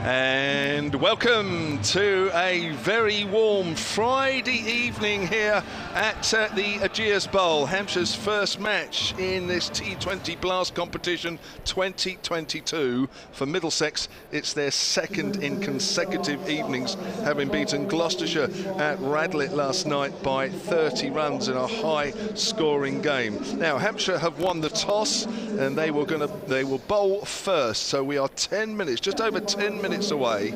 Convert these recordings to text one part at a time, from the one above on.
And welcome to a very warm Friday evening here at the Ageas Bowl, Hampshire's first match in this T20 Blast competition 2022. For Middlesex, it's their second in consecutive evenings, having beaten Gloucestershire at Radlett last night by 30 runs in a high-scoring game. Now, Hampshire have won the toss, and they will bowl first. So we are 10 minutes, just over 10 minutes away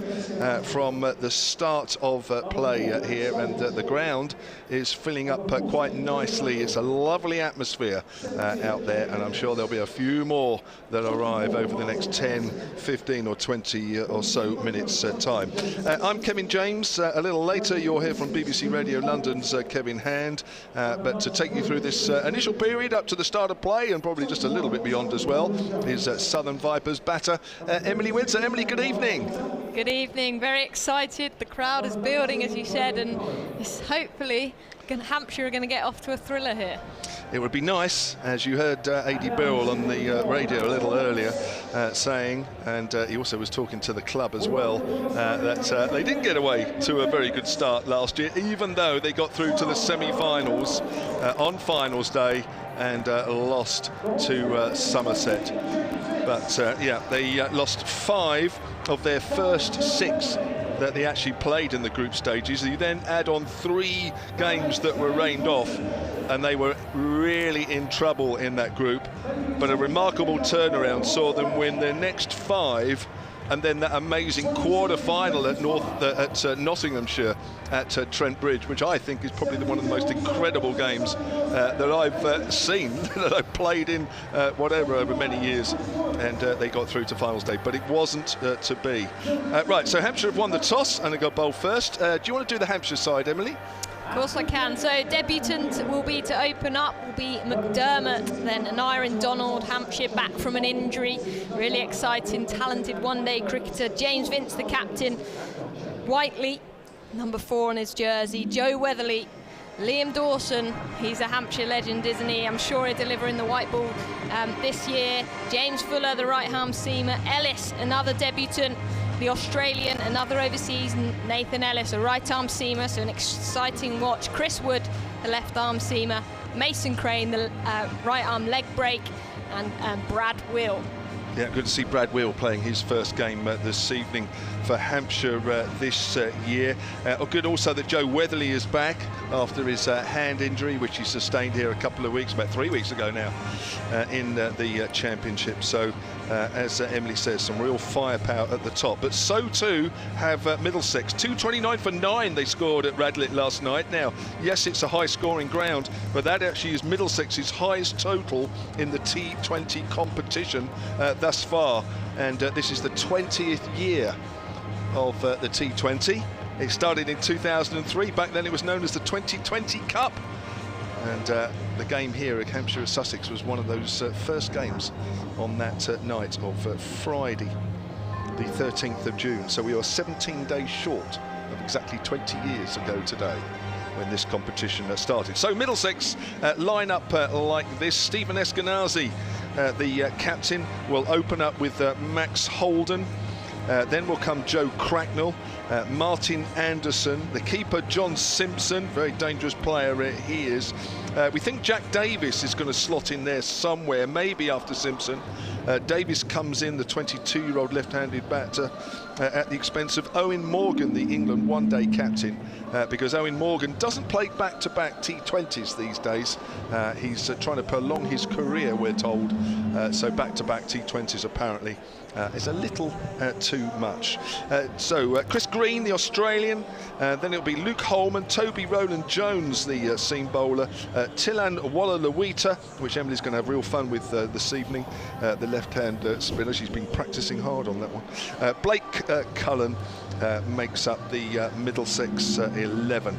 from the start of play here, and the ground is filling up quite nicely. It's a lovely atmosphere out there, and I'm sure there'll be a few more that arrive over the next 10, 15 or 20 or so minutes time. I'm Kevin James. A little later you'll hear from BBC Radio London's Kevin Hand, but to take you through this initial period up to the start of play, and probably just a little bit beyond as well, is Southern Vipers batter Emily Windsor. Emily, good evening. Good evening. Very excited. The crowd is building, as you said, and it's hopefully Hampshire are going to get off to a thriller here. It would be nice, as you heard A.D. Birrell on the radio a little earlier saying, and he also was talking to the club as well, that they didn't get away to a very good start last year, even though they got through to the semi-finals on finals day and lost to Somerset. But yeah, they lost 5 of their first 6 that they actually played in the group stages. You then add on 3 games that were rained off, and they were really in trouble in that group. But a remarkable turnaround saw them win their next 5, and then that amazing quarter-final at Nottinghamshire at Trent Bridge, which I think is probably one of the most incredible games that I've seen, that I've played in over many years, and they got through to finals day, but it wasn't to be. Right, so Hampshire have won the toss and they got bowl first. Do you want to do the Hampshire side, Emily? Of course I can. So debutant will be to open up, will be McDermott, then Aneurin Donald, Hampshire back from an injury. Really exciting, talented one-day cricketer. James Vince, the captain. Whiteley, number 4 on his jersey. Joe Weatherly. Liam Dawson, he's a Hampshire legend, isn't he? I'm sure he'll deliver in the white ball this year. James Fuller, the right-arm seamer. Ellis, another debutant. The Australian, another overseas, Nathan Ellis, a right-arm seamer, so an exciting watch. Chris Wood, the left-arm seamer. Mason Crane, the right-arm leg break, and Brad Will. Yeah, good to see Brad Will playing his first game this evening for Hampshire this year. Good also that Joe Weatherly is back after his hand injury, which he sustained here a couple of weeks, about 3 weeks ago now, in the championship. So, as Emily says, some real firepower at the top. But so too have Middlesex. 229 for 9 they scored at Radlett last night. Now, yes, it's a high-scoring ground, but that actually is Middlesex's highest total in the T20 competition thus far. And this is the 20th year of the T20. It started in 2003. Back then it was known as the 2020 Cup. And the game here at Hampshire Sussex was one of those first games on that night of Friday, the 13th of June. So we are 17 days short of exactly 20 years ago today when this competition started. So Middlesex line up like this. Stephen Eskenazi, the captain, will open up with Max Holden. Then will come Joe Cracknell, Martin Anderson, the keeper John Simpson, very dangerous player he is. We think Jack Davis is going to slot in there somewhere, maybe after Simpson. Davis comes in, the 22-year-old left-handed batter, at the expense of Owen Morgan, the England one-day captain, because Owen Morgan doesn't play back-to-back T20s these days. He's trying to prolong his career, we're told, so back-to-back T20s apparently is a little too much. So Chris Green, the Australian, then it'll be Luke Holman, Toby Rowland-Jones, the seam bowler, Tilan Walla-Lawita, which Emily's going to have real fun with this evening, the left-hand spinner. She's been practicing hard on that one. Blake Cullen makes up the Middlesex 11.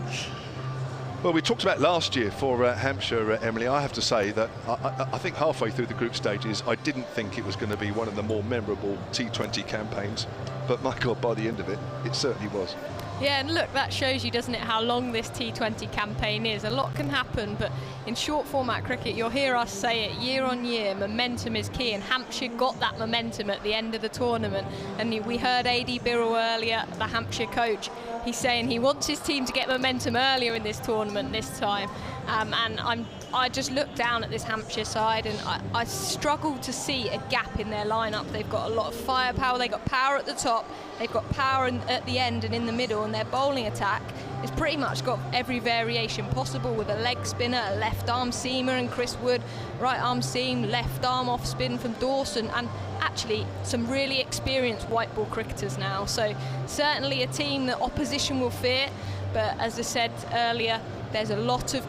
Well, we talked about last year for Hampshire, Emily. I have to say that I think halfway through the group stages, I didn't think it was going to be one of the more memorable T20 campaigns. But my God, by the end of it, it certainly was. Yeah, and look, that shows you, doesn't it, how long this T20 campaign is. A lot can happen, but in short format cricket, you'll hear us say it year on year, momentum is key, and Hampshire got that momentum at the end of the tournament. And we heard A.D. Birrell earlier, the Hampshire coach, he's saying he wants his team to get momentum earlier in this tournament this time. And I just look down at this Hampshire side, and I struggle to see a gap in their lineup. They've got a lot of firepower, they've got power at the top, they've got power at the end and in the middle, and their bowling attack has pretty much got every variation possible, with a leg spinner, a left arm seamer and Chris Wood, right arm seam, left arm off spin from Dawson, and actually some really experienced white ball cricketers now. So certainly a team that opposition will fear, but as I said earlier, there's a lot of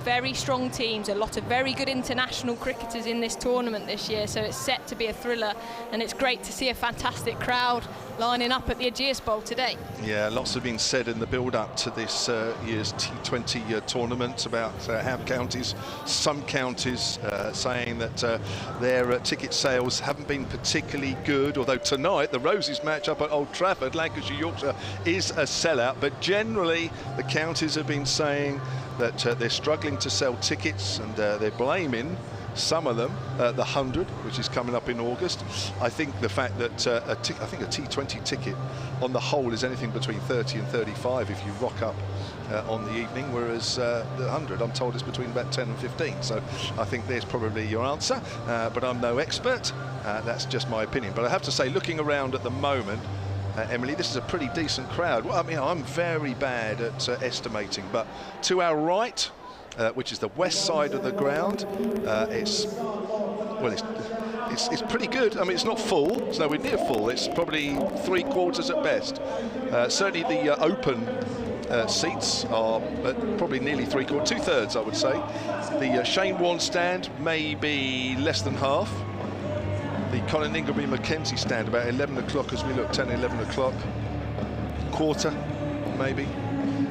very strong teams, a lot of very good international cricketers in this tournament this year, so it's set to be a thriller, and it's great to see a fantastic crowd lining up at the Ageas Bowl today. Yeah, lots have been said in the build-up to this year's T20 tournament about how some counties saying that their ticket sales haven't been particularly good, although tonight the Roses match up at Old Trafford, Lancashire, Yorkshire, is a sellout, but generally the counties have been saying that they're struggling to sell tickets, and they're blaming, some of them, the 100, which is coming up in August. I think the fact that I think a T20 ticket on the whole is anything between 30 and 35 if you rock up on the evening, whereas the 100, I'm told, is between about 10 and 15. So I think there's probably your answer, but I'm no expert. That's just my opinion. But I have to say, looking around at the moment, Emily, this is a pretty decent crowd. Well, I mean, I'm very bad at estimating, but to our right, which is the west side of the ground, it's pretty good. I mean, it's not full, it's nowhere near full. It's probably 3/4 at best. Certainly the open seats are probably nearly 3/4, 2/3, I would say. The Shane Warne stand maybe less than half. The Colin Ingleby Mackenzie stand about 11 o'clock as we look, 10, 11 o'clock. Quarter, maybe.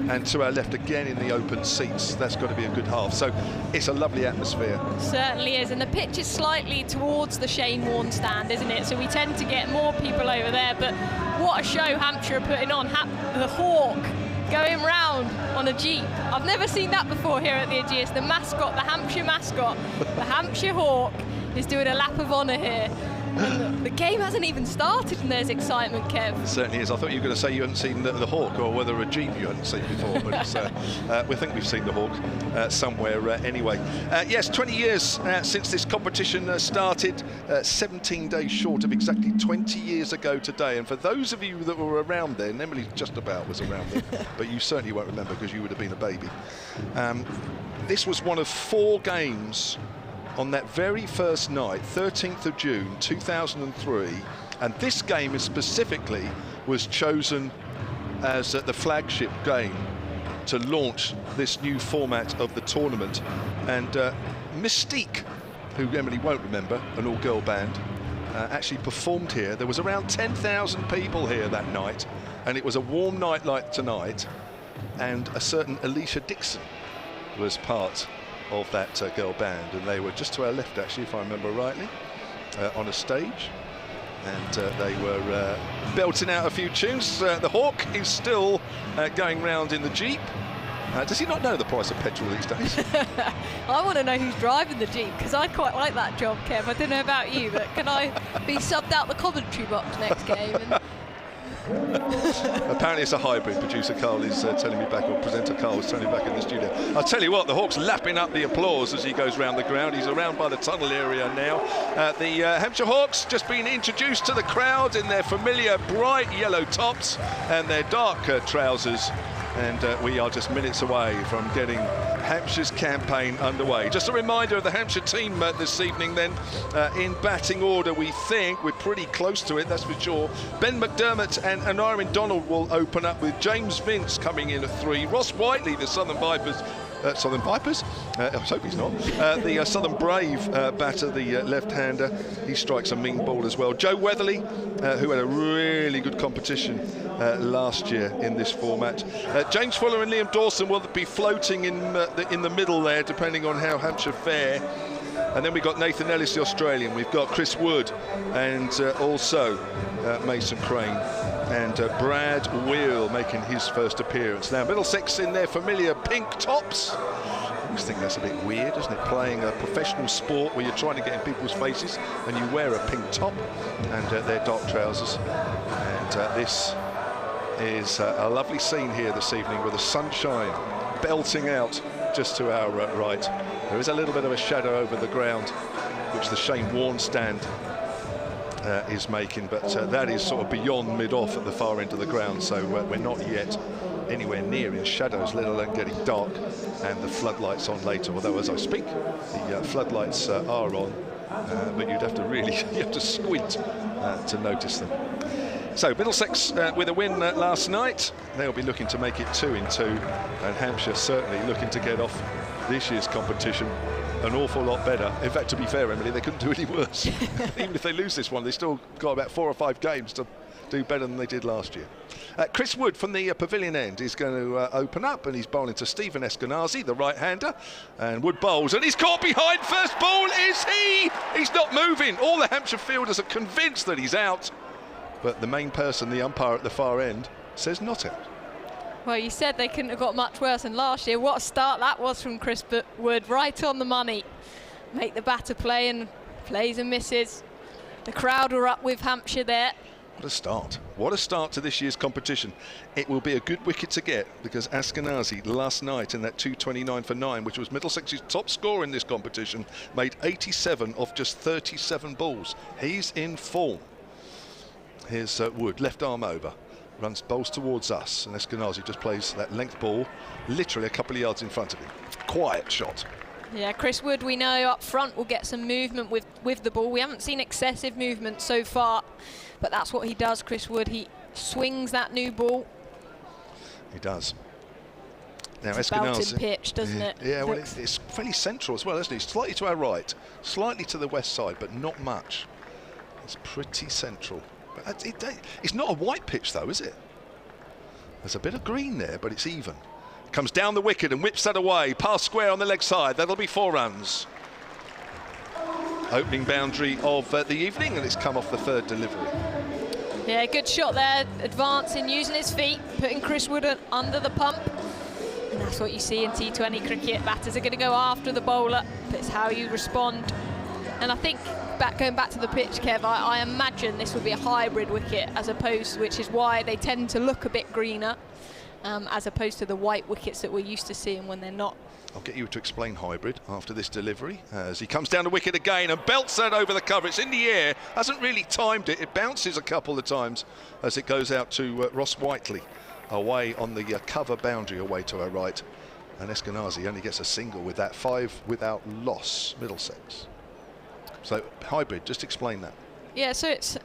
And to our left again in the open seats, that's got to be a good half. So it's a lovely atmosphere. Certainly is, and the pitch is slightly towards the Shane Warne stand, isn't it? So we tend to get more people over there, but what a show Hampshire are putting on. The Hawk going round on a Jeep. I've never seen that before here at the Ageas. The mascot, the Hampshire mascot, the Hampshire Hawk, is doing a lap of honour here. And the game hasn't even started and there's excitement, Kev. It certainly is. I thought you were going to say you hadn't seen the Hawk, or whether a Jeep you hadn't seen before, but it's, we think we've seen the Hawk somewhere anyway. Yes, 20 years since this competition started, 17 days short of exactly 20 years ago today. And for those of you that were around then, Emily just about was around then, but you certainly won't remember because you would have been a baby. This was one of 4 games on that very first night, 13th of June 2003, and this game specifically was chosen as the flagship game to launch this new format of the tournament. And Mystique, who Emily won't remember, an all-girl band, actually performed here. There was around 10,000 people here that night, and it was a warm night like tonight, and a certain Alicia Dixon was part of that girl band, and they were just to our left, actually, if I remember rightly, on a stage, and they were belting out a few tunes. The Hawk is still going round in the Jeep. Does he not know the price of petrol these days? I want to know who's driving the Jeep, because I quite like that job, Kev. I don't know about you, but can I be subbed out the commentary box next game? Apparently it's a hybrid. Producer Carl is telling me back, or presenter Carl is telling me back in the studio. I'll tell you what, the Hawk's lapping up the applause as he goes round the ground. He's around by the tunnel area now. The Hampshire Hawks just being introduced to the crowd in their familiar bright yellow tops and their dark trousers. And we are just minutes away from getting Hampshire's campaign underway. Just a reminder of the Hampshire team this evening then. In batting order, we think we're pretty close to it, that's for sure. Ben McDermott and Aneurin Donald will open up, with James Vince coming in at 3. Ross Whiteley, the Southern Vipers, I hope he's not. The Southern Brave batter, the left-hander, he strikes a mean ball as well. Joe Weatherly, who had a really good competition last year in this format. James Fuller and Liam Dawson will be floating in the middle there, depending on how Hampshire fare. And then we've got Nathan Ellis, the Australian. We've got Chris Wood and also Mason Crane. And Brad Wheel making his first appearance. Now, Middlesex in their familiar pink tops. I always think that's a bit weird, isn't it? Playing a professional sport where you're trying to get in people's faces and you wear a pink top and their dark trousers. And this is a lovely scene here this evening with the sunshine belting out just to our right. There is a little bit of a shadow over the ground, which the Shane Warne stand is making, but that is sort of beyond mid-off at the far end of the ground, so we're not yet anywhere near in shadows, let alone getting dark and the floodlights on later. Although as I speak, the floodlights are on, but you'd have to really squint to notice them. So Middlesex with a win last night. They'll be looking to make it 2-2, and Hampshire certainly looking to get off this year's competition an awful lot better. In fact, to be fair, Emily, they couldn't do any worse. Even if they lose this one, they still got about 4 or 5 games to do better than they did last year. Chris Wood from the pavilion end is going to open up, and he's bowling to Stephen Eskenazi, the right-hander. And Wood bowls, and he's caught behind. First ball is he! He's not moving. All the Hampshire fielders are convinced that he's out, but the main person, the umpire at the far end, says not out. Well, you said they couldn't have got much worse than last year. What a start that was from Chris Wood, right on the money. Make the batter play, and plays and misses. The crowd were up with Hampshire there. What a start. What a start to this year's competition. It will be a good wicket to get, because Eskenazi last night in that 229 for 9, which was Middlesex's top score in this competition, made 87 off just 37 balls. He's in form. Here's Wood, left arm over. Runs bowls towards us, and Eskenazi just plays that length ball literally a couple of yards in front of him. Quiet shot. Yeah, Chris Wood, we know up front will get some movement with the ball. We haven't seen excessive movement so far, but that's what he does, Chris Wood. He swings that new ball. He does. Now it's Eskenazi, a belting pitch, doesn't it? Yeah, well, it's fairly central as well, isn't it? Slightly to our right, slightly to the west side, but not much. It's pretty central. It's not a white pitch though, is it? There's a bit of green there, but it's even. Comes down the wicket and whips that away. Past square on the leg side. That'll be 4 runs. Opening boundary of the evening, and it's come off the 3rd delivery. Yeah, good shot there. Advancing, using his feet, putting Chris Wood under the pump. And that's what you see in T20 cricket. Batters are going to go after the bowler, but it's how you respond. And I think, going back to the pitch, Kev, I imagine this would be a hybrid wicket, as opposed, which is why they tend to look a bit greener, as opposed to the white wickets that we're used to seeing when they're not. I'll get you to explain hybrid after this delivery, as he comes down the wicket again and belts that over the cover. It's in the air, hasn't really timed it. It bounces a couple of times as it goes out to Ross Whiteley, away on the cover boundary away to our right. And Eskenazi only gets a single with that, 5 without loss, Middlesex. So hybrid, just explain that. Yeah, so it's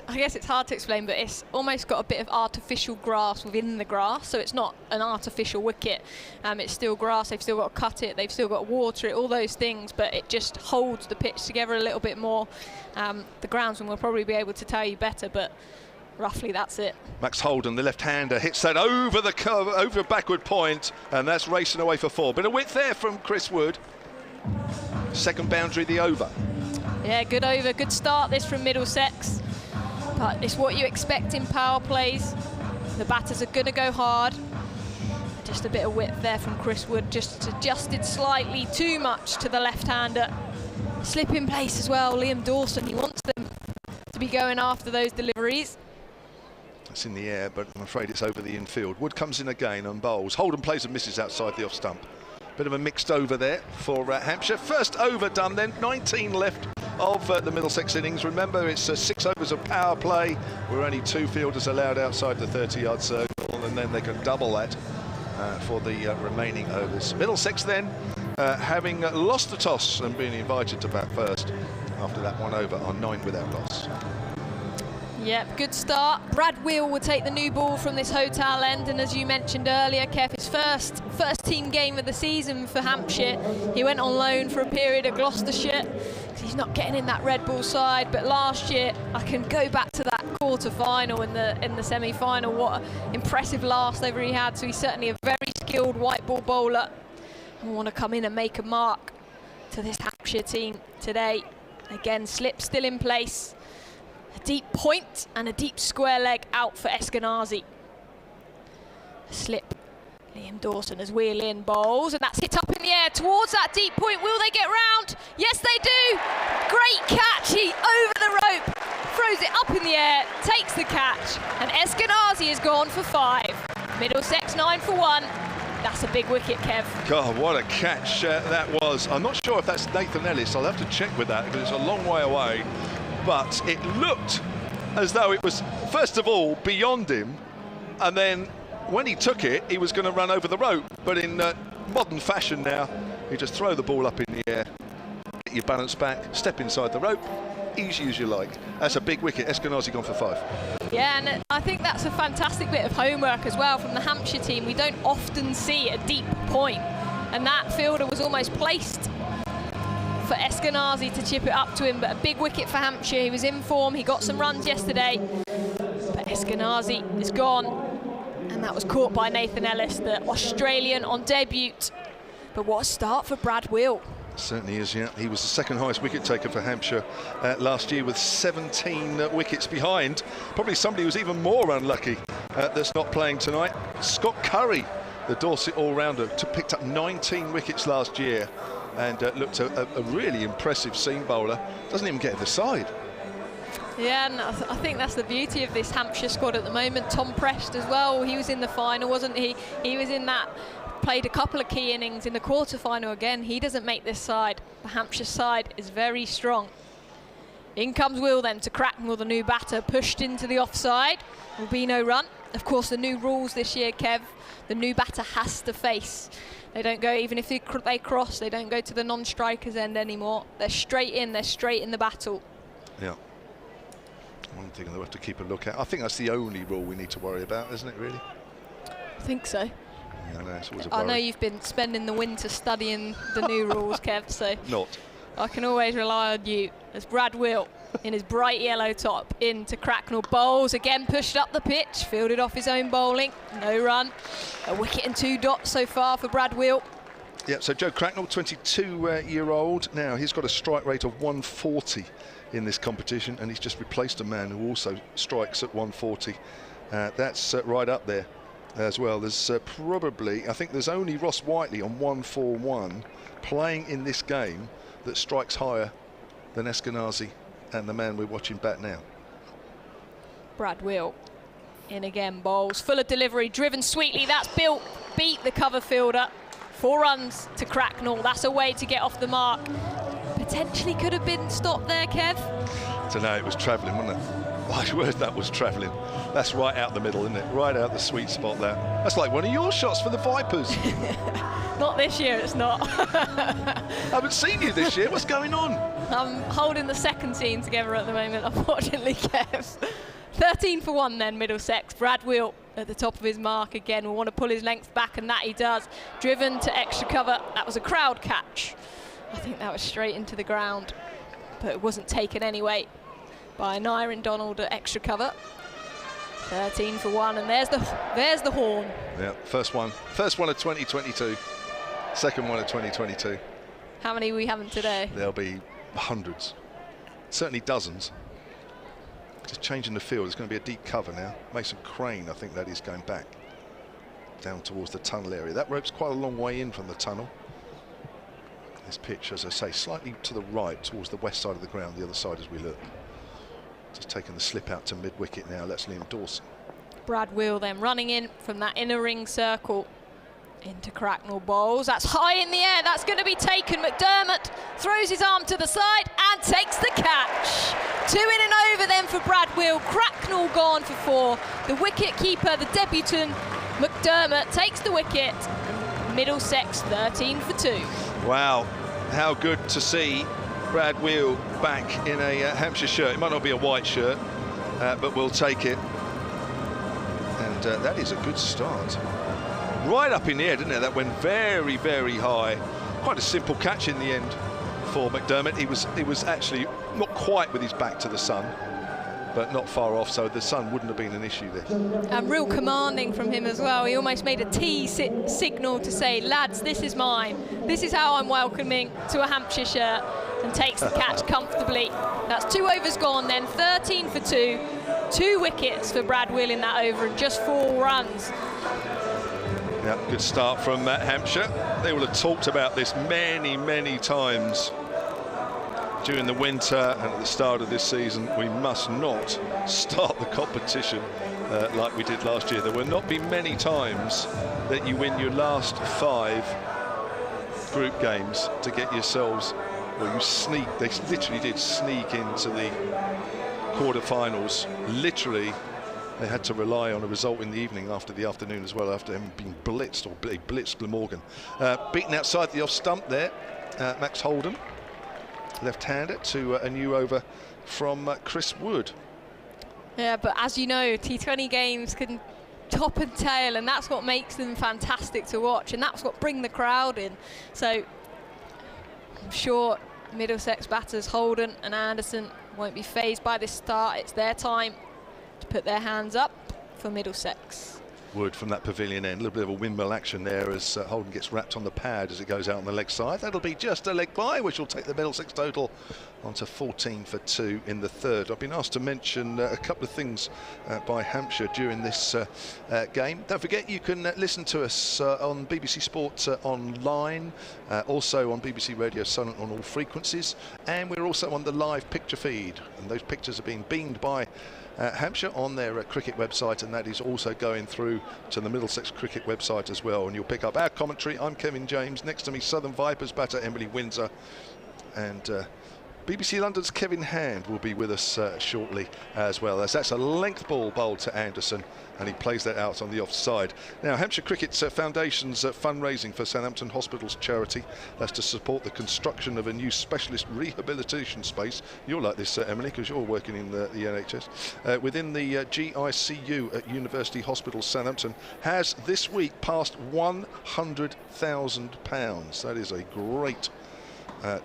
I guess it's hard to explain, but it's almost got a bit of artificial grass within the grass, so it's not an artificial wicket. It's still grass, they've still got to cut it, they've still got to water it, all those things, but it just holds the pitch together a little bit more. The groundsman will probably be able to tell you better, but roughly that's it. Max Holden, the left-hander, hits that over the cover, over a backward point, and that's racing away for 4. Bit of width there from Chris Wood. 2nd boundary, the over. Yeah, good over, good start this from Middlesex. But it's what you expect in power plays. The batters are going to go hard. Just a bit of width there from Chris Wood, just adjusted slightly too much to the left-hander. Slip in place as well, Liam Dawson, he wants them to be going after those deliveries. It's in the air, but I'm afraid it's over the infield. Wood comes in again and bowls. Holden plays and misses outside the off stump. Bit of a mixed over there for Hampshire. First over done then, 19 left of the Middlesex innings. Remember, it's 6 overs of power play. We're only 2 fielders allowed outside the 30-yard circle, and then they can double that for the remaining overs. Middlesex then having lost the toss and being invited to bat first after that 1 over on 9 without loss. Yep, good start. Brad Wheel will take the new ball from this hotel end, and as you mentioned earlier, Kev, his first team game of the season for Hampshire. He went on loan for a period at Gloucestershire. He's not getting in that Red Bull side, but last year I can go back to that quarter-final in the semi-final. What an impressive last over he had. So he's certainly a very skilled white ball bowler. We want to come in and make a mark to this Hampshire team today. Again, slip still in place. A deep point and a deep square leg out for Eskenazi. Slip. Liam Dawson as wheel in, bowls, and that's hit up in the air towards that deep point. Will they get round? Yes, they do. Great catch. He over the rope, throws it up in the air, takes the catch, and Eskenazi has gone for 5. Middlesex 9 for 1. That's a big wicket, Kev. God, what a catch that was. I'm not sure if that's Nathan Ellis. I'll have to check with that because it's a long way away. But it looked as though it was, first of all, beyond him, and then when he took it, he was going to run over the rope. But in modern fashion now, you just throw the ball up in the air, get your balance back, step inside the rope, easy as you like. That's a big wicket. Eskenazi gone for 5. Yeah, and I think that's a fantastic bit of homework as well from the Hampshire team. We don't often see a deep point, and that fielder was almost placed for Eskenazi to chip it up to him, but a big wicket for Hampshire. He was in form, he got some runs yesterday, but Eskenazi is gone, and that was caught by Nathan Ellis, the Australian on debut. But what a start for Brad Will. Certainly is, yeah. He was the second highest wicket taker for Hampshire last year with 17 wickets behind. Probably somebody who's even more unlucky that's not playing tonight. Scott Curry, the Dorset all-rounder, picked up 19 wickets last year and looked a really impressive seam bowler. Doesn't even get in the side. Yeah, and I think that's the beauty of this Hampshire squad at the moment. Tom Prest as well, he was in the final, wasn't he? He was in that, played a couple of key innings in the quarter-final again. He doesn't make this side. The Hampshire side is very strong. In comes Will then to Cracknell, the new batter, pushed into the offside. Will be no run. Of course, the new rules this year, Kev, the new batter has to face. They don't go, even if they cross, they don't go to the non-striker's end anymore. They're straight in the battle. Yeah. One thing they'll have to keep a look at. I think that's the only rule we need to worry about, isn't it, really? I think so. Yeah, I know, it's always a worry. I know you've been spending the winter studying the new rules, Kev, so not. I can always rely on you. As Brad Will, in his bright yellow top, into Cracknell, bowls, again pushed up the pitch, fielded off his own bowling, no run. A wicket and 2 dots so far for Brad Will. Yeah, so Joe Cracknell, 22-year-old. Now, he's got a strike rate of 140 in this competition, and he's just replaced a man who also strikes at 140. That's right up there as well. There's probably, I think there's only Ross Whiteley on 141 playing in this game that strikes higher than Eskenazi and the man we're watching bat now. Brad Will in again, bowls, full of delivery, driven sweetly. That's beat the cover fielder. 4 runs to Cracknell. That's a way to get off the mark. Potentially could have been stopped there, Kev. So no, it was travelling, wasn't it? My word, that was travelling. That's right out the middle, isn't it? Right out the sweet spot there. That's like one of your shots for the Vipers. Not this year, it's not. I haven't seen you this year. What's going on? I'm holding the second team together at the moment, unfortunately, Kev. 13 for 1 then, Middlesex. Brad Will at the top of his mark again. Will want to pull his length back, and that he does. Driven to extra cover. That was a crowd catch. I think that was straight into the ground, but it wasn't taken anyway by Nyron Donald at extra cover. 13 for 1, and there's the horn. Yeah, first one of 2022, second one of 2022. How many are we having today? There'll be hundreds, certainly dozens. Just changing the field. There's going to be a deep cover now. Mason Crane, I think that is, going back down towards the tunnel area. That rope's quite a long way in from the tunnel. This pitch, as I say, slightly to the right towards the west side of the ground, the other side as we look. Just taking the slip out to mid-wicket now. That's Liam Dawson. Brad Will then running in from that inner ring circle into Cracknell, bowls. That's high in the air. That's going to be taken. McDermott throws his arm to the side and takes the catch. 2 in and over then for Brad Will. Cracknell gone for 4. The wicket keeper, the debutant, McDermott, takes the wicket. Middlesex 13 for 2. Wow, how good to see Brad Will back in a Hampshire shirt. It might not be a white shirt, but we'll take it. And that is a good start. Right up in the air, didn't it? That went very, very high. Quite a simple catch in the end for McDermott. He was actually not quite with his back to the sun. but not far off, so the sun wouldn't have been an issue there. And real commanding from him as well. He almost made a T signal to say, lads, this is mine. This is how I'm welcoming to a Hampshire shirt, and takes the catch comfortably. That's 2 overs gone then, 13 for 2. 2 wickets for Brad Will in that over and just 4 runs. Yeah, good start from Hampshire. They will have talked about this many, many times during the winter and at the start of this season. We must not start the competition like we did last year. There will not be many times that you win your last 5 group games to get yourselves, well, you sneak, they literally did sneak into the quarter-finals. Literally, they had to rely on a result in the evening after the afternoon as well, after him being blitzed, or they blitzed Glamorgan. Beaten outside the off stump there, Max Holden, left-hander, to a new over from Chris Wood. Yeah, but as you know, T20 games can top and tail, and that's what makes them fantastic to watch, and that's what brings the crowd in. So I'm sure Middlesex batters Holden and Anderson won't be fazed by this start. It's their time to put their hands up for Middlesex. Wood from that pavilion end, a little bit of a windmill action there as Holden gets wrapped on the pad as it goes out on the leg side. That'll be just a leg by, which will take the Middlesex total onto 14 for 2 in the third. I've been asked to mention a couple of things by Hampshire during this game. Don't forget, you can listen to us on BBC Sport online, also on BBC Radio Silent on all frequencies, and we're also on the live picture feed, and those pictures are being beamed by Hampshire on their cricket website, and that is also going through to the Middlesex cricket website as well, and you'll pick up our commentary. I'm Kevin James, next to me Southern Vipers batter Emily Windsor, and BBC London's Kevin Hand will be with us shortly as well, as that's a length ball bowled to Anderson, and he plays that out on the offside. Now, Hampshire Cricket's Foundation's fundraising for Southampton Hospital's charity. That's to support the construction of a new specialist rehabilitation space. You'll like this, Emily, because you're working in the NHS. Within the GICU at University Hospital Southampton has this week passed £100,000. That is a great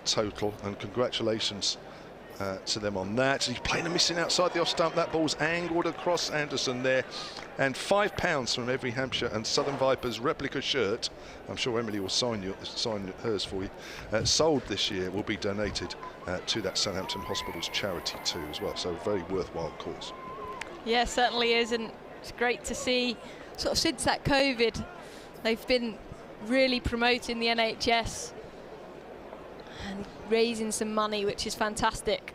total, and congratulations to them on that. He's playing a missing outside the off stump. That ball's angled across Anderson there, and £5 from every Hampshire and Southern Vipers replica shirt, I'm sure Emily will sign hers for you, sold this year, will be donated to that Southampton Hospital's charity too as well. So a very worthwhile cause. Yeah, certainly is, and it's great to see sort of since that COVID they've been really promoting the NHS and raising some money, which is fantastic.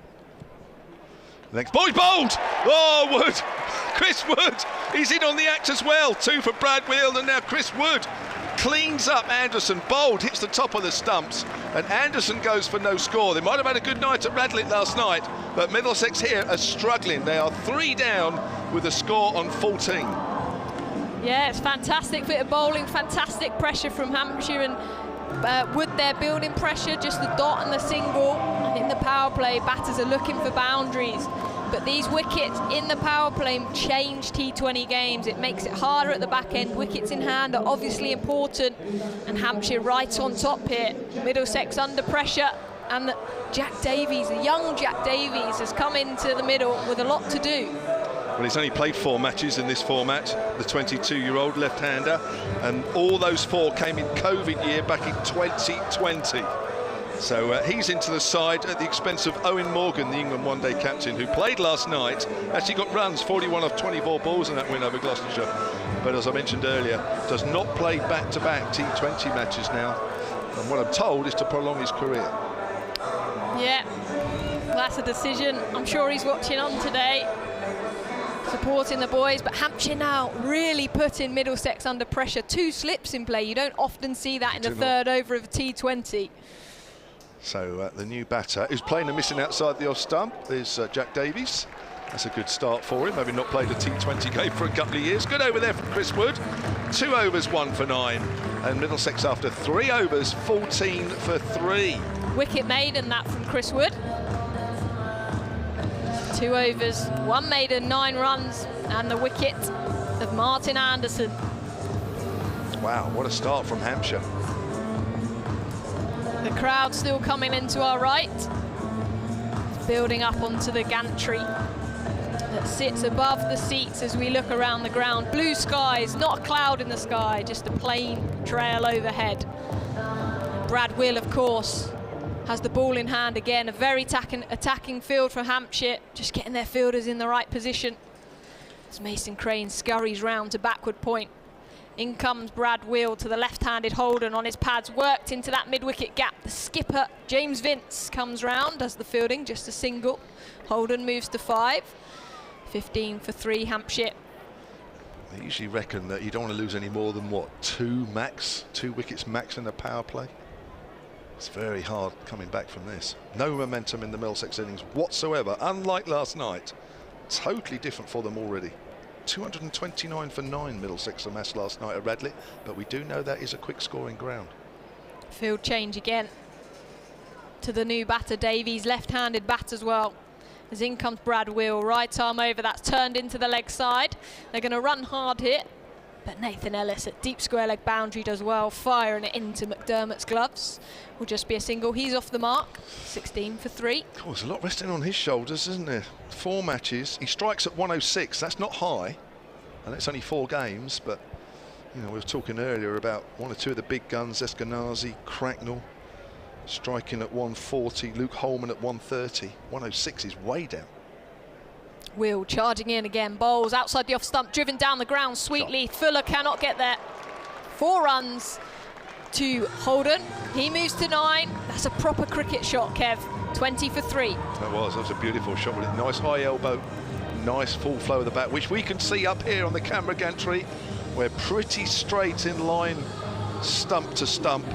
Next boy's bowled! Oh, Wood! Chris Wood! He's in on the act as well. 2 for Brad Will, and now Chris Wood cleans up Anderson. Bowled, hits the top of the stumps, and Anderson goes for no score. They might have had a good night at Radlett last night, but Middlesex here are struggling. They are 3 down with a score on 14. Yeah, it's fantastic bit of bowling, fantastic pressure from Hampshire, and Wood there building pressure, just the dot and the single, and in the power play batters are looking for boundaries, but these wickets in the power play change T20 games. It makes it harder at the back end. Wickets in hand are obviously important, and Hampshire right on top here. Middlesex under pressure, and Jack Davies, the young Jack Davies, has come into the middle with a lot to do. Well, he's only played 4 matches in this format, the 22-year-old left-hander, and all those 4 came in COVID year back in 2020. So he's into the side at the expense of Owen Morgan, the England one-day captain, who played last night, actually got runs, 41 off 24 balls in that win over Gloucestershire. But as I mentioned earlier, does not play back-to-back T20 matches now, and what I'm told is to prolong his career. Yeah, that's a decision. I'm sure he's watching on today, supporting the boys, but Hampshire now really putting Middlesex under pressure. 2 slips in play. You don't often see that in the third over of a T20. So the new batter, who's playing a missing outside the off stump, is Jack Davies. That's a good start for him, having not played a T20 game for a couple of years. Good over there from Chris Wood. 2 overs, 1 for 9. And Middlesex after 3 overs, 14 for 3. Wicket maiden, that from Chris Wood. 2 overs, 1 maiden, 9 runs, and the wicket of Martin Anderson. Wow, what a start from Hampshire. The crowd still coming into our right, building up onto the gantry. that sits above the seats as we look around the ground. Blue skies, not a cloud in the sky, just a plain trail overhead. Brad Will, of course, has the ball in hand again. A very attacking field for Hampshire, just getting their fielders in the right position. As Mason Crane scurries round to backward point. In comes Brad Will to the left-handed Holden on his pads, worked into that mid-wicket gap. The skipper, James Vince, comes round, does the fielding, just a single. Holden moves to 5. 15 for 3, Hampshire. They usually reckon that you don't want to lose any more than, what, 2 wickets max in the power play. It's very hard coming back from this. No momentum in the Middlesex innings whatsoever, unlike last night. Totally different for them already. 229 for 9 Middlesex amassed last night at Radley, but we do know that is a quick scoring ground. Field change again to the new batter, Davies, left-handed bat as well. As in comes Brad Will, right arm over, that's turned into the leg side. They're going to run hard here, but Nathan Ellis at deep square leg boundary does well, firing it into McDermott's gloves. Will just be a single, he's off the mark. 16 for 3. Oh, there's a lot resting on his shoulders, isn't there? 4 matches, he strikes at 106, that's not high, and it's only 4 games, but you know, we were talking earlier about 1 or 2 of the big guns, Eskenazi, Cracknell, striking at 140, Luke Holman at 130. 106 is way down. Will charging in again, bowls outside the off stump, driven down the ground sweetly. Fuller cannot get there. 4 runs to Holden. He moves to 9. That's a proper cricket shot, Kev. 20 for 3. That was a beautiful shot with a nice high elbow, nice full flow of the bat, which we can see up here on the camera gantry. We're pretty straight in line, stump to stump,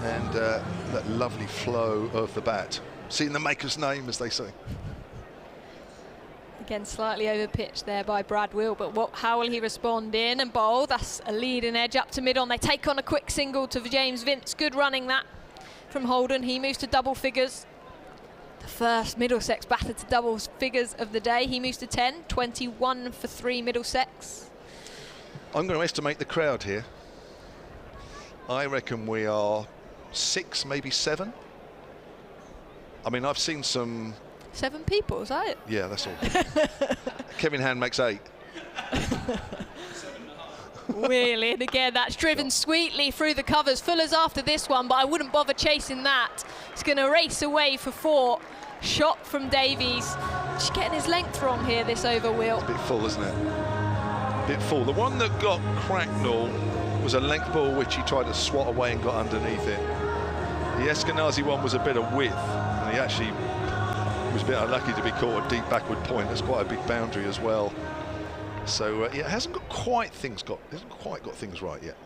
and that lovely flow of the bat. Seeing the maker's name, as they say. Again, slightly over pitch there by Brad Will, but how will he respond in and bowl? That's a leading edge up to mid-on. They take on a quick single to James Vince. Good running that from Holden. He moves to double figures. The first Middlesex batter to double figures of the day. He moves to 10. 21 for 3 Middlesex. I'm going to estimate the crowd here. I reckon we are 6, maybe 7. I mean, I've seen some... 7 people, is that it? Yeah, that's all. Kevin Hand makes 8. Really, and again, that's driven sweetly through the covers. Fuller's after this one, but I wouldn't bother chasing that. He's going to race away for 4. Shot from Davies. Just getting his length wrong here, this over, Will. It's a bit full, isn't it? A bit full. The one that got Cracknell was a length ball which he tried to swat away and got underneath it. The Eskenazi one was a bit of width, and he actually was a bit unlucky to be caught at deep backward point. That's quite a big boundary as well. So yeah, it hasn't quite got things right yet.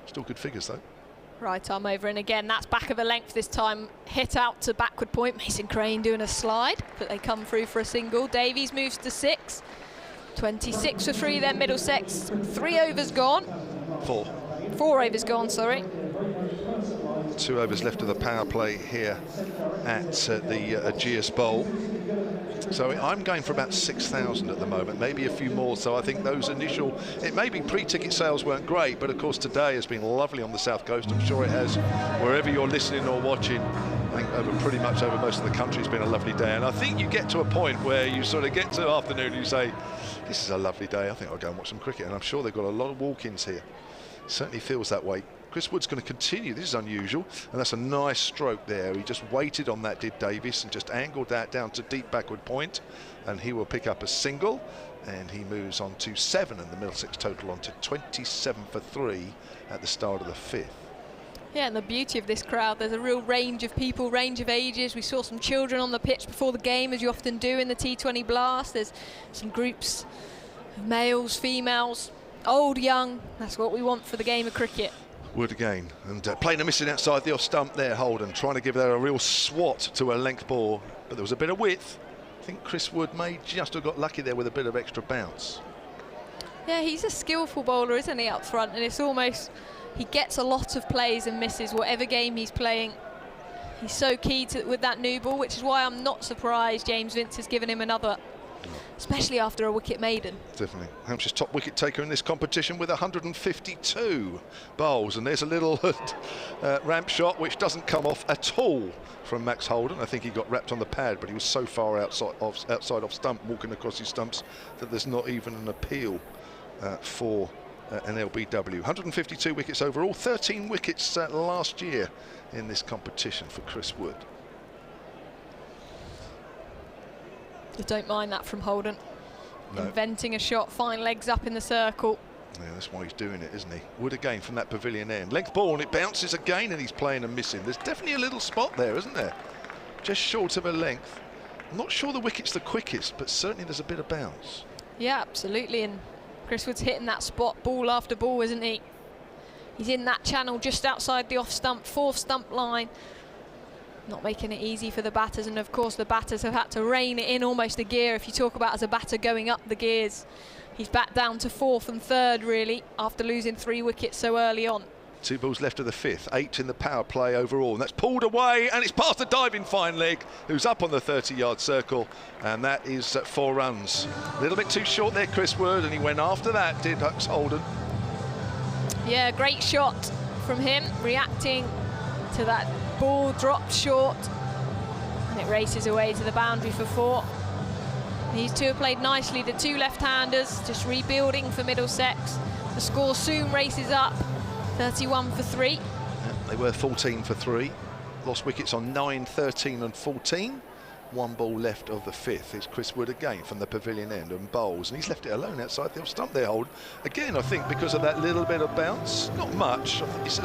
Still good figures though. Right arm over, and again that's back of a length this time, hit out to backward point. Mason Crane doing a slide, but they come through for a single. Davies moves to 6. 26 for 3 then Middlesex. 3 overs gone. 4 overs gone, sorry. 2 overs left of the power play here at the Ageas Bowl. So I'm going for about 6,000 at the moment, maybe a few more. So I think those initial, it may be pre-ticket sales weren't great, but of course today has been lovely on the south coast. I'm sure it has wherever you're listening or watching. I think pretty much over most of the country it's been a lovely day. And I think you get to a point where you sort of get to afternoon and you say, this is a lovely day, I think I'll go and watch some cricket. And I'm sure they've got a lot of walk-ins here. It certainly feels that way. Chris Wood's going to continue. This is unusual, and that's a nice stroke there. He just waited on that, did Davis, and just angled that down to deep backward point, and he will pick up a single, and he moves on to 7, and the Middlesex total on to 27 for 3 at the start of the 5th. Yeah, and the beauty of this crowd, there's a real range of people, range of ages. We saw some children on the pitch before the game, as you often do in the T20 Blast. There's some groups of males, females, old, young. That's what we want for the game of cricket. Wood again, and playing a missing outside the off stump there, Holden, trying to give there a real swat to a length ball, but there was a bit of width. I think Chris Wood may just have got lucky there with a bit of extra bounce. Yeah, he's a skillful bowler, isn't he, up front, and it's almost, he gets a lot of plays and misses whatever game he's playing. He's so key with that new ball, which is why I'm not surprised James Vince has given him another especially after a wicket maiden. Definitely. Hampshire's top wicket taker in this competition with 152 bowls. And there's a little ramp shot which doesn't come off at all from Max Holden. I think he got wrapped on the pad, but he was so far outside off stump, walking across his stumps, that there's not even an appeal for an LBW. 152 wickets overall, 13 wickets last year in this competition for Chris Wood. I don't mind that from Holden. No. Inventing a shot, fine legs up in the circle. Yeah, that's why he's doing it, isn't he? Wood again from that pavilion end. Length ball, and it bounces again, and he's playing and missing. There's definitely a little spot there, isn't there? Just short of a length. I'm not sure the wicket's the quickest, but certainly there's a bit of bounce. Yeah, absolutely. And Chris Wood's hitting that spot ball after ball, isn't he? He's in that channel just outside the off stump, fourth stump line. Not making it easy for the batters, and of course the batters have had to rein it in almost a gear. If you talk about as a batter going up the gears, he's back down to fourth and third really after losing 3 wickets so early on. 2 balls left of the 5th, 8 in the power play overall, and that's pulled away, and it's past the diving fine leg, who's up on the 30-yard circle, and that is 4 runs. A little bit too short there, Chris Wood, and he went after that, did Hux Holden. Yeah, great shot from him, reacting to that ball dropped short, and it races away to the boundary for 4. These two have played nicely, the 2 left-handers, just rebuilding for Middlesex. The score soon races up, 31 for 3. Yeah, they were 14 for 3. Lost wickets on 9, 13 and 14. 1 ball left of the 5th. It's Chris Wood again from the pavilion end and bowls, and he's left it alone outside the off stump there, Holden. Again, I think because of that little bit of bounce, not much. I think it's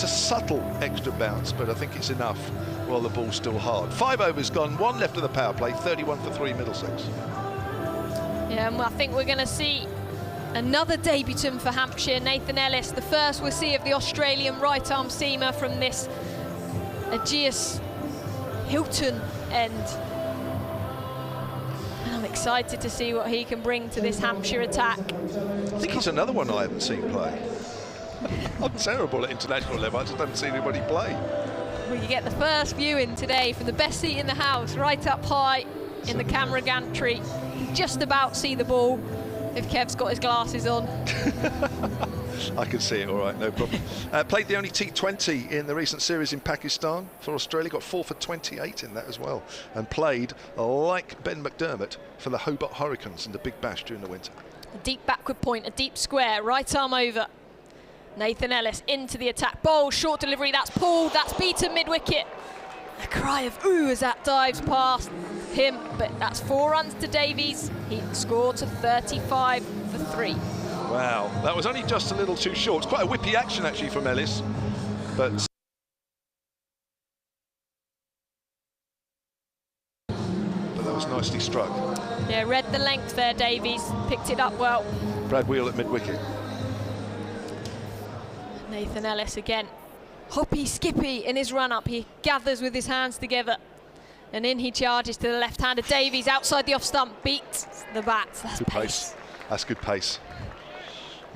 a subtle extra bounce, but I think it's enough while the ball's still hard. 5 overs gone, 1 left of the power play, 31 for 3 Middlesex. Yeah, and I think we're going to see another debutant for Hampshire, Nathan Ellis, the first we'll see of the Australian right-arm seamer from this Ageas Hilton end. And I'm excited to see what he can bring to this Hampshire attack. I think he's another one I haven't seen play. I'm terrible at international level, I just haven't seen anybody play. Well, you get the first viewing today from the best seat in the house, right up high in the camera gantry. You can just about see the ball if Kev's got his glasses on. I can see it all right, no problem. Played the only T20 in the recent series in Pakistan for Australia, got 4 for 28 in that as well, and played, like Ben McDermott, for the Hobart Hurricanes in the Big Bash during the winter. A deep backward point, a deep square, right arm over. Nathan Ellis into the attack, bowl, short delivery, that's pulled, that's beaten mid-wicket. A cry of ooh as that dives past him, but that's 4 runs to Davies. He scored to 35 for 3. Wow, that was only just a little too short. It's quite a whippy action actually from Ellis, but that was nicely struck. Yeah, read the length there, Davies, picked it up well. Brad Wheel at mid-wicket. Nathan Ellis again, hoppy skippy in his run-up. He gathers with his hands together, and in he charges to the left-hander. Davies outside the off-stump, beats the bat. That's good pace. That's good pace.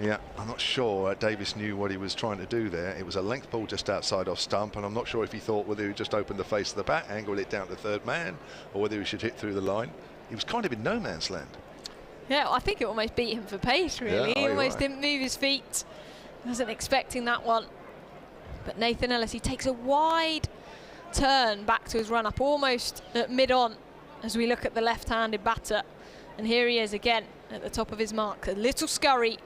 Yeah, I'm not sure Davis knew what he was trying to do there. It was a length ball just outside off stump, and I'm not sure if he thought whether he would just open the face of the bat, angle it down to third man, or whether he should hit through the line. He was kind of in no man's land. Yeah, I think it almost beat him for pace, really. Yeah, he almost didn't move his feet. Wasn't expecting that one. But Nathan Ellis, he takes a wide turn back to his run-up, almost at mid-on, as we look at the left-handed batter. And here he is again at the top of his mark. A little scurry,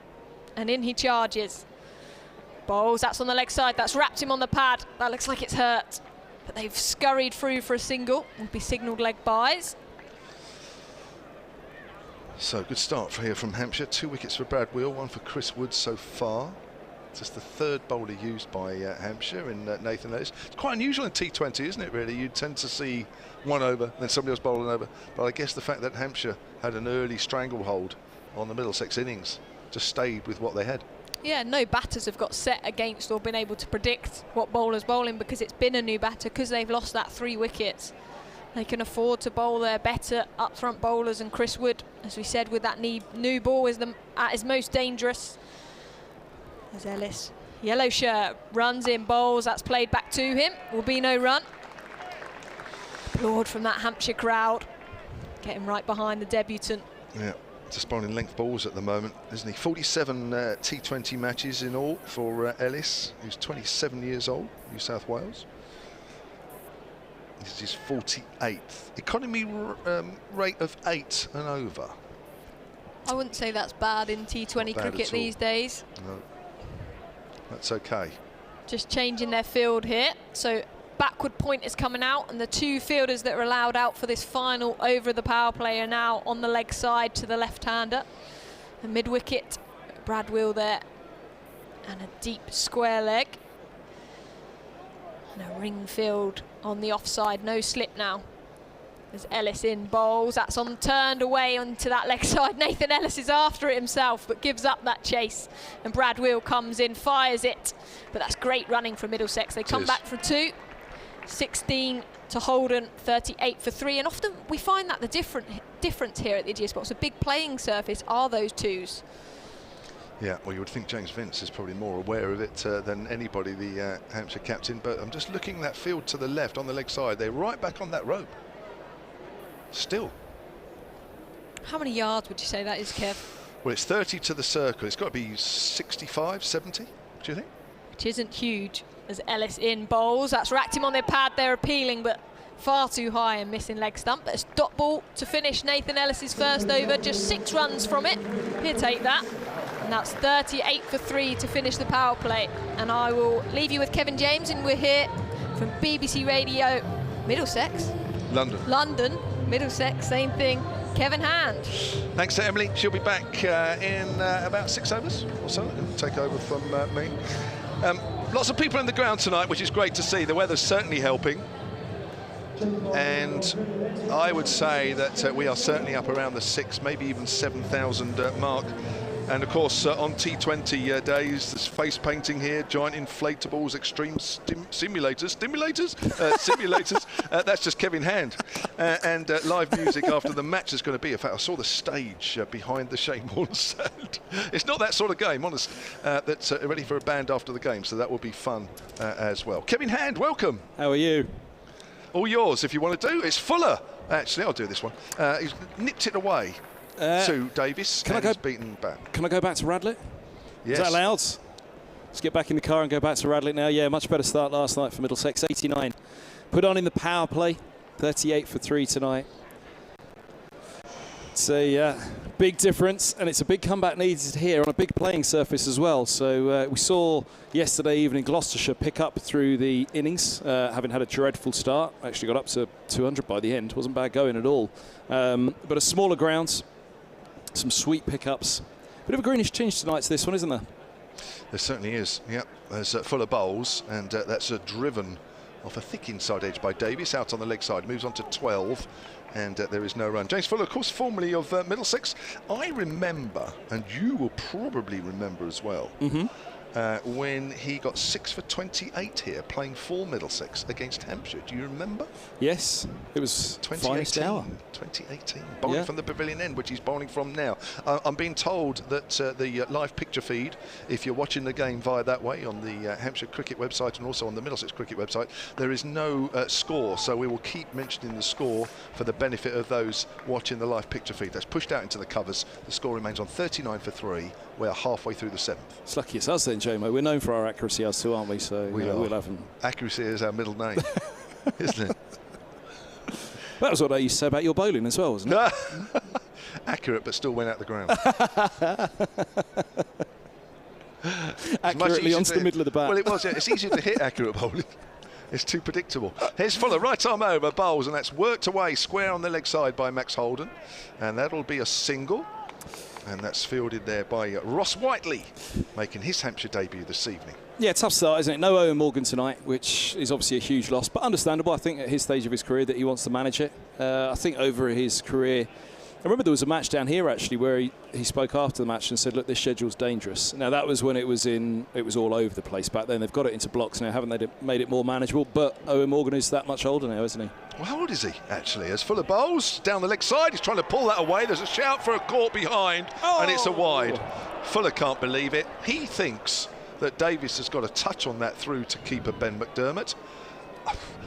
and in he charges. Bowls, that's on the leg side, that's wrapped him on the pad. That looks like it's hurt. But they've scurried through for a single. Will be signalled leg byes. So good start for here from Hampshire. 2 wickets for Brad Wheel, 1 for Chris Wood so far. Just the 3rd bowler used by Hampshire in Nathan Ellis. It's quite unusual in T20, isn't it, really? You tend to see 1 over, then somebody else bowling over. But I guess the fact that Hampshire had an early stranglehold on the Middlesex innings just stayed with what they had. Yeah, no batters have got set against or been able to predict what bowler's bowling, because it's been a new batter, because they've lost that 3 wickets. They can afford to bowl their better up-front bowlers, and Chris Wood, as we said, with that new ball is at his most dangerous. There's Ellis, yellow shirt, runs in, bowls, that's played back to him, will be no run. Applaud from that Hampshire crowd, getting right behind the debutant. Yeah, just bowling length balls at the moment, isn't he? 47 T20 matches in all for Ellis, who's 27 years old, New South Wales. This is his 48th. Economy rate of 8 and over. I wouldn't say that's bad in T20 cricket these days. No, that's okay. Just changing their field here. So backward point is coming out, and the 2 fielders that are allowed out for this final over the power play are now on the leg side to the left-hander. The mid-wicket, Brad Will there, and a deep square leg. And a ring field on the offside, no slip now. There's Ellis in bowls, that's on turned away onto that leg side. Nathan Ellis is after it himself, but gives up that chase. And Brad Will comes in, fires it. But that's great running from Middlesex. They come back for 2. 16 to Holden, 38 for 3. And often we find that the difference here at the Ageas Bowl, it's a big playing surface, are those 2s. Yeah, well, you would think James Vince is probably more aware of it than anybody, the Hampshire captain. But I'm just looking that field to the left on the leg side. They're right back on that rope. Still. How many yards would you say that is, Kev? Well, it's 30 to the circle. It's got to be 65, 70, do you think? Which isn't huge. As Ellis in bowls, that's racked him on their pad. They're appealing, but far too high and missing leg stump. But a dot ball to finish Nathan Ellis's first over. Just 6 runs from it. He'll take that. And that's 38 for 3 to finish the power play. And I will leave you with Kevin James, and we're here from BBC Radio Middlesex. London. Middlesex, same thing. Kevin Hand. Thanks to Emily. She'll be back in about 6 overs or so and take over from me. Lots of people in the ground tonight, which is great to see. The weather's certainly helping. And I would say that we are certainly up around the 6, maybe even 7,000 mark. And of course, on T20 days, there's face painting here, giant inflatables, extreme simulators. That's just Kevin Hand. And live music after the match is going to be. In fact, I saw the stage behind the Shane Warne stand. It's not that sort of game, honest, that's ready for a band after the game, so that will be fun as well. Kevin Hand, welcome. How are you? All yours, if you want to do. It's Fuller. Actually, I'll do this one. He's nipped it away. To Davis, and he's beaten back. Can I go back to Radlett? Yes. Is that allowed? Let's get back in the car and go back to Radlett now. Yeah, much better start last night for Middlesex. 89 put on in the power play. 38 for 3 tonight. It's a big difference, and it's a big comeback needed here on a big playing surface as well. So we saw yesterday evening Gloucestershire pick up through the innings, having had a dreadful start. Actually got up to 200 by the end. Wasn't bad going at all. But a smaller ground. Some sweet pickups. Bit of a greenish tinge tonight to this one, isn't there? There certainly is, yep. There's Fuller bowls, and that's driven off a thick inside edge by Davis, out on the leg side. Moves on to 12, and there is no run. James Fuller, of course, formerly of Middlesex. I remember, and you will probably remember as well, when he got 6 for 28 here, playing for Middlesex against Hampshire. Do you remember? Yes, it was 2018, bowling from the pavilion end, which he's bowling from now. I'm being told that the live picture feed, if you're watching the game via that way on the Hampshire Cricket website and also on the Middlesex Cricket website, there is no score, so we will keep mentioning the score for the benefit of those watching the live picture feed. That's pushed out into the covers. The score remains on 39 for 3. We're halfway through the 7th. It's lucky it's us then, Jomo. We're known for our accuracy, us too, aren't we? So we'll have them. Accuracy is our middle name, isn't it? That was what I used to say about your bowling as well, wasn't it? Accurate, but still went out the ground. Accurately onto the middle of the bat. Well, it was. Yeah, it's easier to hit accurate bowling. It's too predictable. Here's Fuller, right arm over, bowls, and that's worked away square on the leg side by Max Holden. And that'll be a single. And that's fielded there by Ross Whiteley, making his Hampshire debut this evening. Yeah, tough start, isn't it? No Owen Morgan tonight, which is obviously a huge loss, but understandable. I think at his stage of his career that he wants to manage it. I think over his career, I remember there was a match down here actually where he spoke after the match and said, look, this schedule's dangerous. Now that was when it was all over the place back then. They've got it into blocks now, haven't they? Made it more manageable, but Owen Morgan is that much older now, isn't he? Well, how old is he, actually? As Fuller bowls down the leg side, he's trying to pull that away. There's a shout for a caught behind, and it's a wide. Fuller can't believe it. He thinks that Davis has got a touch on that through to keeper Ben McDermott.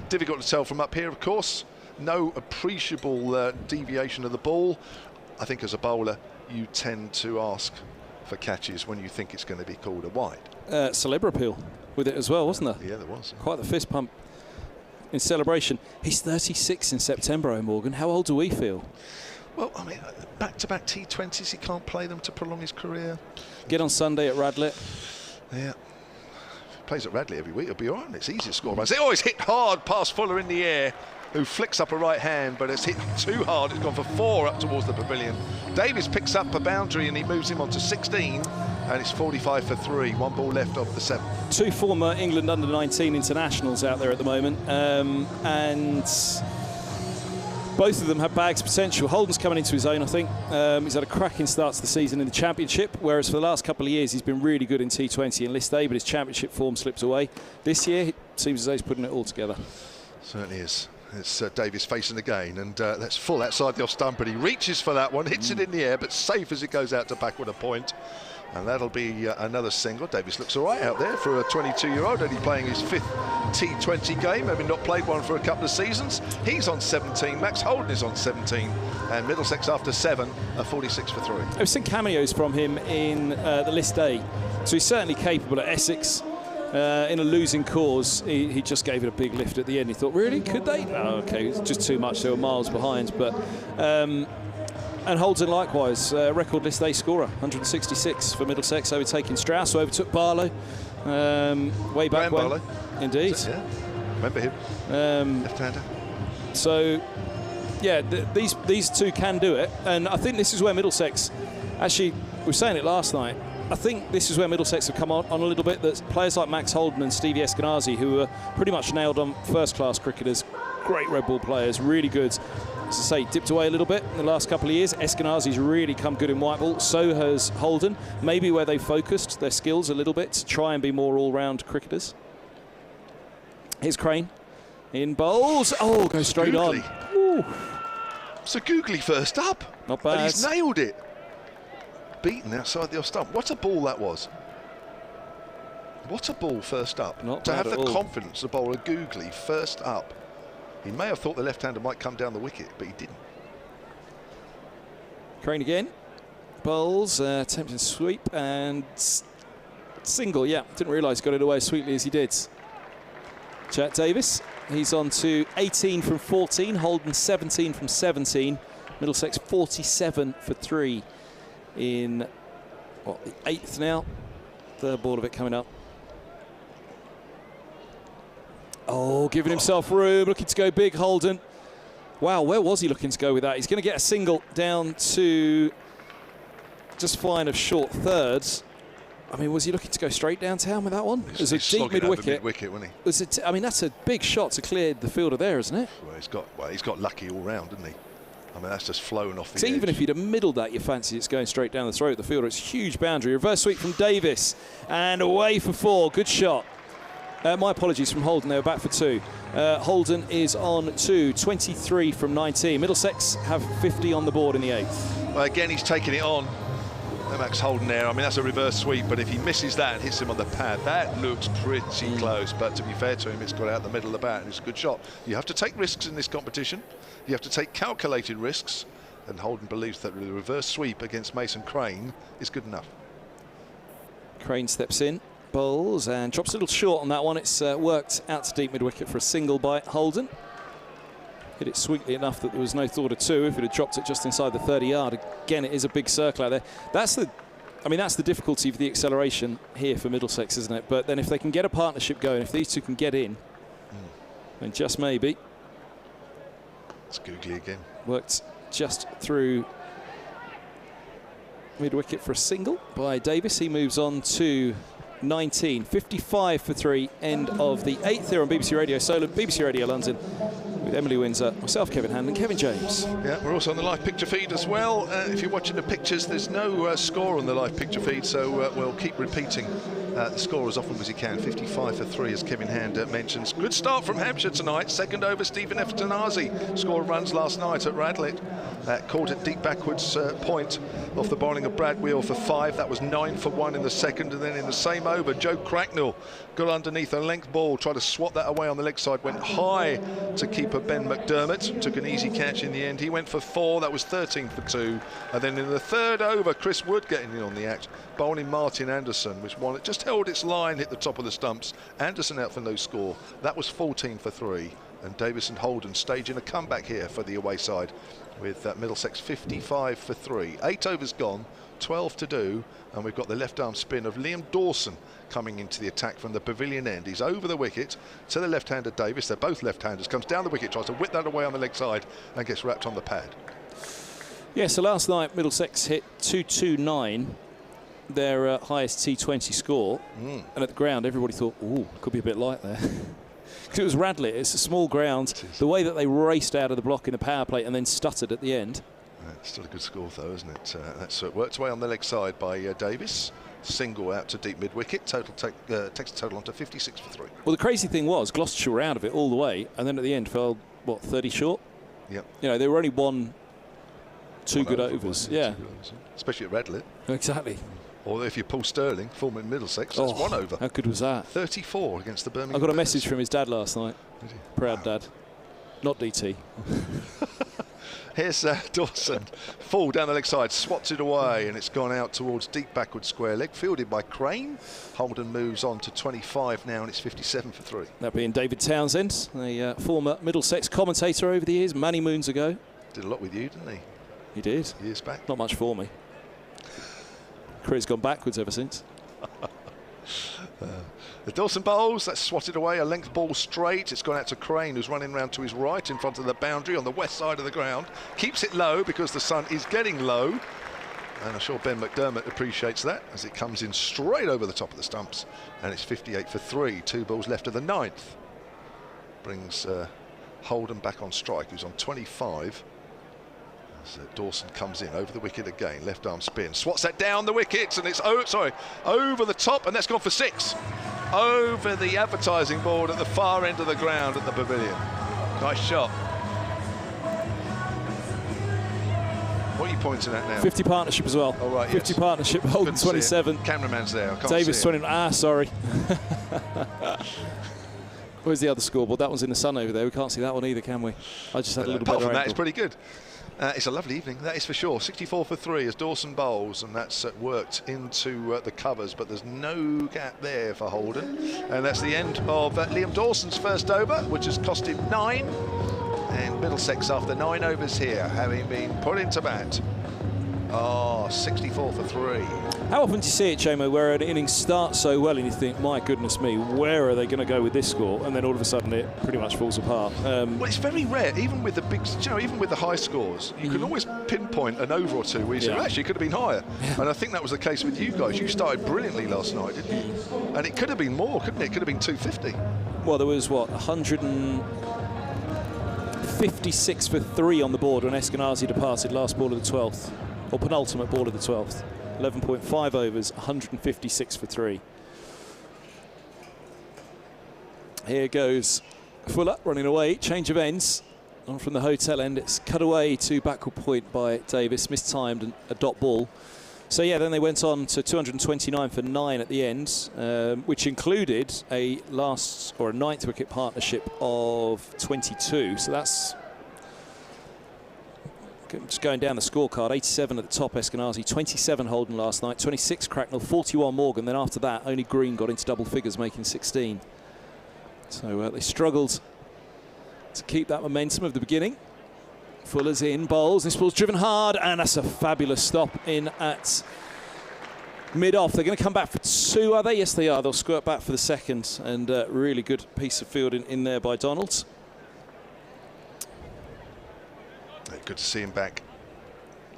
Difficult to tell from up here, of course. No appreciable deviation of the ball. I think as a bowler, you tend to ask for catches when you think it's going to be called a wide. Celebra appeal with it as well, wasn't there? Yeah, there was. Quite the fist pump in celebration. He's 36 in September, Morgan. How old do we feel? Well, I mean, back-to-back T20s, he can't play them to prolong his career. Get on Sunday at Radlett. Yeah. Plays at Radley every week, he'll be all right. It's easy to score runs. Oh, it's hit hard past Fuller in the air, who flicks up a right hand, but it's hit too hard. It's gone for 4 up towards the pavilion. Davis picks up a boundary and he moves him on to 16, and it's 45 for 3. 1 ball left of the 7th. 2 former England under-19 internationals out there at the moment, and both of them have bags potential. Holden's coming into his own, I think. He's had a cracking start to the season in the Championship, whereas for the last couple of years he's been really good in T20 and List A, but his Championship form slips away. This year, it seems as though he's putting it all together. Certainly is. It's Davis facing again, and that's full outside the off stump, but he reaches for that one, hits it in the air, but safe as it goes out to backward a point. And that'll be another single. Davis looks all right out there for a 22-year-old, only playing his 5th T20 game, having not played one for a couple of seasons. He's on 17, Max Holden is on 17, and Middlesex after 7 are 46 for 3. I've seen cameos from him in the List A, so he's certainly capable at Essex. In a losing cause, he just gave it a big lift at the end. He thought, really, could they? No, okay, it's just too much. They were miles behind, but... and Holden likewise, record List A scorer, 166 for Middlesex, overtaking Strauss, who overtook Barlow way back when. Barlow. Indeed. Yeah, remember him, left-hander. So, yeah, these two can do it, and I think this is where Middlesex, actually, we were saying it last night, I think this is where Middlesex have come on a little bit, that players like Max Holden and Stevie Eskenazi, who are pretty much nailed on first-class cricketers, great red ball players, really good. As I say, dipped away a little bit in the last couple of years. Eskenazi's really come good in white ball, so has Holden. Maybe where they focused their skills a little bit to try and be more all-round cricketers. Here's Crane in bowls. Oh, goes straight Googly. on. Ooh. So Googly first up. Not bad. And he's nailed it. Beaten outside the off stump. What a ball that was. What a ball first up. Not to bad have at the all. confidence to bowl a Googly first up. He may have thought the left-hander might come down the wicket, but he didn't. Crane again. Bowls, attempting sweep and single. Yeah, didn't realise he got it away as sweetly as he did. Chat Davis, he's on to 18 from 14. Holden 17 from 17. Middlesex 47 for 3 in what, the 8th now. Third ball of it coming up. Oh, giving himself room, looking to go big, Holden. Wow, where was he looking to go with that? He's going to get a single down to just fine of short thirds. I mean, was he looking to go straight downtown with that one? It was a deep mid-wicket. Mid-wicket, wasn't he? I mean, that's a big shot to clear the fielder there, isn't it? Well, he's got lucky all round, hasn't he? I mean, that's just flown off the So edge. even if he'd have middled that, you fancy it's going straight down the throat of the fielder. It's a huge boundary. Reverse sweep from Davis. And away for 4. Good shot. My apologies from Holden. They were back for 2. Holden is on 23 from 19. Middlesex have 50 on the board in the 8th. Well, again, he's taking it on. Max Holden there. I mean, that's a reverse sweep, but if he misses that and hits him on the pad, that looks pretty close. But to be fair to him, it's got out the middle of the bat, and it's a good shot. You have to take risks in this competition. You have to take calculated risks, and Holden believes that the reverse sweep against Mason Crane is good enough. Crane steps in, bowls, and drops a little short on that one. It's worked out to deep mid-wicket for a single by Holden. Hit it sweetly enough that there was no thought of 2. If it had dropped it just inside the 30-yard, again, it is a big circle out there. That's the difficulty of the acceleration here for Middlesex, isn't it? But then if they can get a partnership going, if these two can get in, then just maybe. It's googly again. Worked just through mid-wicket for a single by Davis. He moves on to 19. 55 for 3, end of the 8th here on BBC Radio Solent, BBC Radio London, with Emily Windsor, myself, Kevin Hand, and Kevin James. Yeah, we're also on the live picture feed as well. If you're watching the pictures, there's no score on the live picture feed, so we'll keep repeating the score as often as you can. 55 for 3, as Kevin Hand mentions. Good start from Hampshire tonight. Second over, Stephen Eskenazi scored runs last night at Radlett. Caught at deep backwards point off the bowling of Brad Wheel for 5. That was 9 for 1 in the second, and then in the same over, Joe Cracknell got underneath a length ball, tried to swat that away on the leg side, went high to keeper Ben McDermott, took an easy catch in the end. He went for 4, that was 13 for 2. And then in the third over, Chris Wood getting in on the act, bowling Martin Anderson, which one, it just held its line, hit the top of the stumps. Anderson out for no score. That was 14 for 3. And Davis and Holden staging a comeback here for the away side with Middlesex 55 for 3. 8 overs gone, 12 to do, and we've got the left arm spin of Liam Dawson coming into the attack from the pavilion end. He's over the wicket to the left-hander Davis. They're both left-handers. Comes down the wicket, tries to whip that away on the leg side and gets wrapped on the pad. Yeah, so last night Middlesex hit 229, their highest T20 score, and at the ground everybody thought, ooh, could be a bit light there. Because it was Radlett, it's a small ground. The way that they raced out of the block in the power play and then stuttered at the end. Still a good score though, isn't it? That's worked away on the leg side by Davis. Single out to deep mid-wicket. Total takes the total on to 56 for 3. Well, the crazy thing was Gloucestershire were out of it all the way, and then at the end fell, what, 30 short? Yep. You know, they were only two good overs. Yeah. Especially at Radlett. Exactly. Or if you pull Sterling, former Middlesex, that's 1 over. How good was that? 34 against the Birmingham. I got a message from his dad last night. Did you? Proud dad. Not DT. Here's Dawson, full down the leg side, swats it away, and it's gone out towards deep backward square leg, fielded by Crane. Holden moves on to 25 now, and it's 57 for 3. That being David Townsend, a former Middlesex commentator over the years, many moons ago. Did a lot with you, didn't he? He did. Years back. Not much for me. Career's gone backwards ever since. The Dawson bowls, that's swatted away, a length ball straight. It's gone out to Crane, who's running round to his right in front of the boundary on the west side of the ground. Keeps it low because the sun is getting low. And I'm sure Ben McDermott appreciates that as it comes in straight over the top of the stumps. And it's 58 for 3. 2 balls left of the 9th. Brings Holden back on strike, who's on 25. As Dawson comes in over the wicket again, left arm spin, swats that down the wickets, and it's over the top, and that's gone for 6. Over the advertising board at the far end of the ground at the pavilion. Nice shot. What are you pointing at now? 50 partnership as well. Oh, right, 50 yes. partnership, Holden 27. Cameraman's there. I can't Davis see 20. Sorry. Where's the other scoreboard? That one's in the sun over there. We can't see that one either, can we? I just had a little bit apart of from that, angle. it's pretty good. It's a lovely evening, that is for sure. 64 for 3 as Dawson bowls, and that's worked into the covers, but there's no gap there for Holden. And that's the end of Liam Dawson's first over, which has cost him 9. And Middlesex, after 9 overs here, having been put into bat. 64 for 3. How often do you see it, Chamo, where an innings starts so well and you think, my goodness me, where are they going to go with this score? And then all of a sudden it pretty much falls apart. Well, it's very rare, even with the big, even with the high scores, you can always pinpoint an over or two where you say, well, actually, it could have been higher. Yeah. And I think that was the case with you guys. You started brilliantly last night, didn't you? And it could have been more, couldn't it? It could have been 250. Well, there was, what, 156 for 3 on the board when Eskenazi departed last ball of the 12th. Or penultimate ball of the 12th. 11.5 overs, 156 for 3. Here goes Fuller running away, change of ends. On from the hotel end, it's cut away to backward point by Davis, mistimed and a dot ball. So yeah, then they went on to 229 for 9 at the end, which included a last or a 9th wicket partnership of 22. So that's just going down the scorecard. 87 at the top, Eskenazi, 27 Holden last night, 26 Cracknell, 41 Morgan. Then after that, only Green got into double figures, making 16. So they struggled to keep that momentum of the beginning. Fuller's in, bowls, this ball's driven hard, and that's a fabulous stop in at mid-off. They're going to come back for 2, are they? Yes, they are. They'll squirt back for the second, and really good piece of fielding in there by Donald. Good to see him back.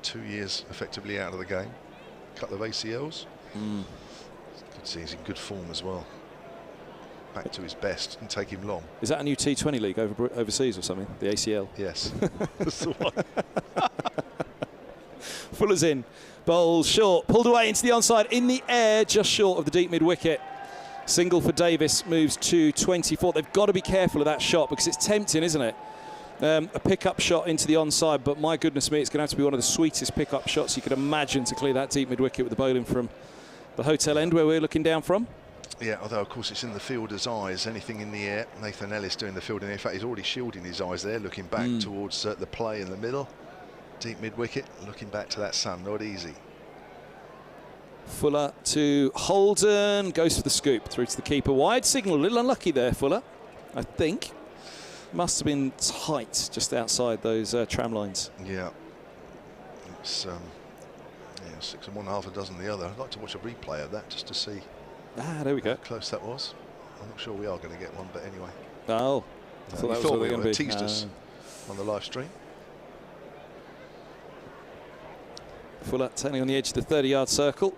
2 years effectively out of the game. A couple of ACLs. Good to see he's in good form as well. Back to his best. Didn't take him long. Is that a new T20 league overseas or something? The ACL? Yes. That's the one. Fuller's in. Bowls short. Pulled away into the onside. In the air, just short of the deep mid-wicket. Single for Davis. Moves to 24. They've got to be careful of that shot because it's tempting, isn't it? A pick-up shot into the onside, but my goodness me, it's going to have to be one of the sweetest pick-up shots you could imagine to clear that deep mid-wicket with the bowling from the hotel end where we're looking down from. Yeah, although of course it's in the fielder's eyes, anything in the air. Nathan Ellis doing the fielding. In fact, he's already shielding his eyes there, looking back towards the play in the middle. Deep mid-wicket, looking back to that sun, not easy. Fuller to Holden, goes for the scoop, through to the keeper. Wide signal, a little unlucky there, Fuller, I think. Must have been tight just outside those tram lines. Yeah. It's yeah, 6 and 1, half a dozen the other. I'd like to watch a replay of that just to see There we go. how close that was. I'm not sure we are going to get one, but anyway. Oh, I thought that was what they were going to be. Teased us on the live stream. Fuller turning on the edge of the 30-yard circle.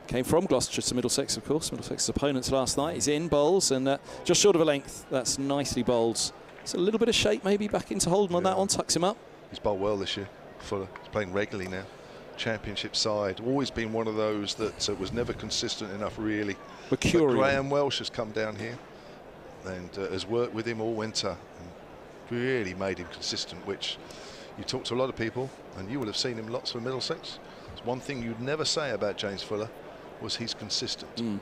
Came from Gloucester to Middlesex, of course. Middlesex's opponents last night. He's in, bowls, and just short of a length. That's nicely bowled. It's a little bit of shape maybe back into Holden on that one. Tucks him up. He's bowled well this year, Fuller. He's playing regularly now. Championship side. Always been one of those that was never consistent enough, really. But Graham Welsh has come down here and has worked with him all winter and really made him consistent, which you talk to a lot of people, and you will have seen him lots for Middlesex. It's one thing you'd never say about James Fuller was he's consistent.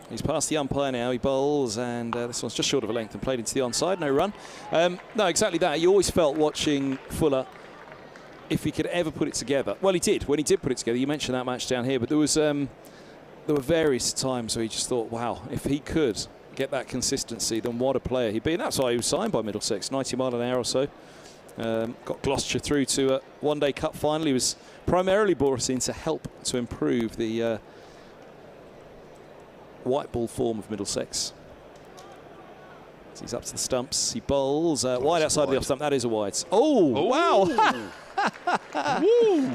He's past the umpire now, he bowls, and this one's just short of a length and played into the onside, no run. No, exactly that. You always felt watching Fuller, if he could ever put it together. Well, he did. When he did put it together, you mentioned that match down here, but there were various times where he just thought, wow, if he could get that consistency, then what a player he'd be. And that's why he was signed by Middlesex, 90 mile an hour or so. Got Gloucester through to a one-day cup final. He was primarily brought in to help to improve the white ball form of Middlesex. So he's up to the stumps. He bowls wide outside the off stump. That is a wide. Oh, wow!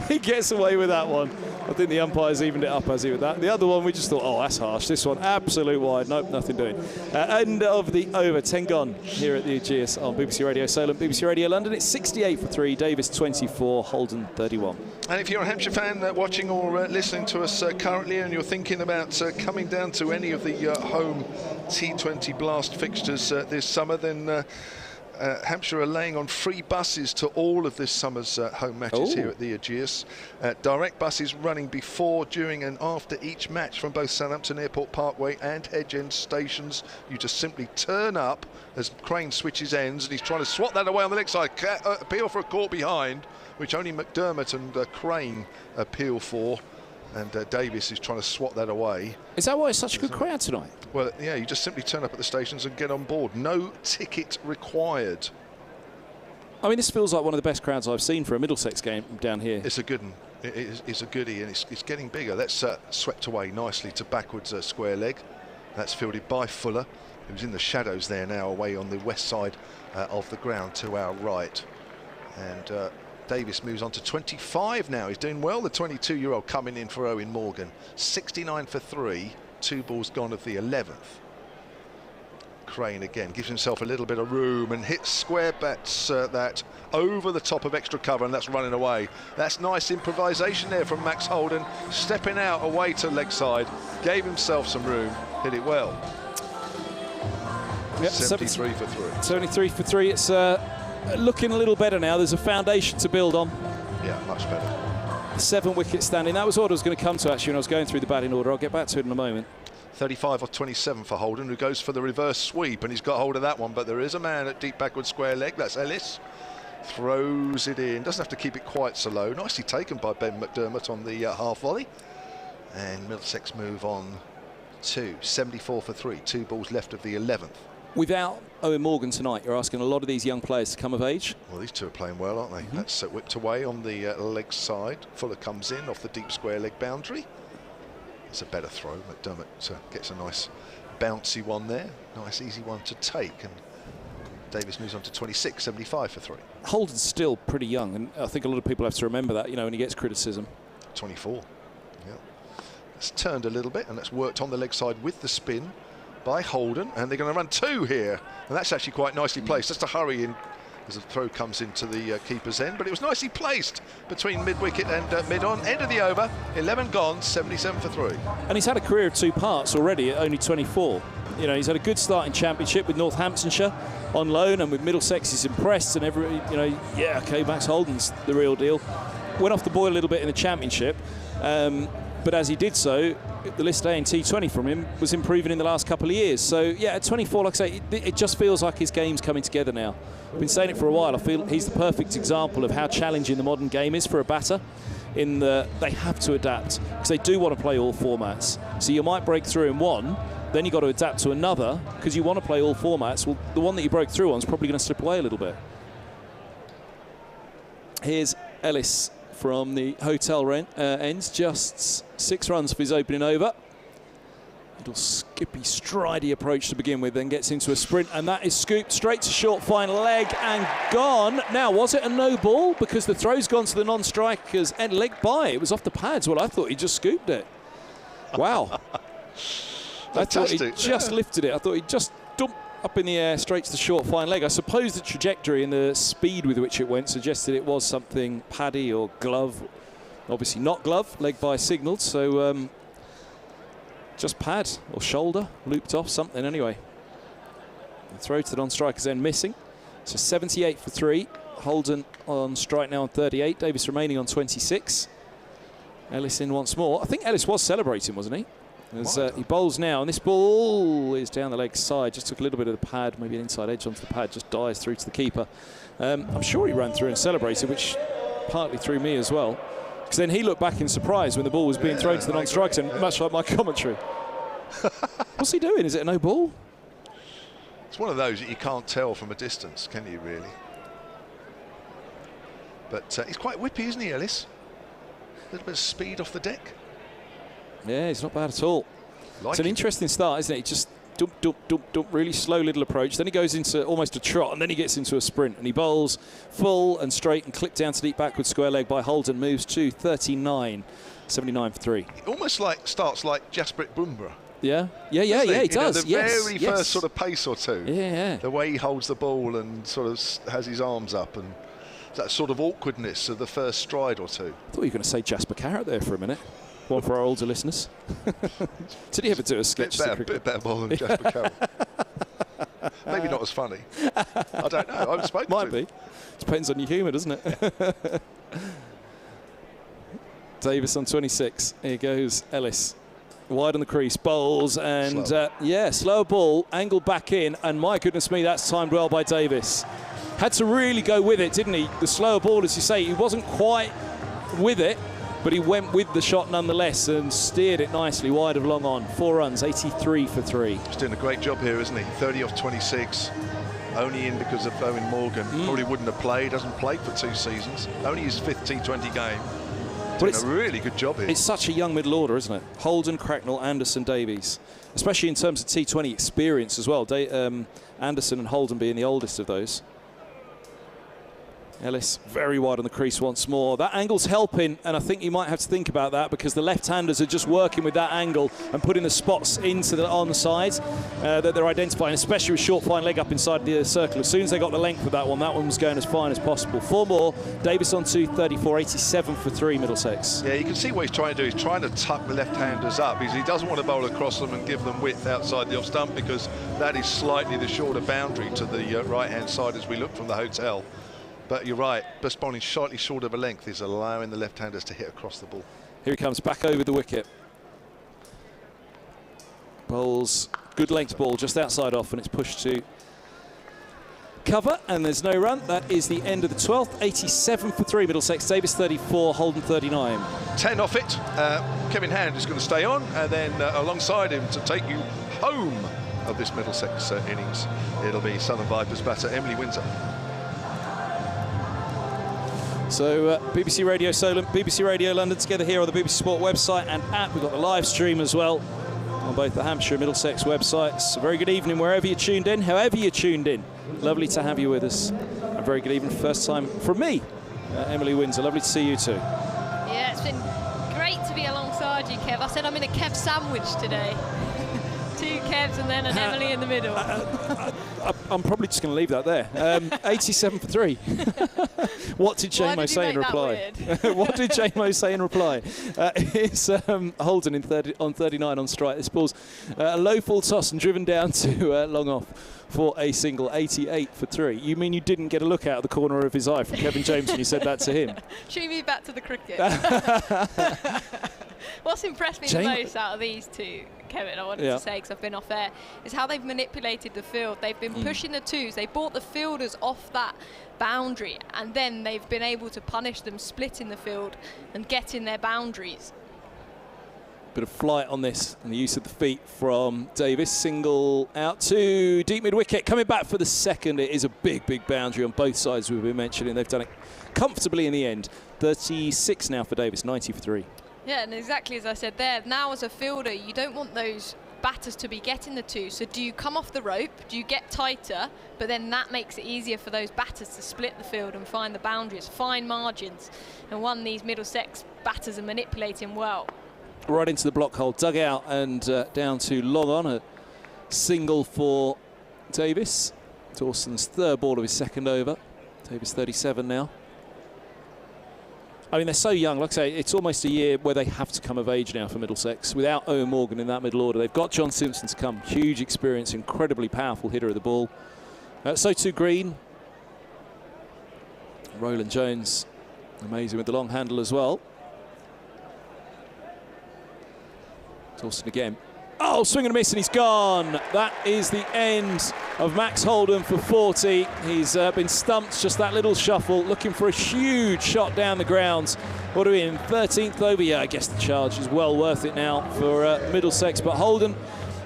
He gets away with that one. I think the umpires evened it up as he with that. The other one, we just thought, oh, that's harsh. This one, absolute wide. Nope, nothing doing. End of the over. 10 gone here at the Ageas on BBC Radio Solent, BBC Radio London. It's 68 for 3. Davis 24, Holden 31. And if you're a Hampshire fan watching or listening to us currently, and you're thinking about coming down to any of the home T20 Blast fixtures this summer, then Hampshire are laying on free buses to all of this summer's home matches here at the Ageas. Direct buses running before, during and after each match from both Southampton Airport Parkway and Hedge End stations. You just simply turn up as Crane switches ends, and he's trying to swat that away on the next side. Appeal for a caught behind, which only McDermott and Crane appeal for. And Davis is trying to swat that away. Is that why it's such a good crowd tonight? Well, yeah, you just simply turn up at the stations and get on board. No ticket required. I mean, this feels like one of the best crowds I've seen for a Middlesex game down here. It's a good one. It's a goodie, and it's getting bigger. That's swept away nicely to backwards square leg. That's fielded by Fuller, who's in the shadows there now, away on the west side of the ground to our right. And Davis moves on to 25 now. He's doing well, the 22-year-old coming in for Owen Morgan. 69 for 3, 2 balls gone of the 11th. Crane again gives himself a little bit of room and hits square bats that over the top of extra cover, and that's running away. That's nice improvisation there from Max Holden, stepping out away to leg side, gave himself some room, hit it well. Yep, 73 for 3. 73 for 3. It's looking a little better now. There's a foundation to build on. Yeah, much better. 7 wickets standing. That was what I was going to come to actually when I was going through the batting order. I'll get back to it in a moment. 35 off 27 for Holden, who goes for the reverse sweep, and he's got hold of that one, but there is a man at deep backward square leg. That's Ellis. Throws it in. Doesn't have to keep it quite so low. Nicely taken by Ben McDermott on the half volley. And Middlesex move on to 74 for 3. 2 balls left of the 11th. Without Owen Morgan tonight, you're asking a lot of these young players to come of age. Well, these two are playing well, aren't they? That's whipped away on the leg side. Fuller comes in off the deep square leg boundary. It's a better throw. McDermott gets a nice bouncy one there. Nice easy one to take. And Davis moves on to 26, 75 for 3. Holden's still pretty young, and I think a lot of people have to remember that, you know, when he gets criticism. 24. Yeah. It's turned a little bit, and that's worked on the leg side with the spin by Holden, and they're going to run 2 here, and that's actually quite nicely placed. Just a hurry in as the throw comes into the keeper's end, but it was nicely placed between mid-wicket and mid-on. End of the over, 11 gone, 77 for 3. And he's had a career of 2 parts already at only 24. You know, he's had a good start in Championship with Northamptonshire on loan, and with Middlesex he's impressed, and you know, yeah, okay, Max Holden's the real deal. Went off the boil a little bit in the Championship, but as he did so, the list A in T20 from him was improving in the last couple of years. So, yeah, at 24, like I say, it just feels like his game's coming together now. I've been saying it for a while. I feel he's the perfect example of how challenging the modern game is for a batter. In the, they have to adapt because they do want to play all formats. So you might break through in one, then you've got to adapt to another because you want to play all formats. Well, the one that you broke through on is probably going to slip away a little bit. Here's Ellis from the hotel ends, just 6 runs for his opening over. Little skippy, stridey approach to begin with, then gets into a sprint, and that is scooped straight to short, fine leg, and gone. Now, was it a no ball? Because the throw's gone to the non-strikers and leg by. It was off the pads. Well, I thought he just scooped it. Wow. I thought he just lifted it. I thought he just dumped up in the air, straight to the short, fine leg. I suppose the trajectory and the speed with which it went suggested it was something paddy or glove. Obviously not glove, leg by signalled, so just pad or shoulder, looped off, something anyway. The throw to the non-strikers end missing. So 78 for 3. Holden on strike now on 38. Davis remaining on 26. Ellis in once more. I think Ellis was celebrating, wasn't he? As he bowls now, and this ball is down the leg side. Just took a little bit of the pad, maybe an inside edge onto the pad, just dives through to the keeper. I'm sure he ran through and celebrated, which partly threw me as well. Because then he looked back in surprise when the ball was being thrown to the non-strikers, and much like my commentary. What's he doing? Is it a no ball? It's one of those that you can't tell from a distance, can you, really? But he's quite whippy, isn't he, Ellis? A little bit of speed off the deck. Yeah, he's not bad at all. It's an interesting start, isn't it? He just dump, dump, dump, dump, really slow little approach. Then he goes into almost a trot, and then he gets into a sprint. And he bowls full and straight and clipped down to deep backward square leg by Holden. Moves to 39, 79 for 3. It almost like starts like Jasprit Bumrah. Yeah, he does. The very first sort of pace or two. Yeah. The way he holds the ball and sort of has his arms up, and that sort of awkwardness of the first stride or two. I thought you were going to say Jasper Carrot there for a minute. One for our older listeners. Did he ever do a sketch? Bit better ball than Jasper Carroll. Maybe not as funny. I don't know. I haven't spoken to him. Might be. Depends on your humour, doesn't it? Davis on 26. Here goes Ellis. Wide on the crease, bowls, and slower ball, angled back in, and my goodness me, that's timed well by Davis. Had to really go with it, didn't he? The slower ball, as you say, he wasn't quite with it, but he went with the shot nonetheless and steered it nicely wide of long on. 4 runs, 83 for 3. He's doing a great job here, isn't he? 30 off 26, only in because of Owen Morgan. Probably wouldn't have played, hasn't played for 2 seasons. Only his 5th T20 game. Doing a really good job here. It's such a young middle order, isn't it? Holden, Cracknell, Anderson, Davies. Especially in terms of T20 experience as well. Anderson and Holden being the oldest of those. Ellis very wide on the crease once more. That angle's helping, and I think you might have to think about that because the left-handers are just working with that angle and putting the spots into the onside that they're identifying, especially with short, fine leg up inside the circle. As soon as they got the length of that one was going as fine as possible. 4 more. Davis on 234, 87 for 3, Middlesex. Yeah, you can see what he's trying to do. He's trying to tuck the left-handers up. He doesn't want to bowl across them and give them width outside the off stump because that is slightly the shorter boundary to the right-hand side as we look from the hotel. But you're right, best bowling slightly short of a length is allowing the left-handers to hit across the ball. Here he comes, back over the wicket. Bowls, good length ball, just outside off, and it's pushed to cover, and there's no run. That is the end of the 12th. 87 for 3, Middlesex. Davis 34, Holden 39. 10 off it. Kevin Hand is going to stay on, and then alongside him to take you home of this Middlesex innings, it'll be Southern Vipers batter Emily Windsor. So BBC Radio Solent, BBC Radio London together here on the BBC Sport website and app. We've got the live stream as well on both the Hampshire and Middlesex websites. A very good evening wherever you're tuned in, however you're tuned in. Lovely to have you with us. A very good evening, first time from me, Emily Windsor. Lovely to see you too. Yeah, it's been great to be alongside you, Kev. I said I'm in a Kev sandwich today. 2 Kevs and then an Emily in the middle. I'm probably just going to leave that there. 87 for 3. What did JMO say in reply? What did JMO say in reply? It's Holden on 39 on strike. This ball's a low full toss and driven down to long off for a single. 88 for 3. You mean you didn't get a look out of the corner of his eye from Kevin James when you said that to him? Shoot me back to the cricket. What's impressed me the most out of these two, Kevin, I wanted to say, because I've been off air, is how they've manipulated the field. They've been pushing the twos. They brought the fielders off that boundary, and then they've been able to punish them, splitting the field and getting their boundaries. Bit of flight on this, and the use of the feet from Davis. Single out to deep mid-wicket. Coming back for the second. It is a big, big boundary on both sides we've been mentioning. They've done it comfortably in the end. 36 now for Davis, 90 for 3. Yeah, and exactly as I said there, now as a fielder, you don't want those batters to be getting the two. So do you come off the rope? Do you get tighter? But then that makes it easier for those batters to split the field and find the boundaries, fine margins. And one, these Middlesex batters are manipulating well. Right into the block hole, dug out and down to long on. A single for Davis. Dawson's third ball of his second over. Davis 37 now. I mean, they're so young. Like I say, it's almost a year where they have to come of age now for Middlesex. Without Owen Morgan in that middle order, they've got John Simpson to come. Huge experience, incredibly powerful hitter of the ball. So too Green. Roland Jones, amazing with the long handle as well. Dawson again. Oh, swing and a miss, and he's gone. That is the end of Max Holden for 40. He's been stumped, just that little shuffle, looking for a huge shot down the ground. What are we in, 13th over? Yeah, I guess the charge is well worth it now for Middlesex. But Holden,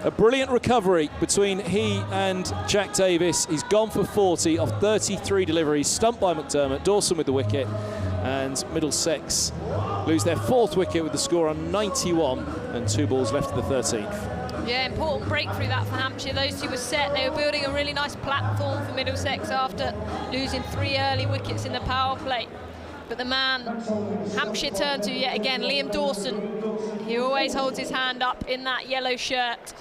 a brilliant recovery between he and Jack Davis. He's gone for 40 off 33 deliveries, stumped by McDermott. Dawson with the wicket, and Middlesex lose their fourth wicket with the score on 91 and 2 balls left of the 13th. Yeah, important breakthrough that for Hampshire. Those two were set. They were building a really nice platform for Middlesex after losing 3 early wickets in the power play. But the man Hampshire turned to yet again, Liam Dawson. He always holds his hand up in that yellow shirt,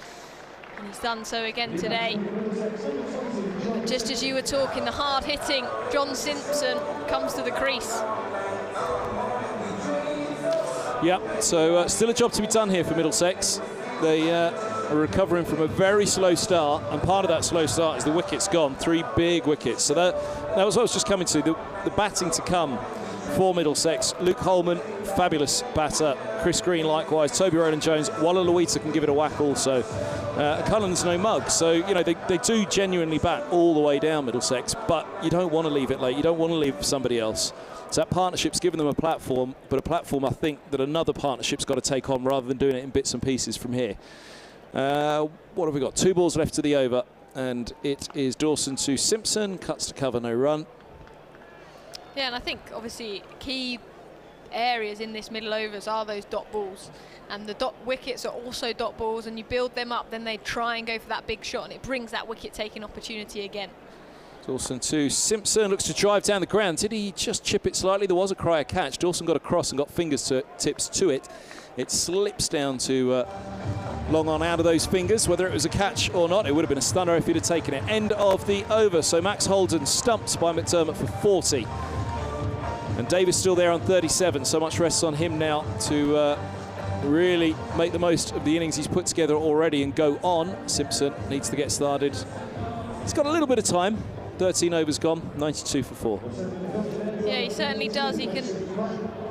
and he's done so again today. But just as you were talking, the hard-hitting John Simpson comes to the crease. Yeah, so still a job to be done here for Middlesex. They are recovering from a very slow start, and part of that slow start is the wickets gone. 3 big wickets. So that was what I was just coming to. The batting to come for Middlesex. Luke Holman, fabulous batter. Chris Green likewise. Toby Rowland-Jones. Walla Luita can give it a whack also. Cullen's no mug. So, you know, they do genuinely bat all the way down, Middlesex, but you don't want to leave it late. You don't want to leave it for somebody else. So that partnership's given them a platform, but a platform I think that another partnership's got to take on rather than doing it in bits and pieces from here. What have we got? 2 balls left to the over, and it is Dawson to Simpson. Cuts to cover, no run. Yeah, and I think obviously key areas in this middle overs are those dot balls, and the dot wickets are also dot balls, and you build them up, then they try and go for that big shot, and it brings that wicket taking opportunity again. Dawson to Simpson, looks to drive down the ground. Did he just chip it slightly? There was a cry of catch. Dawson got across and got tips to it. It slips down to long on out of those fingers. Whether it was a catch or not, it would have been a stunner if he'd have taken it. End of the over. So Max Holden stumped by McDermott for 40. And Davis still there on 37. So much rests on him now to really make the most of the innings he's put together already and go on. Simpson needs to get started. He's got a little bit of time. 13 overs gone, 92 for 4. Yeah, he certainly does. He can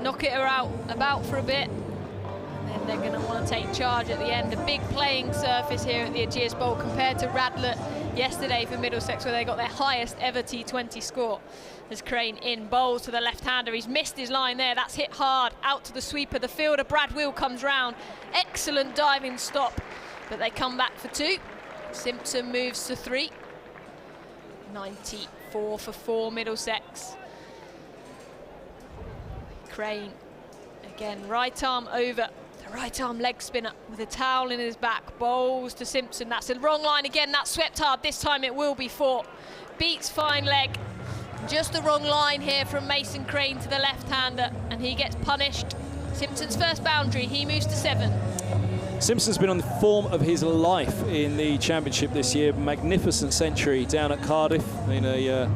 knock it about for a bit, and then they're going to want to take charge at the end. A big playing surface here at the Ageas Bowl compared to Radlett yesterday for Middlesex, where they got their highest ever T20 score. As Crane in bowls to the left-hander. He's missed his line there. That's hit hard. Out to the sweeper. The fielder, Brad Wheel, comes round. Excellent diving stop, but they come back for 2. Simpson moves to 3. 94 for 4 Middlesex. Crane again, right arm over, the right arm leg spinner with a towel in his back, bowls to Simpson. That's the wrong line again. That swept hard. This time it will be 4. Beats fine leg. Just the wrong line here from Mason Crane to the left-hander, and he gets punished. Simpson's first boundary. He moves to 7. Simpson's been on the form of his life in the championship this year. Magnificent century down at Cardiff in a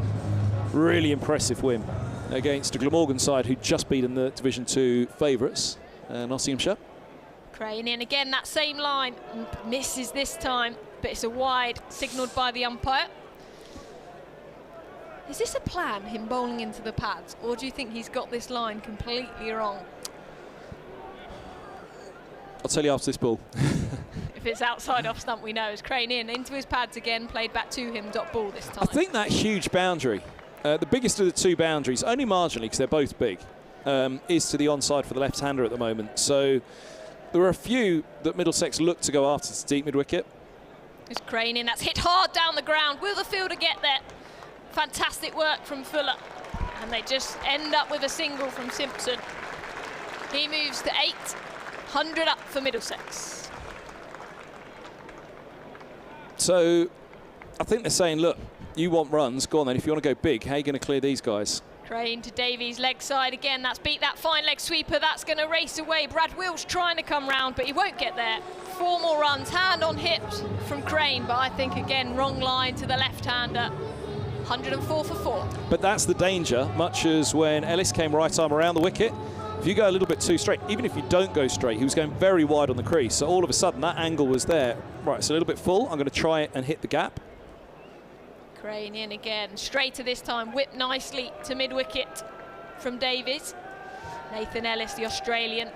really impressive win against a Glamorgan side who'd just beaten the Division 2 favourites, Nottinghamshire. Crane in again, that same line, misses this time, but it's a wide signalled by the umpire. Is this a plan, him bowling into the pads, or do you think he's got this line completely wrong? I'll tell you after this ball. If it's outside off stump, we know. As Crane into his pads again, played back to him, dot ball this time. I think that huge boundary, the biggest of the two boundaries, only marginally because they're both big, is to the onside for the left-hander at the moment. So there were a few that Middlesex looked to go after to deep mid-wicket. It's Crane in, that's hit hard down the ground. Will the fielder get there? Fantastic work from Fuller. And they just end up with a single from Simpson. He moves to 8, 100 up for Middlesex. So I think they're saying, look, you want runs, go on then. If you want to go big, how are you going to clear these guys? Crane to Davies, leg side again. That's beat that fine leg sweeper. That's going to race away. Brad Wills trying to come round, but he won't get there. 4 more runs, hand on hips from Crane, but I think again, wrong line to the left-hander. 104 for 4. But that's the danger, much as when Ellis came right arm around the wicket. If you go a little bit too straight, even if you don't go straight, he was going very wide on the crease. So all of a sudden, that angle was there. Right, it's a little bit full. I'm going to try it and hit the gap. Crane in again, straighter this time, whipped nicely to mid-wicket from Davies. Nathan Ellis, the Australian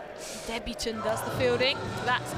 debutant, does the fielding. That's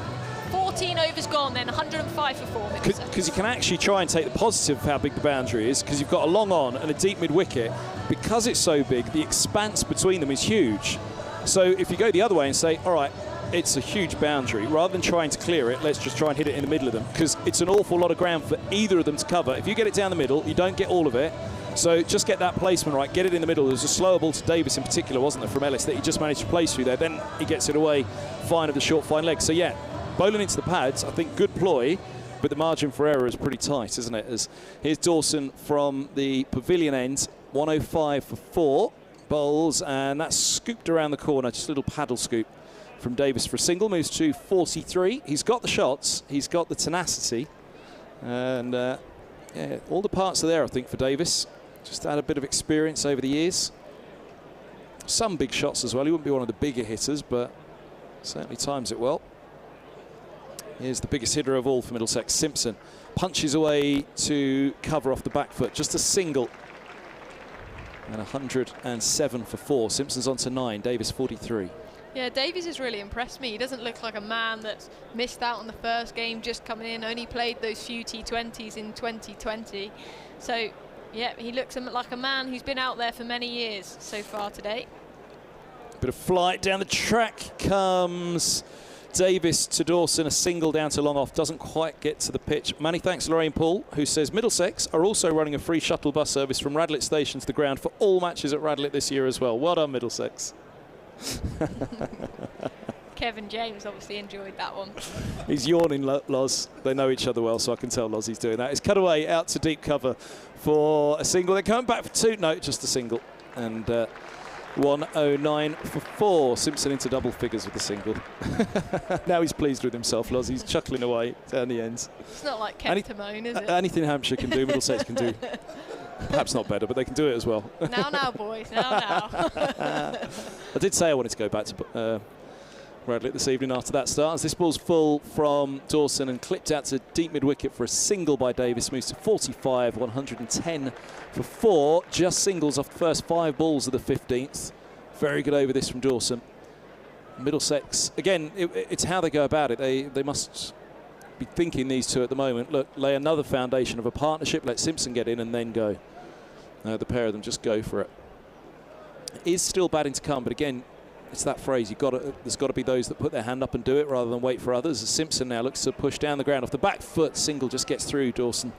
14 overs gone then, 105 for 4. Because you can actually try and take the positive of how big the boundary is, because you've got a long on and a deep mid-wicket. Because it's so big, the expanse between them is huge. So if you go the other way and say, all right, it's a huge boundary, rather than trying to clear it, let's just try and hit it in the middle of them, because it's an awful lot of ground for either of them to cover. If you get it down the middle, you don't get all of it. So just get that placement right, get it in the middle. There's a slower ball to Davis in particular, wasn't there, from Ellis, that he just managed to place through there. Then he gets it away fine of the short, fine leg. So yeah, bowling into the pads, I think good ploy, but the margin for error is pretty tight, isn't it? As here's Dawson from the pavilion end, 105 for 4 bowls, and that's scooped around the corner, just a little paddle scoop from Davis for a single, moves to 43. He's got the shots, he's got the tenacity, and yeah, all the parts are there, I think, for Davis. Just had a bit of experience over the years. Some big shots as well. He wouldn't be one of the bigger hitters, but certainly times it well. Here's the biggest hitter of all for Middlesex, Simpson. Punches away to cover off the back foot. Just a single. And 107 for 4. Simpson's on to 9. Davis 43. Yeah, Davies has really impressed me. He doesn't look like a man that's missed out on the first game just coming in, only played those few T20s in 2020. So, yeah, he looks like a man who's been out there for many years so far today. Bit of flight down the track comes Davis to Dawson, a single down to long off, doesn't quite get to the pitch. Many thanks Lorraine Paul, who says Middlesex are also running a free shuttle bus service from Radlett Station to the ground for all matches at Radlett this year as well. Well done, Middlesex. Kevin James obviously enjoyed that one. He's yawning, Loz. They know each other well, so I can tell Loz he's doing that. It's cut away out to deep cover for a single. They're coming back for 2. No, just a single. And 109 for 4. Simpson into double figures with the single. Now he's pleased with himself, Loz. He's chuckling away down the ends. It's not like Kent Timone, is it? Anything Hampshire can do, Middlesex can do. Perhaps not better, but they can do it as well. Now, boys, now. I did say I wanted to go back to Radlett this evening after that start. As this ball's full from Dawson and clipped out to deep mid-wicket for a single by Davis. Moves to 45, 110 for 4. Just singles off the first 5 balls of the 15th. Very good over this from Dawson. Middlesex, again, it's how they go about it. They must be thinking, these two at the moment, look, lay another foundation of a partnership, let Simpson get in and then go. The pair of them just go for it. It is still batting to come, but again, it's that phrase, there's got to be those that put their hand up and do it rather than wait for others. As Simpson now looks to push down the ground off the back foot. Single just gets through Dawson.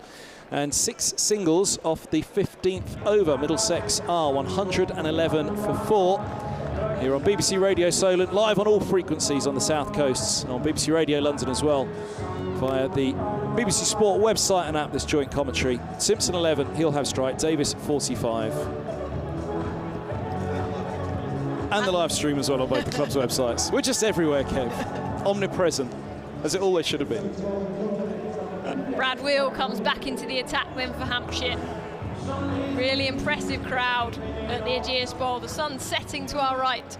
And 6 singles off the 15th over. Middlesex are 111 for 4. Here on BBC Radio Solent, live on all frequencies on the South Coast, and on BBC Radio London as well, via the BBC Sport website and app, this joint commentary. Simpson 11, he'll have strike, Davis 45. And the live stream as well on both the club's websites. We're just everywhere, Kev. Omnipresent, as it always should have been. Brad Wheel comes back into the attack then for Hampshire. Really impressive crowd at the Ageas Bowl. The sun's setting to our right.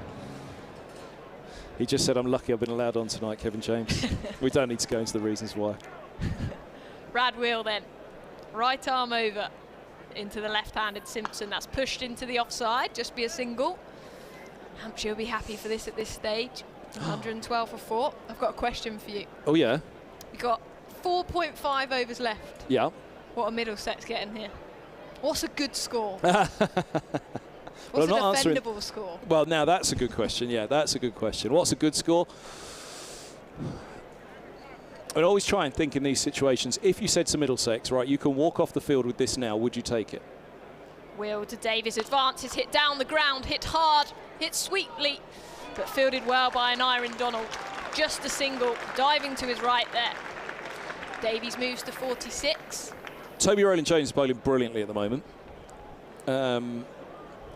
He just said, I'm lucky I've been allowed on tonight, Kevin James. We don't need to go into the reasons why. Brad Wheel then, right arm over into the left-handed Simpson. That's pushed into the offside, just be a single. Hampshire will be happy for this at this stage. 112 for 4. I've got a question for you. Oh, yeah? We've got 4.5 overs left. Yeah. What are Middlesex getting here? What's a good score? Well, What's a not defendable score? Well, now that's a good question. Yeah, that's a good question. What's a good score? I always try and think in these situations, if you said to Middlesex, right, you can walk off the field with this now, would you take it? Will to Davies, advances, hit down the ground, hit hard, hit sweetly, but fielded well by an Iron Donald. Just a single, diving to his right there. Davies moves to 46. Toby Rowland-Jones bowling brilliantly at the moment.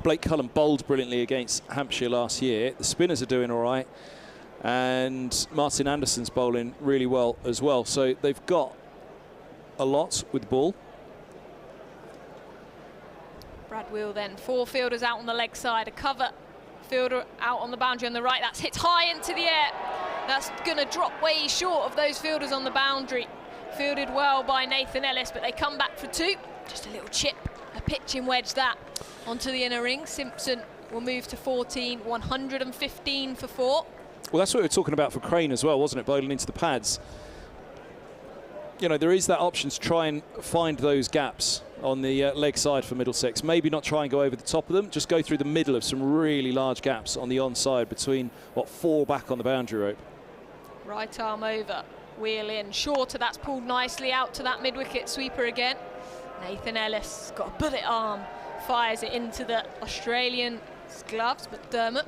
Blake Cullen bowled brilliantly against Hampshire last year. The spinners are doing all right. And Martin Anderson's bowling really well as well. So they've got a lot with the ball. Brad Wheel then, 4 fielders out on the leg side, a cover fielder out on the boundary on the right. That's hit high into the air. That's going to drop way short of those fielders on the boundary. Fielded well by Nathan Ellis, but they come back for 2. Just a little chip, a pitching wedge that onto the inner ring. Simpson will move to 14, 115 for 4. Well, that's what we were talking about for Crane as well, wasn't it? Bowling into the pads. You know, there is that option to try and find those gaps on the leg side for Middlesex. Maybe not try and go over the top of them, just go through the middle of some really large gaps on the onside between, 4 back on the boundary rope. Right arm over, wheel in, shorter, that's pulled nicely out to that mid-wicket sweeper again. Nathan Ellis got a bullet arm, fires it into the Australian gloves, but McDermott.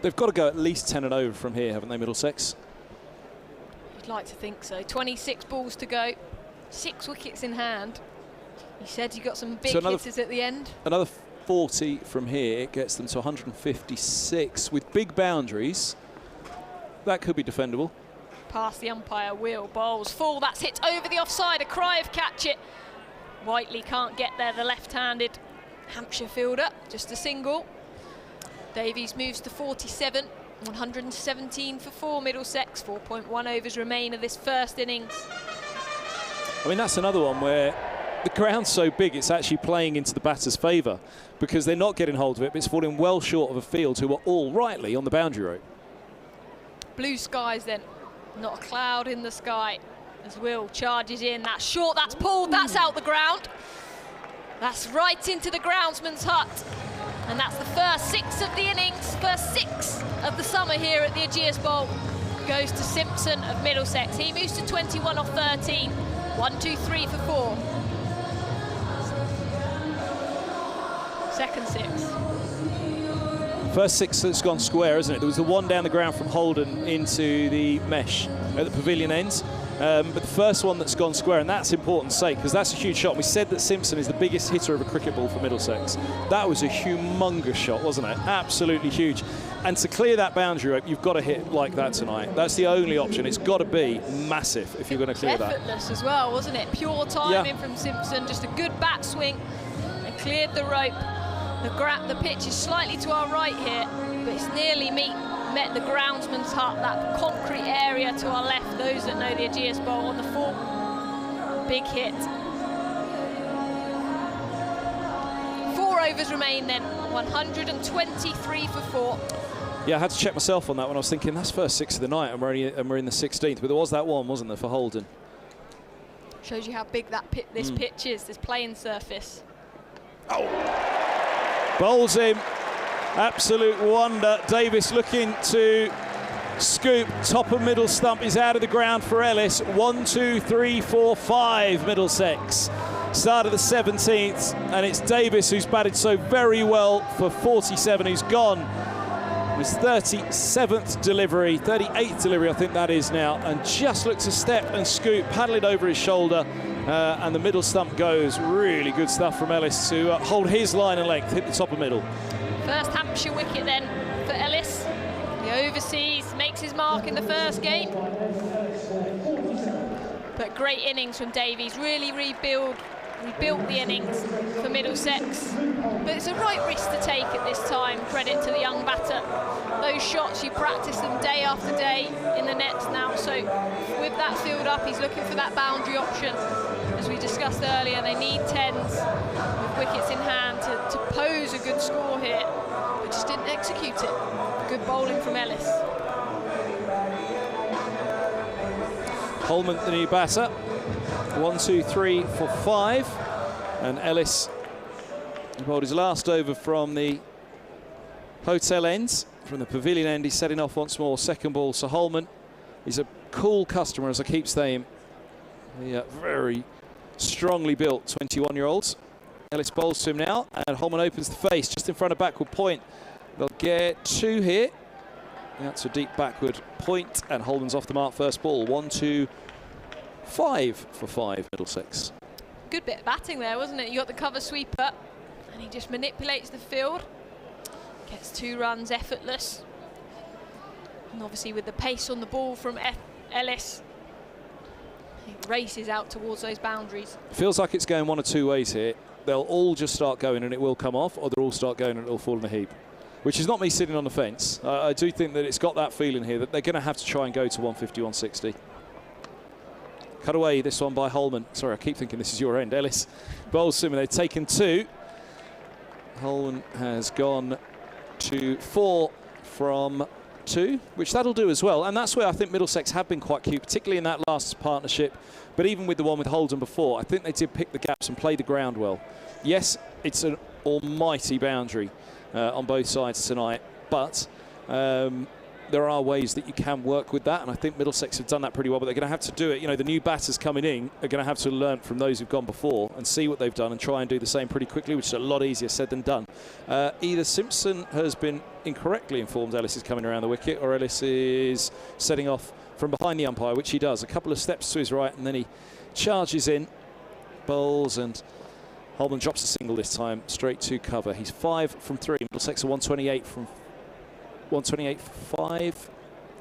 They've got to go at least 10 and over from here, haven't they, Middlesex? You'd like to think so. 26 balls to go, 6 wickets in hand. You said you got some big hitters at the end. Another 40 from here gets them to 156 with big boundaries. That could be defendable. Past the umpire, Wheel bowls full. That's hit over the offside. A cry of catch it. Whiteley can't get there. The left-handed Hampshire fielder. Just a single. Davies moves to 47. 117 for 4 Middlesex. 4.1 overs remain of this first innings. I mean, that's another one where the ground's so big it's actually playing into the batter's favour because they're not getting hold of it, but it's falling well short of a field who are all rightly on the boundary rope. Blue skies then, not a cloud in the sky as Will charges in. That's short, that's pulled, that's out the ground. That's right into the groundsman's hut. And that's the first 6 of the innings, first 6 of the summer here at the Ageas Bowl. Goes to Simpson of Middlesex. He moves to 21 off 13. 1, 2, 3 for 4. Second 6. First 6 that's gone square, isn't it? There was the one down the ground from Holden into the mesh at the pavilion ends. But the first one that's gone square, and that's important to say because that's a huge shot. We said that Simpson is the biggest hitter of a cricket ball for Middlesex. That was a humongous shot, wasn't it? Absolutely huge. And to clear that boundary rope, you've got to hit like that tonight. That's the only option. It's got to be massive if you're going to clear that. Effortless as well, wasn't it? Pure timing from Simpson. Just a good bat swing and cleared the rope. The pitch is slightly to our right here, but it's nearly met the groundsman's hut, that concrete area to our left. Those that know the Ageas Bowl on the full. Big hit. 4 overs remain then, 123 for 4. Yeah, I had to check myself on that when I was thinking that's first 6 of the night and we're in the 16th, but there was that one, wasn't there, for Holden. Shows you how big that this pitch is, this playing surface. Oh! Bowls him. Absolute wonder. Davis looking to scoop. Top of middle stump is out of the ground for Ellis. 1, 2, 3, 4, 5 Middlesex. Start of the 17th, and it's Davis who's batted so very well for 47, who's gone. His 37th delivery, 38th delivery I think that is now, and just looked to step and scoop, paddle it over his shoulder, and the middle stump goes. Really good stuff from Ellis to hold his line and length, hit the top of middle. First Hampshire wicket then for Ellis. The overseas makes his mark in the first game. But great innings from Davies, really rebuilt the innings for Middlesex. But it's a right risk to take at this time, credit to the young batter. Those shots, you practice them day after day in the nets now, so with that field up, he's looking for that boundary option. As we discussed earlier, they need 10s with wickets in hand to pose a good score here, but just didn't execute it. Good bowling from Ellis. Holman, the new batter. 1, 2, 3 for 5. And Ellis bowled his last over from the hotel end. From the pavilion end, he's setting off once more. Second ball, so Holman. He's a cool customer, as I keep saying. The very strongly built 21-year-olds. Ellis bowls to him now, and Holman opens the face just in front of backward point. They'll get 2 here. That's a deep backward point, and Holman's off the mark first ball. 1, 2, 5 for 5, Middlesex. Good bit of batting there, wasn't it? You got the cover sweeper, and he just manipulates the field. Gets 2 runs effortless. And obviously with the pace on the ball from Ellis, he races out towards those boundaries. Feels like it's going one or two ways here. They'll all just start going and it will come off, or they'll all start going and it'll fall in a heap. Which is not me sitting on the fence. I do think that it's got that feeling here that they're going to have to try and go to 150, 160. Cut away this one by Holman. Sorry, I keep thinking this is your end. Ellis bowls him and they've taken 2. Holman has gone to 4 from 2, which that'll do as well. And that's where I think Middlesex have been quite cute, particularly in that last partnership. But even with the one with Holden before, I think they did pick the gaps and play the ground well. Yes, it's an almighty boundary on both sides tonight, but there are ways that you can work with that, and I think Middlesex have done that pretty well, but they're going to have to do it. You know, the new batters coming in are going to have to learn from those who've gone before and see what they've done and try and do the same pretty quickly, which is a lot easier said than done. Either Simpson has been incorrectly informed Ellis is coming around the wicket, or Ellis is setting off from behind the umpire, which he does. A couple of steps to his right, and then he charges in, bowls, and Holman drops a single this time, straight to cover. He's 5 from 3. Middlesex are 128 from 128 for 5,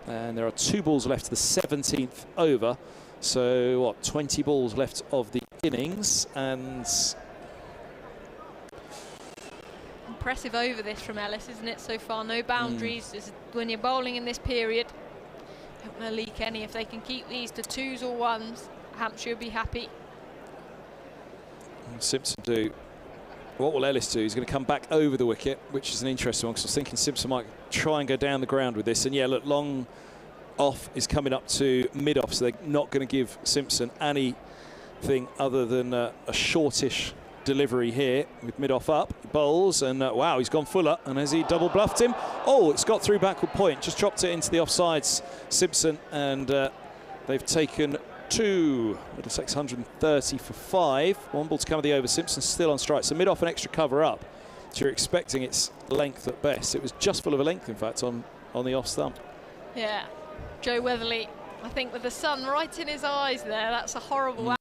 and there are 2 balls left to the 17th over. So what, 20 balls left of the innings, and impressive over this from Ellis, isn't it, so far? No boundaries. When you're bowling in this period, don't want to leak any. If they can keep these to 2s or 1s, Hampshire will be happy. And Simpson do. What will Ellis do? He's going to come back over the wicket, which is an interesting one, because I was thinking Simpson might try and go down the ground with this. And yeah, look, long off is coming up to mid-off, so they're not going to give Simpson anything other than a shortish delivery here with mid-off up. He bowls, and wow, he's gone fuller. And has he double bluffed him? Oh, it's got through backward point, just dropped it into the offsides, Simpson, and they've taken 2. Middlesex 130 for 5. 1 ball to come of the over. Simpson still on strike. So mid-off an extra cover up. So you're expecting its length at best. It was just full of a length, in fact, on the off stump. Yeah. Joe Weatherly, I think with the sun right in his eyes there, that's a horrible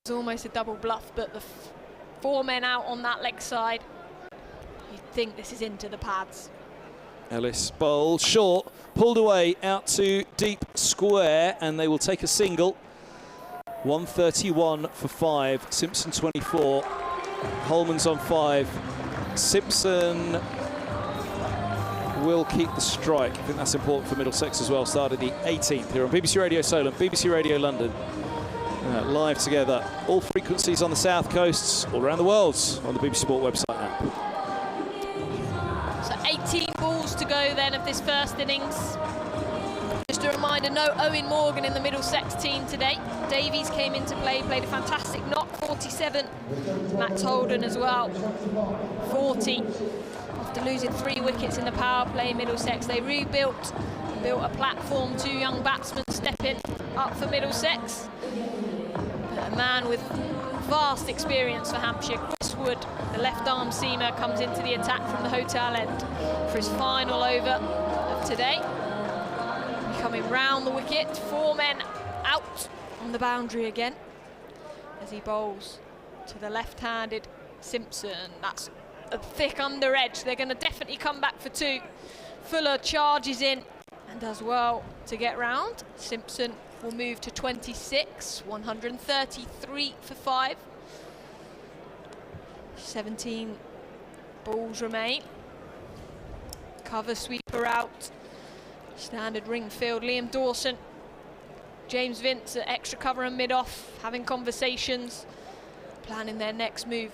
It's almost a double bluff, but the 4 men out on that leg side, you'd think this is into the pads. Ellis bowled short, pulled away out to deep square, and they will take a single. 131 for 5. Simpson 24. Holman's on 5. Simpson will keep the strike. I think that's important for Middlesex as well. Started the 18th here on BBC Radio Solent, BBC Radio London. Live together, all frequencies on the south coasts, all around the world on the BBC Sport website now. So 18 balls to go then of this first innings. Just a reminder, no Owen Morgan in the Middlesex team today. Davies came into play, played a fantastic knock, 47. Max Holden as well, 40. After losing 3 wickets in the power play, Middlesex, they built a platform. 2 young batsmen stepping up for Middlesex. But a man with vast experience for Hampshire, Chris Wood, the left-arm seamer, comes into the attack from the hotel end for his final over of today. Coming round the wicket, 4 men out on the boundary again as he bowls to the left-handed Simpson. That's a thick under edge. They're going to definitely come back for 2. Fuller charges in and does well to get round. Simpson will move to 26, 133 for 5. 17 balls remain. Cover sweeper out. Standard ring field. Liam Dawson, James Vince at extra cover and mid-off, having conversations, planning their next move.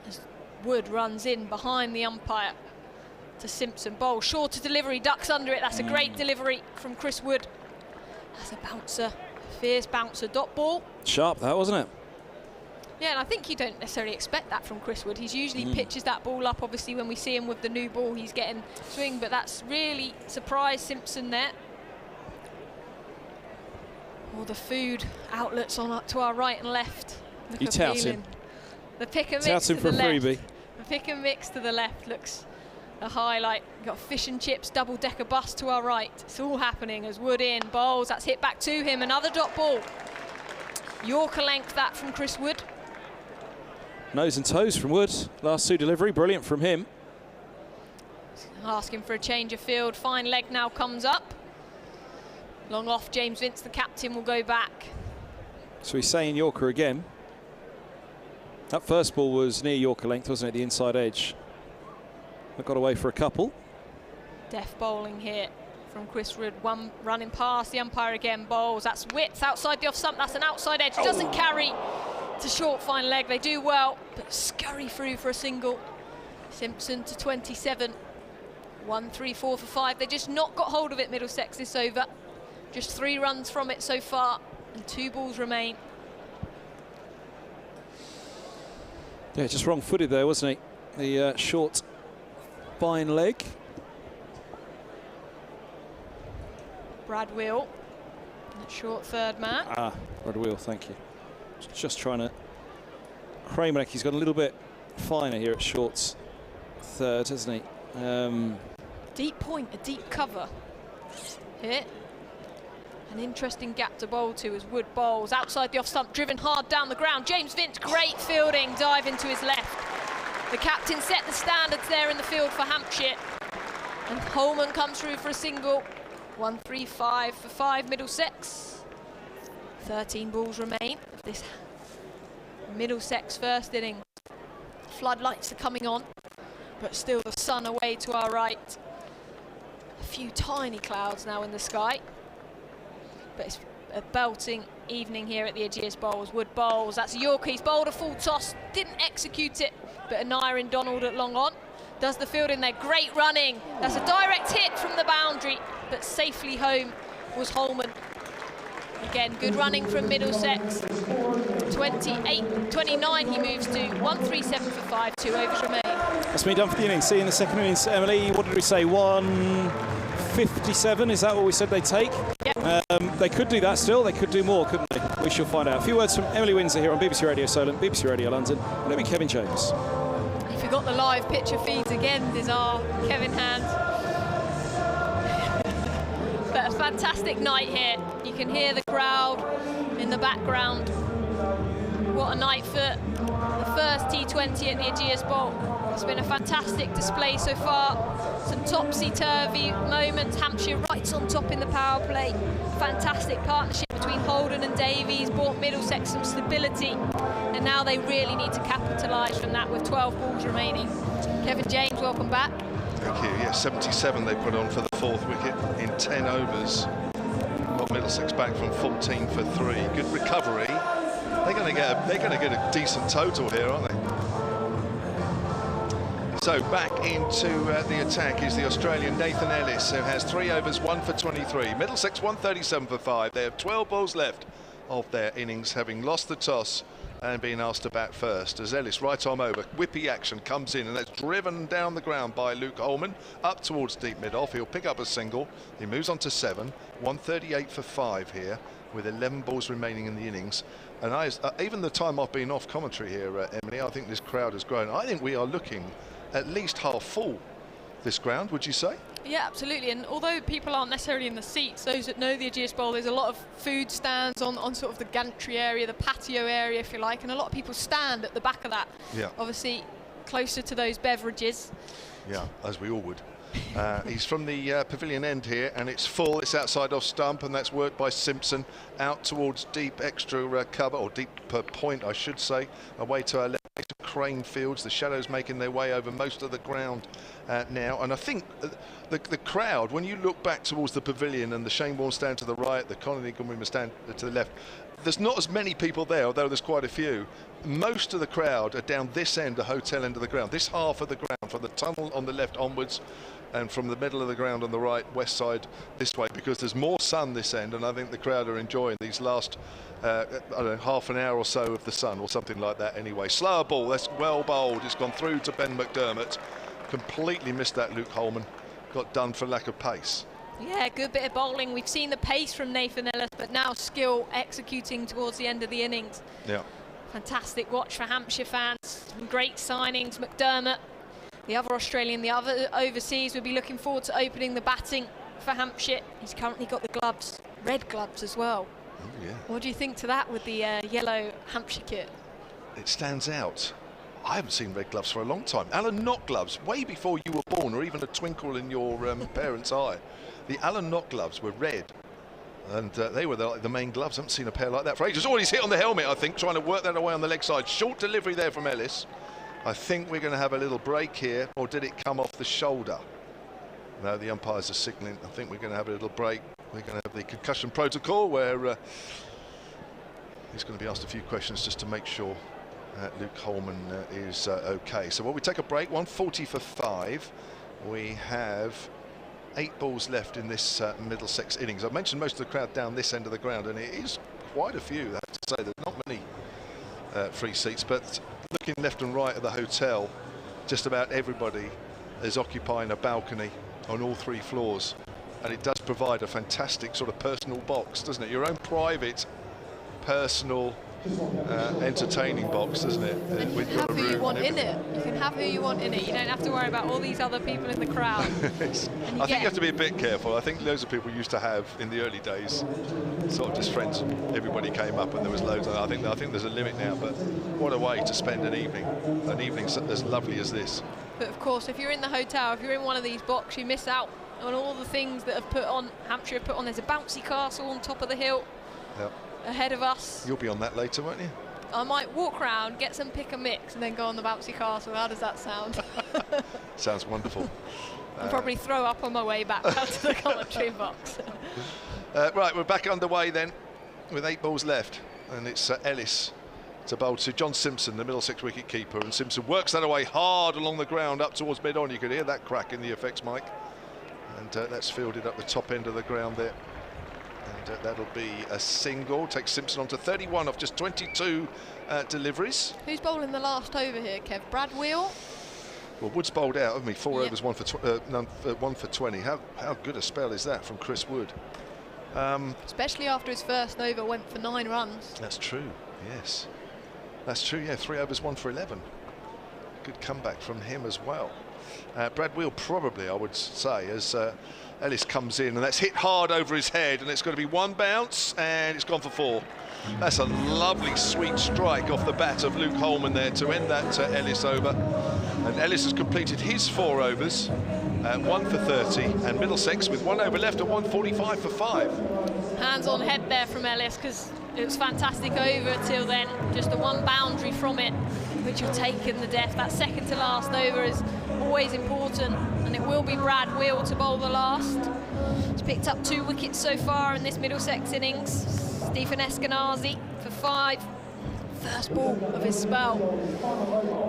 As Wood runs in behind the umpire. to Simpson. Bowl, shorter delivery, ducks under it. That's a great delivery from Chris Wood. That's a bouncer, fierce bouncer, dot ball. Sharp that, wasn't it? Yeah, and I think you don't necessarily expect that from Chris Wood. He's usually pitches that ball up. Obviously, when we see him with the new ball, he's getting swing, but that's really surprised Simpson there. All the food outlets on up to our right and left. You tout him. The pick and mix to the left. Freebie. The pick and mix to the left looks a highlight. We've got fish and chips, double-decker bus to our right. It's all happening as Wood in, bowls. That's hit back to him. Another dot ball. Yorker length that from Chris Wood. Nose and toes from Wood. Last two delivery, brilliant from him. Asking for a change of field. Fine leg now comes up. Long off, James Vince, the captain, will go back. So he's saying Yorker again. That first ball was near Yorker length, wasn't it? The inside edge. That got away for a couple. Deft bowling here from Chris Wood. One running past the umpire again. Bowls. That's width outside the off stump. That's an outside edge. Doesn't carry to short fine leg. They do well, but scurry through for a single. Simpson to 27. 1, 3, 4 for 5. They just not got hold of it, Middlesex, this over. Just 3 runs from it so far, and 2 balls remain. Yeah, just wrong-footed there, wasn't he? The short, fine leg. Brad Wheel, short third man. Brad Wheel, thank you. Just trying to Kramerneck, he's got a little bit finer here at shorts third, hasn't he? Deep point, a deep cover. Here. An interesting gap to bowl to as Wood bowls. Outside the off stump, driven hard down the ground. James Vince, great fielding, dive into his left. The captain set the standards there in the field for Hampshire. And Holman comes through for a single. 1, 3, 5 for 5, Middlesex. 13 balls remain of this Middlesex first inning. Floodlights are coming on, but still the sun away to our right. A few tiny clouds now in the sky. But it's a belting evening here at the Ageas Bowl as Wood bowls. That's a Yorker. He's bowled a full toss, didn't execute it, but an iron Donald at long on. Does the field in there. Great running. That's a direct hit from the boundary, but safely home was Holman. Again, good running from Middlesex. 28, 29 he moves to. 137 for 5, 2 overs remain. That's me done for the innings. See you in the second innings. Emily, what did we say? 157, is that what we said they'd take? Yep. They could do that still. They could do more, couldn't they? We shall find out. A few words from Emily Windsor here on BBC Radio Solent, BBC Radio London. And let me Kevin James. If you got the live picture feeds again, there's our Kevin Hand. But a fantastic night here. You can hear the crowd in the background. What a night for the first T20 at the Ageas Bowl. It's been a fantastic display so far. Some topsy-turvy moments. Hampshire right on top in the power play. Fantastic partnership between Holden and Davies brought Middlesex some stability. And now they really need to capitalise from that with 12 balls remaining. Kevin James, welcome back. Thank you. Yeah, 77 they put on for the 4th wicket in 10 overs. Got Middlesex back from 14 for 3. Good recovery. They're going to get a decent total here, aren't they? So back into the attack is the Australian Nathan Ellis, who has 3 overs, 1 for 23. Middlesex 137 for 5. They have 12 balls left of their innings, having lost the toss and being asked to bat first. As Ellis right arm over, whippy action comes in, and that's driven down the ground by Luke Holman up towards deep mid off. He'll pick up a single. He moves on to 7. 138 for 5 here, with 11 balls remaining in the innings. And even the time I've been off commentary here, Emily, I think this crowd has grown. I think we are looking at least half full, this ground, would you say? Yeah, absolutely. And although people aren't necessarily in the seats, those that know the Ageas Bowl, there's a lot of food stands on sort of the gantry area, the patio area, if you like, and a lot of people stand at the back of that. Yeah. Obviously, closer to those beverages. Yeah, as we all would. He's from the pavilion end here, and it's full. It's outside off stump, and that's worked by Simpson out towards deep extra cover, or deep point, I should say, away to our left. crane fields. The shadows making their way over most of the ground now. And I think the crowd, when you look back towards the pavilion and the Shane Warne stand to the right, the Colony Gumwimmer stand to the left, there's not as many people there, although there's quite a few. Most of the crowd are down this end, the hotel end of the ground, this half of the ground, from the tunnel on the left onwards, and from the middle of the ground on the right, west side this way, because there's more sun this end, and I think the crowd are enjoying these last I don't know, half an hour or so of the sun, or something like that anyway. Slower ball, that's well bowled, it's gone through to Ben McDermott. Completely missed that Luke Holman, got done for lack of pace. Yeah, good bit of bowling. We've seen the pace from Nathan Ellis, but now skill executing towards the end of the innings. Yeah. Fantastic watch for Hampshire fans. Some great signings. McDermott, the other Australian, the other overseas, will be looking forward to opening the batting for Hampshire. He's currently got the gloves, red gloves as well. Oh, yeah. What do you think to that with the yellow Hampshire kit? It stands out. I haven't seen red gloves for a long time. Alan Knott gloves, way before you were born, or even a twinkle in your parents' eye. The Alan Knott gloves were red, and they were the main gloves. I haven't seen a pair like that for ages. Oh, he's hit on the helmet, I think, trying to work that away on the leg side. Short delivery there from Ellis. I think we're going to have a little break here, or did it come off the shoulder? No, the umpires are signalling. I think we're going to have a little break. We're going to have the concussion protocol, where he's going to be asked a few questions just to make sure Luke Holman is okay. So while we take a break, 1:40 for 5. We have 8 balls left in this Middlesex innings. I've mentioned most of the crowd down this end of the ground, and it is quite a few, I have to say. There's not many free seats, but looking left and right at the hotel, just about everybody is occupying a balcony on all 3 floors, and it does provide a fantastic sort of personal box, doesn't it? Your own private, personal, entertaining box, doesn't it? And you can have who you want in it. You can have who you want in it. You don't have to worry about all these other people in the crowd. I think you have to be a bit careful. I think loads of people used to have in the early days sort of just friends. Everybody came up and there was loads. I think there's a limit now, but what a way to spend an evening as lovely as this. But of course, if you're in the hotel, if you're in one of these boxes, you miss out on all the things that Hampshire have put on. There's a bouncy castle on top of the hill. Yep. Ahead of us. You'll be on that later, won't you? I might walk around, get some pick and mix, and then go on the bouncy castle. How does that sound? Sounds wonderful. I'll probably throw up on my way back out to the commentary box. Right, we're back underway then, with 8 balls left, and it's Ellis to bowl to John Simpson, the Middlesex wicket keeper, and Simpson works that away hard along the ground up towards mid-on. You could hear that crack in the effects mic, and that's fielded up the top end of the ground there. And that'll be a single. Takes Simpson on to 31 off just 22 deliveries. Who's bowling the last over here, Kev? Brad Wheel? Well, Wood's bowled out, hasn't he? 4 overs, 1 for 20. How good a spell is that from Chris Wood? Especially after his first over went for 9 runs. That's true, yes. That's true, yeah. 3 overs, 1 for 11. Good comeback from him as well. Brad Wheel probably, I would say, as Ellis comes in, and that's hit hard over his head, and it's going to be 1 bounce, and it's gone for 4. That's a lovely sweet strike off the bat of Luke Holman there to end that Ellis over. And Ellis has completed his 4 overs, 1 for 30, and Middlesex with 1 over left at 145 for 5. Hands on head there from Ellis, because it was fantastic over till then. Just the 1 boundary from it, which will take in the death. That second to last over is always important, and it will be Brad Wheel to bowl the last. He's picked up 2 wickets so far in this Middlesex innings. Stephen Eskenazi for 5, first ball of his spell.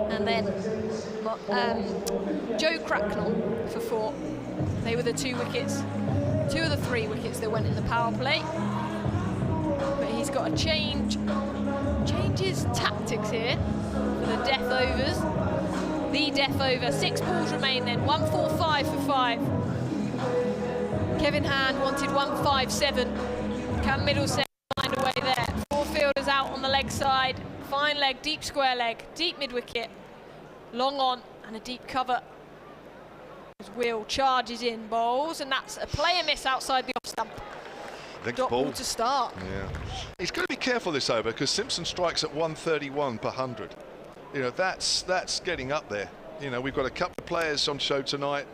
And then Joe Cracknell for 4. They were the 2 wickets, 2 of the 3 wickets that went in the power play. But he's got to change his tactics here for the death overs. The death over, 6 balls remain then, 145 for 5. Kevin Hand wanted 157. Can Middlesex find a way there? 4 fielders out on the leg side. Fine leg, deep square leg, deep mid-wicket. Long on and a deep cover. Wheel charges in, bowls, and that's a player miss outside the off stump. Dot ball to start. Yeah, he's got to be careful this over, because Simpson strikes at 131 per 100. You know, that's getting up there. You know, we've got a couple of players on show tonight,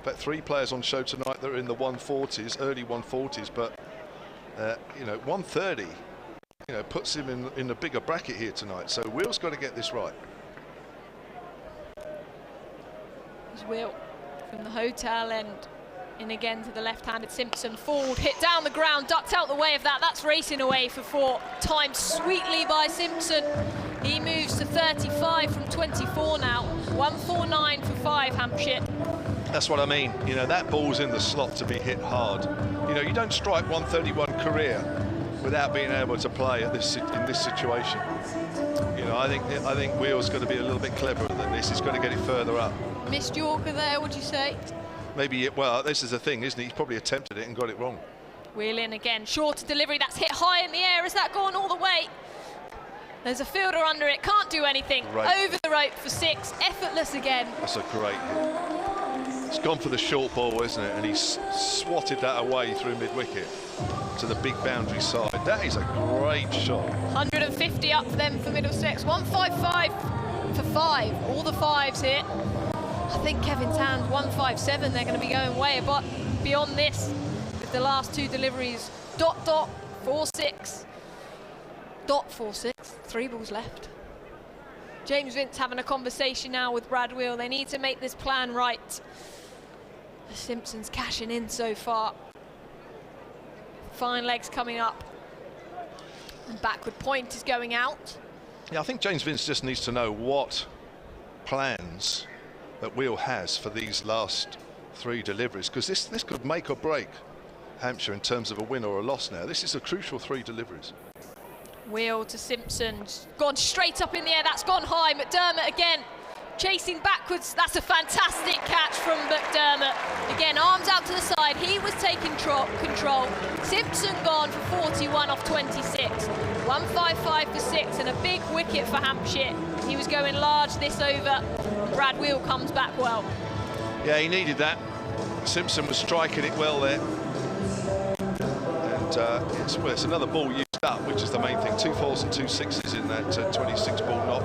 but 3 players on show tonight that are in the 140s, early 140s. But you know, 130, you know, puts him in a bigger bracket here tonight. So Will's got to get this right. As Will from the hotel end. In again to the left-handed Simpson. Forward, hit down the ground, ducked out the way of that. That's racing away for 4. Timed sweetly by Simpson. He moves to 35 from 24 now. 149 for 5, Hampshire. That's what I mean. You know, that ball's in the slot to be hit hard. You know, you don't strike 131 career without being able to play at this in this situation. You know, I think Will's going to be a little bit cleverer than this. He's going to get it further up. Missed Yorker there, would you say? Maybe, well, this is the thing, isn't he? He's probably attempted it and got it wrong. Wheel in again, shorter delivery, that's hit high in the air. Has that gone all the way? There's a fielder under it, can't do anything. Right. Over the rope for 6, effortless again. That's a great hit. It's gone for the short ball, isn't it? And he's swatted that away through mid-wicket to the big boundary side. That is a great shot. 150 up then for Middlesex, 155 for 5. All the 5s here. I think Kevin Tann's 157. They're going to be going way beyond this with the last 2 deliveries. Dot, 4-6. Dot, 4-6. 3 balls left. James Vince having a conversation now with Brad Wheel. They need to make this plan right. The Simpsons cashing in so far. Fine legs coming up. And backward point is going out. Yeah, I think James Vince just needs to know what plans that Wheel has for these last 3 deliveries, because this could make or break Hampshire in terms of a win or a loss now. This is a crucial 3 deliveries. Wheel to Simpson, gone straight up in the air, that's gone high. McDermott again, chasing backwards. That's a fantastic catch from McDermott. Again, arms out to the side, he was taking control. Simpson gone for 41 off 26. 155 for 6 and a big wicket for Hampshire. He was going large this over. Brad Wheel comes back well. Yeah, he needed that. Simpson was striking it well there. And it's another ball used up, which is the main thing. 2 4s and 2 6s in that 26 ball knock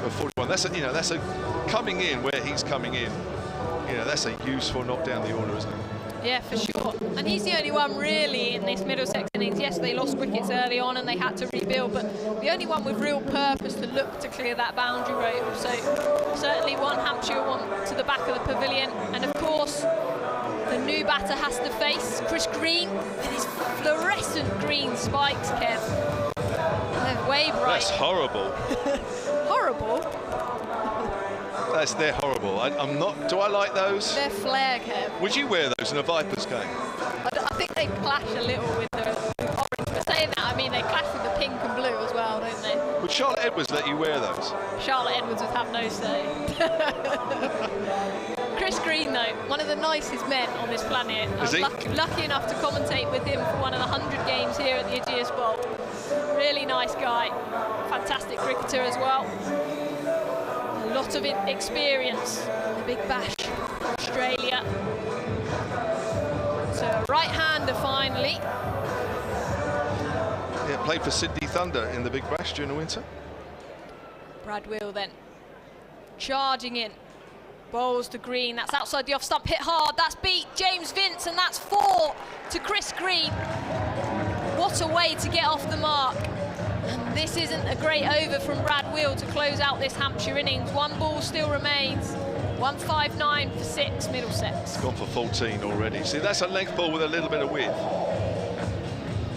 for 41. That's a coming in where he's coming in. You know, that's a useful knock down the order, isn't it? Yeah, for sure. And he's the only one really in this Middlesex innings. Yes, they lost wickets early on and they had to rebuild, but the only one with real purpose to look to clear that boundary rope. So certainly one Hampshire, one to the back of the pavilion. And of course, the new batter has to face Chris Green with his fluorescent green spikes, Kev. They're way bright. That's horrible. Horrible? They're horrible. I'm not. Do I like those? They're flare, Kev. Would you wear those in a Vipers game? I think they clash a little with the orange. But saying that, I mean they clash with the pink and blue as well, don't they? Would Charlotte Edwards let you wear those? Charlotte Edwards would have no say. Chris Green, though, one of the nicest men on this planet. I was lucky enough to commentate with him for one of the 100 games here at the Ageas Bowl. Really nice guy. Fantastic cricketer as well. A lot of experience in the Big Bash, Australia. So right-hander finally. Yeah, played for Sydney Thunder in the Big Bash during the winter. Brad Wheel then charging in. Bowls to Green, that's outside the off stump, hit hard, that's beat James Vince, and that's 4 to Chris Green. What a way to get off the mark. And this isn't a great over from Brad Wheel to close out this Hampshire innings. 1 ball still remains. 159 for 6, Middlesex. Gone for 14 already. See, that's a length ball with a little bit of width.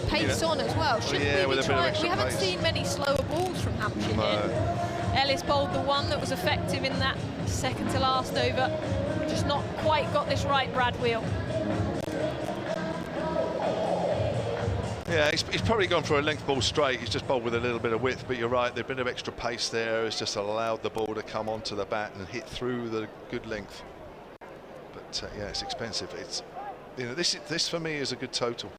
Pace on as well. Shouldn't we be trying? We haven't seen many slower balls from Hampshire here. Ellis bowled the one that was effective in that second to last over. Just not quite got this right, Brad Wheel. Yeah, he's probably gone for a length ball straight. He's just bowled with a little bit of width, but you're right, there's been a bit of extra pace there. It's just allowed the ball to come onto the bat and hit through the good length. But yeah, it's expensive. It's, you know, this for me is a good total.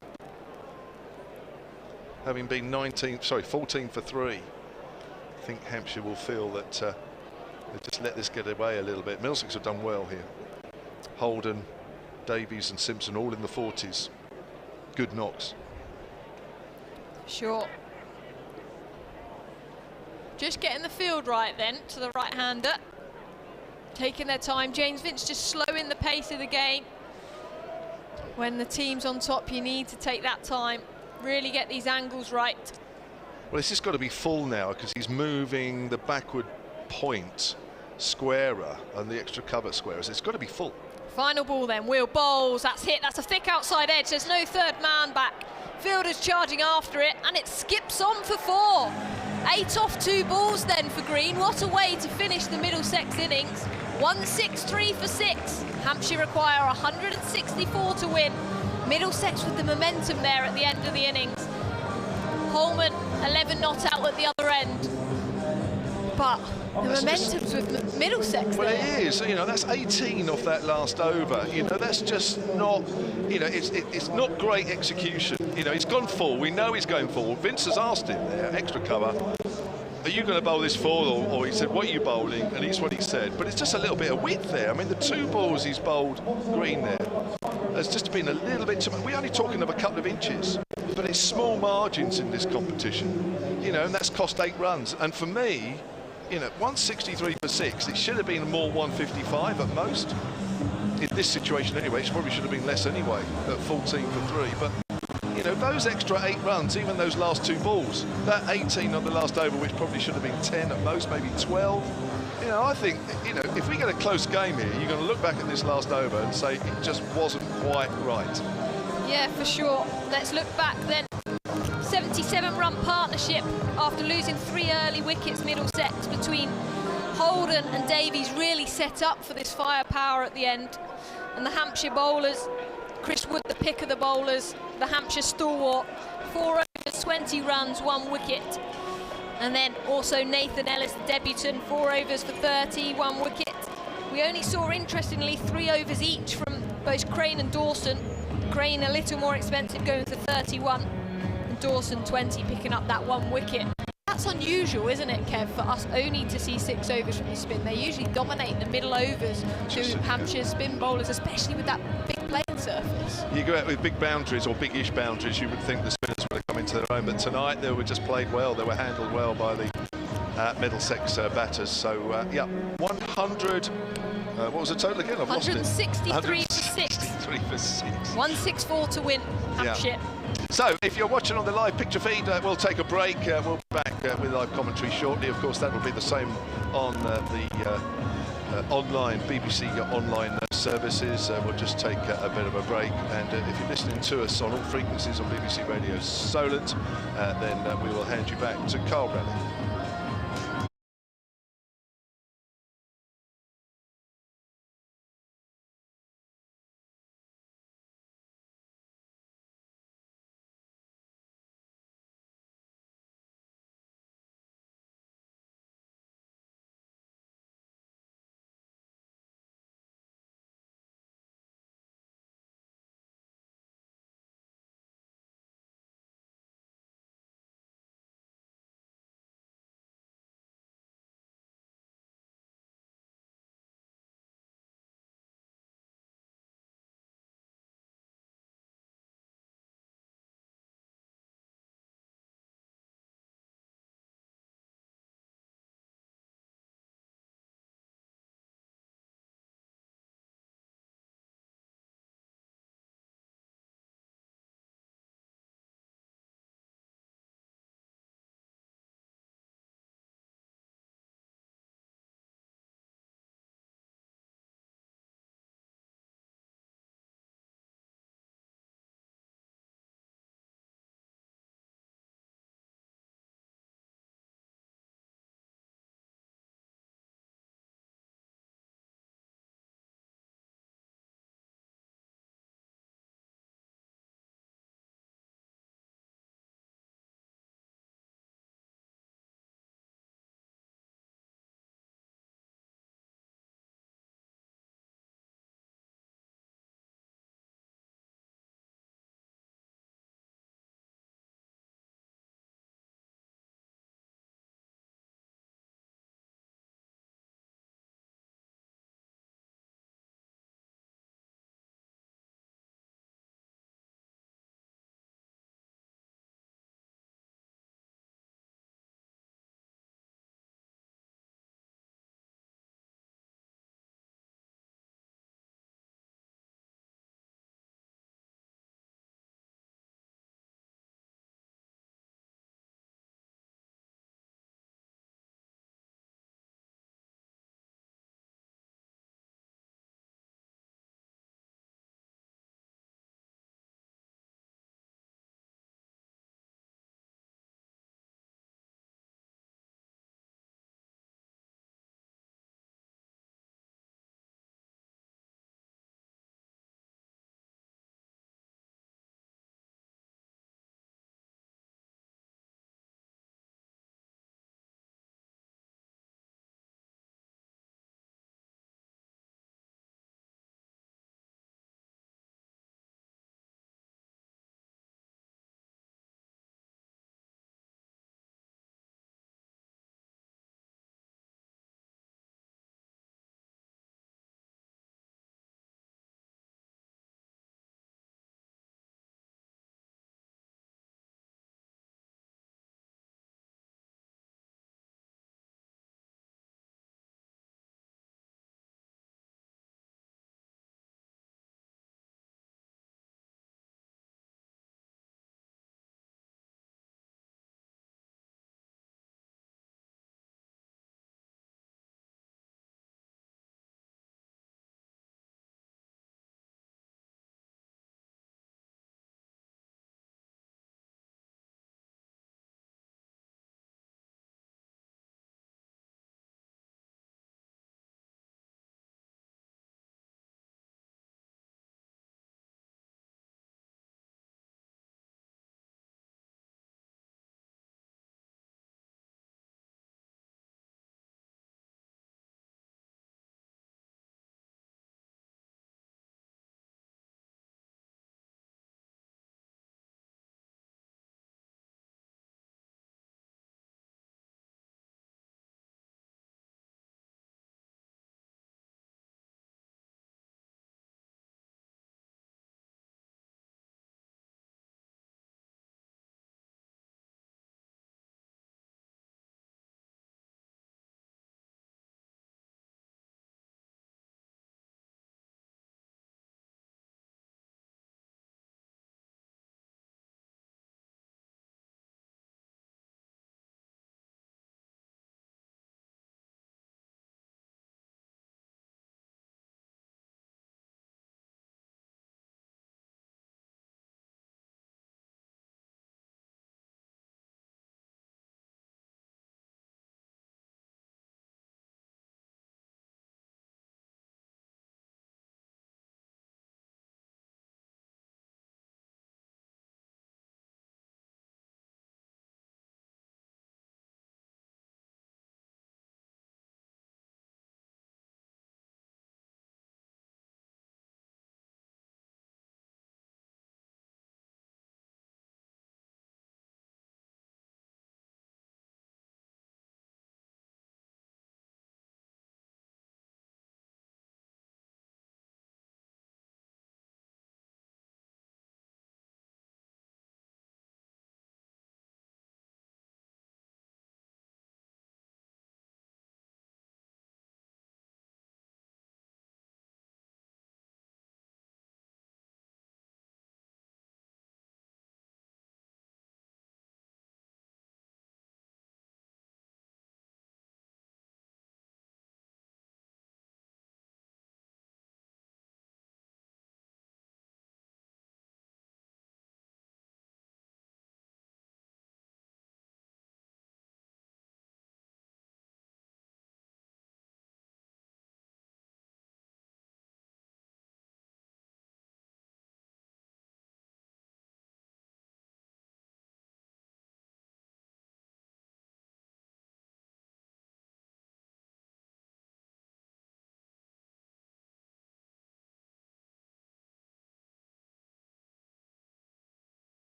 Having been 14 for 3. I think Hampshire will feel that they just let this get away a little bit. Middlesex have done well here. Holden, Davies and Simpson all in the 40s. Good knocks. Sure. Just getting the field right then to the right-hander. Taking their time. James Vince just slowing the pace of the game. When the team's on top, you need to take that time. Really get these angles right. Well, it's just got to be full now because he's moving the backward point squarer and the extra cover squarers, it's got to be full. Final ball then, Will bowls, that's hit, that's a thick outside edge, there's no third man back. Fielders charging after it, and it skips on for 4. 8 off 2 balls then for Green. What a way to finish the Middlesex innings. 163 for 6. Hampshire require 164 to win. Middlesex with the momentum there at the end of the innings. Holman, 11 not out at the other end. But the momentum's with Middlesex well, there. it is. You know, that's 18 off that last over. You know, that's just not, you know, it's not great execution. You know, he's gone full. We know he's going full. Vince has asked him there, extra cover, are you going to bowl this full? Or he said, what are you bowling? And he's what he said. But it's just a little bit of width there. I mean, the 2 balls he's bowled Green there, there's just been a little bit too much. We're only talking of a couple of inches. But it's small margins in this competition. You know, and that's cost 8 runs. And for me, you know, 163 for 6, it should have been more 155 at most. In this situation anyway, it probably should have been less anyway, at 14 for 3. But, you know, those extra 8 runs, even those last 2 balls, that 18 on the last over, which probably should have been 10 at most, maybe 12. You know, I think, you know, if we get a close game here, you're going to look back at this last over and say it just wasn't quite right. Yeah, for sure. Let's look back then. 77-run partnership after losing 3 early wickets. Middlesex between Holden and Davies really set up for this firepower at the end. And the Hampshire bowlers, Chris Wood, the pick of the bowlers, the Hampshire stalwart, 4 overs, 20 runs, 1 wicket. And then also Nathan Ellis, the debutant, 4 overs for 30, 1 wicket. We only saw, interestingly, 3 overs each from both Crane and Dawson. Crane a little more expensive, going for 31. Dawson 20, picking up that 1 wicket. That's unusual, isn't it, Kev, for us only to see 6 overs from the spin. They usually dominate the middle overs to Hampshire spin bowlers, especially with that big playing surface. You go out with big boundaries or big-ish boundaries, you would think the spinners would have come into their own, but tonight they were just played well. They were handled well by the Middlesex batters. So, yeah, 100. What was the total again? I've lost it. 163 for 6. 164 to win, Hampshire. Yeah. So, if you're watching on the live picture feed, we'll take a break. We'll be back with live commentary shortly. Of course, that will be the same on the online, BBC online services. We'll just take a bit of a break. And if you're listening to us on all frequencies on BBC Radio Solent, then we will hand you back to Carl Raleigh.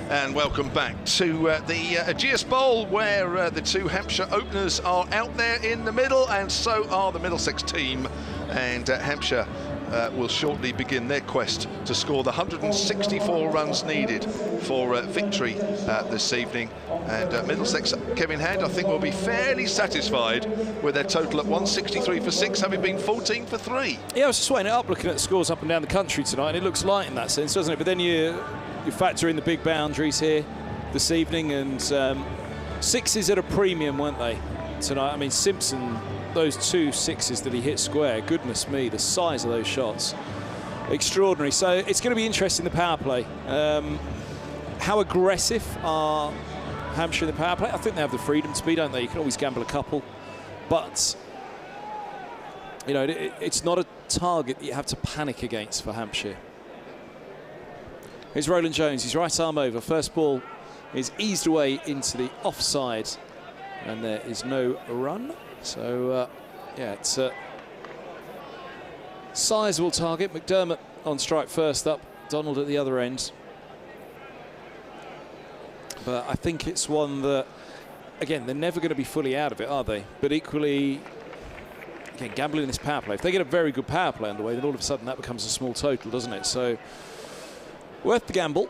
And welcome back to the Ageas Bowl, where the two Hampshire openers are out there in the middle, and so are the Middlesex team. And Hampshire will shortly begin their quest to score the 164 runs needed for victory this evening. And Middlesex, Kevin Hand, I think will be fairly satisfied with their total at 163 for 6, having been 14 for 3. Yeah, I was just weighing it up, looking at the scores up and down the country tonight, and it looks light in that sense, doesn't it? But then you factor in the big boundaries here this evening, and sixes at a premium, weren't they, tonight? I mean, Simpson, those 2 sixes that he hit square, goodness me, the size of those shots, extraordinary. So it's going to be interesting, the power play. How aggressive are Hampshire in the power play? I think they have the freedom to be, don't they? You can always gamble a couple, but you know, it's not a target that you have to panic against for Hampshire. Here's Roland Jones, his right arm over. First ball is eased away into the offside, and there is no run. So, yeah, it's a sizable target. McDermott on strike first up, Donald at the other end. But I think it's one that, again, they're never going to be fully out of it, are they? But equally, again, gambling in this power play. If they get a very good power play underway, then all of a sudden that becomes a small total, doesn't it? So, worth the gamble.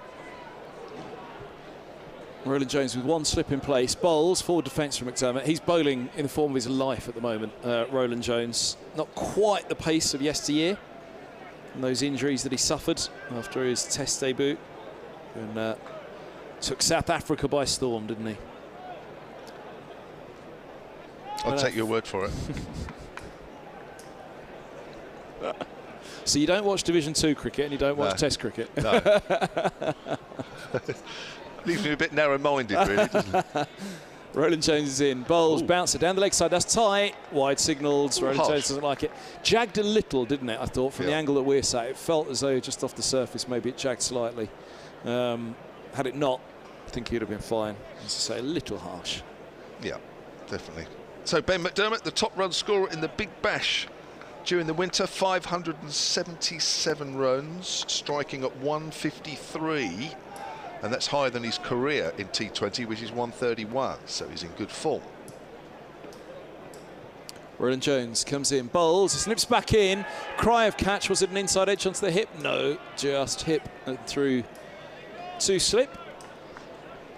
Roland Jones with one slip in place. Bowls, forward defence from McDermott. He's bowling in the form of his life at the moment, Roland Jones. Not quite the pace of yesteryear, and those injuries that he suffered after his Test debut. And took South Africa by storm, didn't he? I'll take your word for it. So you don't watch Division 2 cricket and you don't watch Test cricket? No. Leaves me a bit narrow-minded, really, doesn't it? Roland Jones is in. Bowls, bouncer down the leg side. That's tight. Wide signals. Roland Jones doesn't like it. Jagged a little, didn't it, I thought, from the angle that we're sat. It felt as though just off the surface, maybe it jagged slightly. Had it not, I think he'd have been fine. As I say, a little harsh. Yeah, definitely. So Ben McDermott, the top run scorer in the Big Bash during the winter, 577 runs, striking at 153. And that's higher than his career in T20, which is 131, so he's in good form. Roland Jones comes in, bowls, snips back in, cry of catch. Was it an inside edge onto the hip? No, just hip through to slip.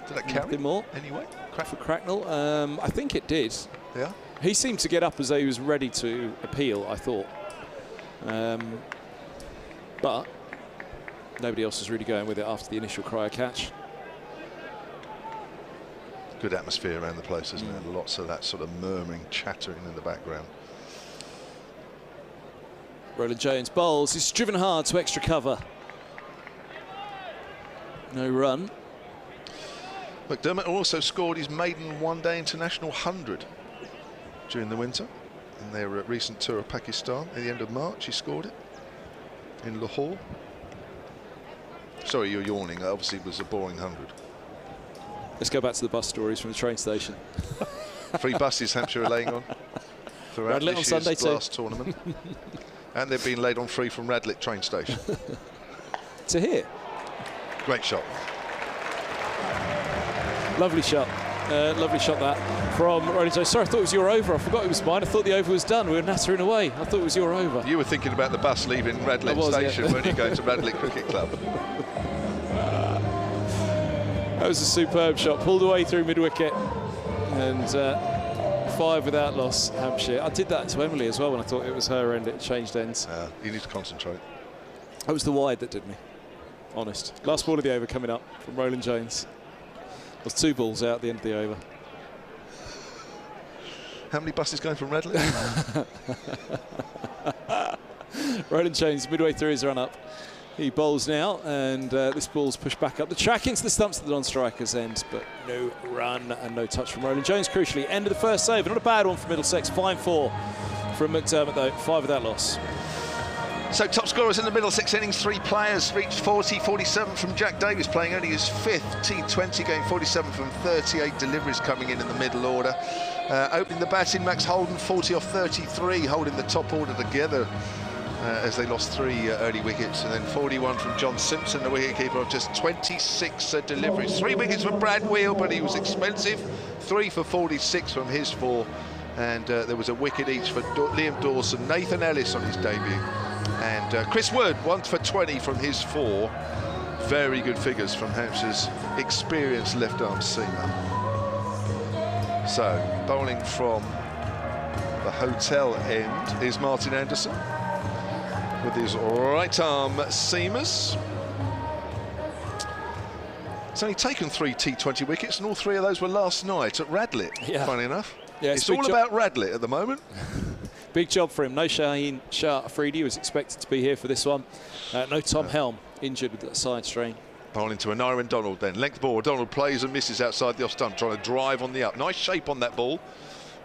Did that carry more anyway? For Cracknell? I think it did. Yeah. He seemed to get up as though he was ready to appeal, I thought. But nobody else was really going with it after the initial cry of catch. Good atmosphere around the place, isn't it? Lots of that sort of murmuring, chattering in the background. Roland Jones bowls. He's driven hard to extra cover. No run. McDermott also scored his maiden one-day international 100 during the winter in their recent tour of Pakistan. At the end of March, he scored it in Lahore. Sorry, you're yawning. Obviously, it was a boring 100. Let's go back to the bus stories from the train station. 3 buses Hampshire are laying on throughout Radlett this on year's Sunday Blast tournament. And they've been laid on free from Radlett train station. To here. Great shot. Lovely shot. Lovely shot that from Roland Jones. Sorry, I thought it was your over. I forgot it was mine. I thought the over was done. We were nattering away. I thought it was your over. You were thinking about the bus leaving Radlett station, weren't you, going to Radlett Cricket Club? That was a superb shot. Pulled away through mid-wicket. And 5 without loss, Hampshire. I did that to Emily as well when I thought it was her end. It changed ends. You need to concentrate. That was the wide that did me. Honest. Last ball of the over coming up from Roland Jones. There's 2 balls out at the end of the over. How many buses going from Radlett? Roland Jones midway through his run-up. He bowls now, and this ball's pushed back up the track into the stumps at the non-striker's end, but no run and no touch from Roland Jones. Crucially, end of the first over. Not a bad one for Middlesex. 5-4 from McDermott, though. 5 without loss. So top scorers in the Middlesex innings, 3 players reached 40-47 from Jack Davis, playing only his 5th T20 game, 47 from 38 deliveries coming in the middle order. Opening the batting, Max Holden, 40 off 33, holding the top order together as they lost 3 early wickets, and then 41 from John Simpson, the wicketkeeper, of just 26 deliveries. 3 wickets from Brad Wheel, but he was expensive. 3 for 46 from his 4, and there was a wicket each for Liam Dawson, Nathan Ellis on his debut, and Chris Wood, 1 for 20 from his 4. Very good figures from Hampshire's experienced left-arm seamer. So, bowling from the hotel end is Martin Anderson with his right-arm seamers. He's only taken 3 T20 wickets, and all 3 of those were last night at Radlett, funny enough. Yeah, it's all about Radlett at the moment. Big job for him. No Shaheen Shah Afridi was expected to be here for this one. No Tom Helm, injured with that side strain. Bowling to Aneirin Donald then. Length ball. Donald plays and misses outside the off stump, trying to drive on the up. Nice shape on that ball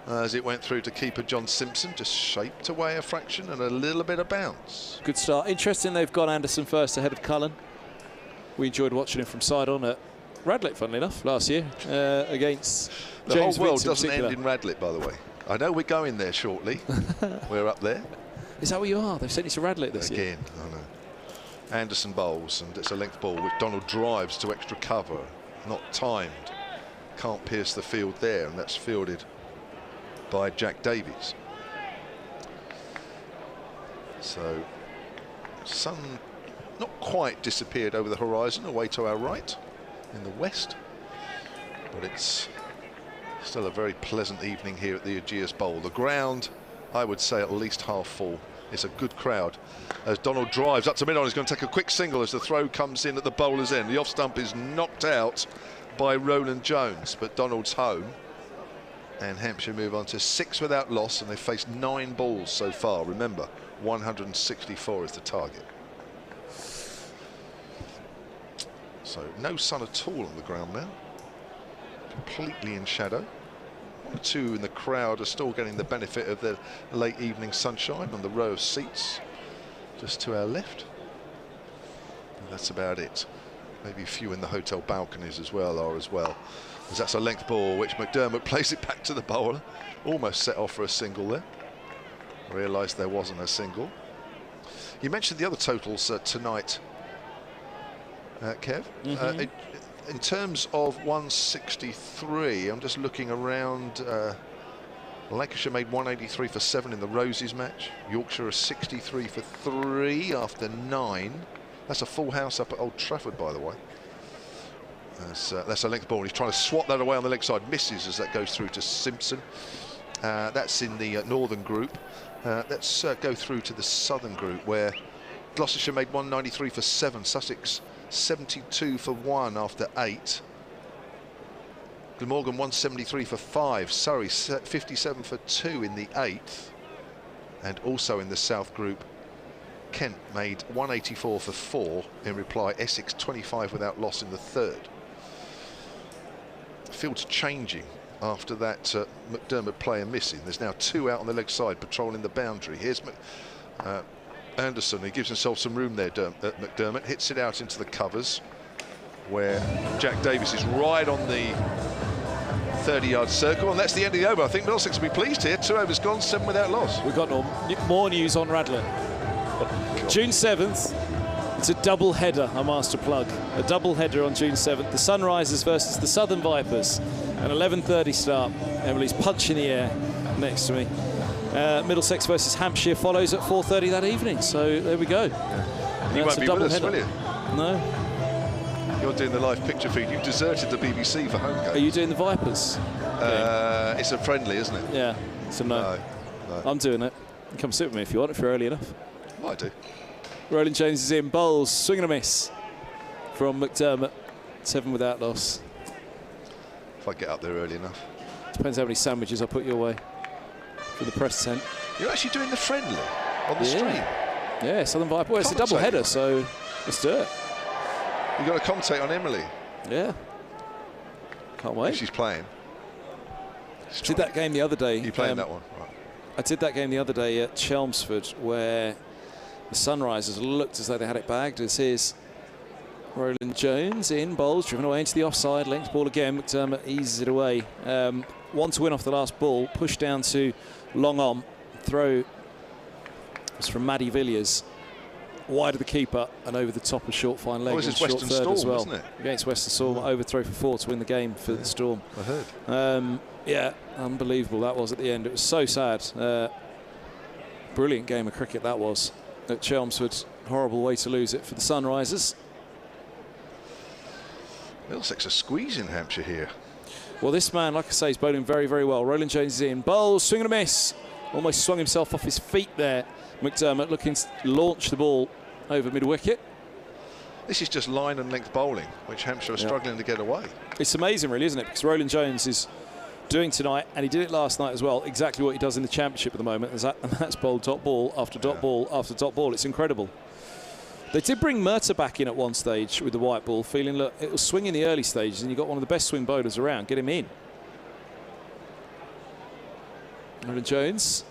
as it went through to keeper John Simpson. Just shaped away a fraction and a little bit of bounce. Good start. Interesting they've got Anderson first ahead of Cullen. We enjoyed watching him from side on at Radlett, funnily enough, last year against the James whole world Vince doesn't end in Radlett, by the way. I know we're going there shortly. We're up there. Is that where you are? They've sent you to Radlett this year. Again, I know. Anderson bowls, and it's a length ball which Donald drives to extra cover. Not timed. Can't pierce the field there, and that's fielded by Jack Davies. So, sun not quite disappeared over the horizon, away to our right in the west, but it's still a very pleasant evening here at the Ageas Bowl. The ground, I would say, at least half full. It's a good crowd. As Donald drives up to mid-on, he's going to take a quick single as the throw comes in at the bowler's end. The off stump is knocked out by Roland Jones, but Donald's home. And Hampshire move on to 6 without loss, and they've faced 9 balls so far. Remember, 164 is the target. So no sun at all on the ground now. Completely in shadow. 1 or 2 in the crowd are still getting the benefit of the late evening sunshine on the row of seats just to our left. And that's about it. Maybe a few in the hotel balconies as well as that's a length ball which McDermott plays it back to the bowler. Almost set off for a single there. Realised there wasn't a single. You mentioned the other totals tonight, Kev. In terms of 163, I'm just looking around. Lancashire made 183 for 7 in the Roses match. Yorkshire a 63 for 3 after 9. That's a full house up at Old Trafford, by the way. That's a length ball. He's trying to swat that away on the leg side. Misses as that goes through to Simpson. That's in the northern group. Let's go through to the southern group, where Gloucestershire made 193 for 7. Sussex 72 for 1 after 8. Glamorgan 173 for 5. Surrey 57 for 2 in the 8th. And also in the south group, Kent made 184 for 4 in reply. Essex 25 without loss in the 3rd. The field's changing after that McDermott play and missing. There's now 2 out on the leg side patrolling the boundary. Here's Anderson. He gives himself some room there. McDermott hits it out into the covers, where Jack Davies is right on the 30-yard circle, and that's the end of the over. I think Middlesex will be pleased here. 2 overs gone, 7 without loss. We've got more news on Radlett. June 7th, it's a double header, I'm asked to plug. A double header on June 7th. The Sunrisers versus the Southern Vipers. An 11:30 start. Emily's punching the air next to me. Middlesex versus Hampshire follows at 4:30 that evening. So there we go. Yeah. You won't be with us, will you? No. You're doing the live picture feed. You've deserted the BBC for home games. Are you doing the Vipers? It's a friendly, isn't it? Yeah. So no. I'm doing it. You come sit with me if you want, if you're early enough. I do. Roland Jones is in. Bowls, swing and a miss from McDermott. 7 without loss. If I get up there early enough. Depends how many sandwiches I put your way for the press tent. You're actually doing the friendly on the stream. Yeah, Southern Viper. Well, it's a double header, so let's do it. You've got to commentate on Emily. Yeah. Can't wait. If she's playing. Did that game the other day. You playing that one? Right. I did that game the other day at Chelmsford, where the Sunrisers looked as though they had it bagged. As here's Roland Jones in, bowls, driven away into the offside, length ball again. McDermott eases it away. 1 to win off the last ball, push down to long on. Throw stumps from Matty Villiers, wide of the keeper and over the top of short fine leg. This is Western Storm, as well. Isn't it? Against Western Storm, overthrow for 4 to win the game for the Storm. I heard. Yeah, unbelievable that was at the end. It was so sad. Brilliant game of cricket that was at Chelmsford. Horrible way to lose it for the Sunrisers. Middlesex are squeezing Hampshire here. Well, this man, like I say, is bowling very, very well. Roland Jones is in. Bowls, swing and a miss. Almost swung himself off his feet there. McDermott looking to launch the ball over mid-wicket. This is just line and length bowling, which Hampshire are struggling to get away. It's amazing, really, isn't it? Because Roland Jones is doing tonight, and he did it last night as well, exactly what he does in the Championship at the moment, and that's bowled dot ball after dot ball after dot ball. It's incredible. They did bring Murtagh back in at one stage with the white ball, feeling, look, it was swing in the early stages, and you've got one of the best swing bowlers around. Get him in. Roland Jones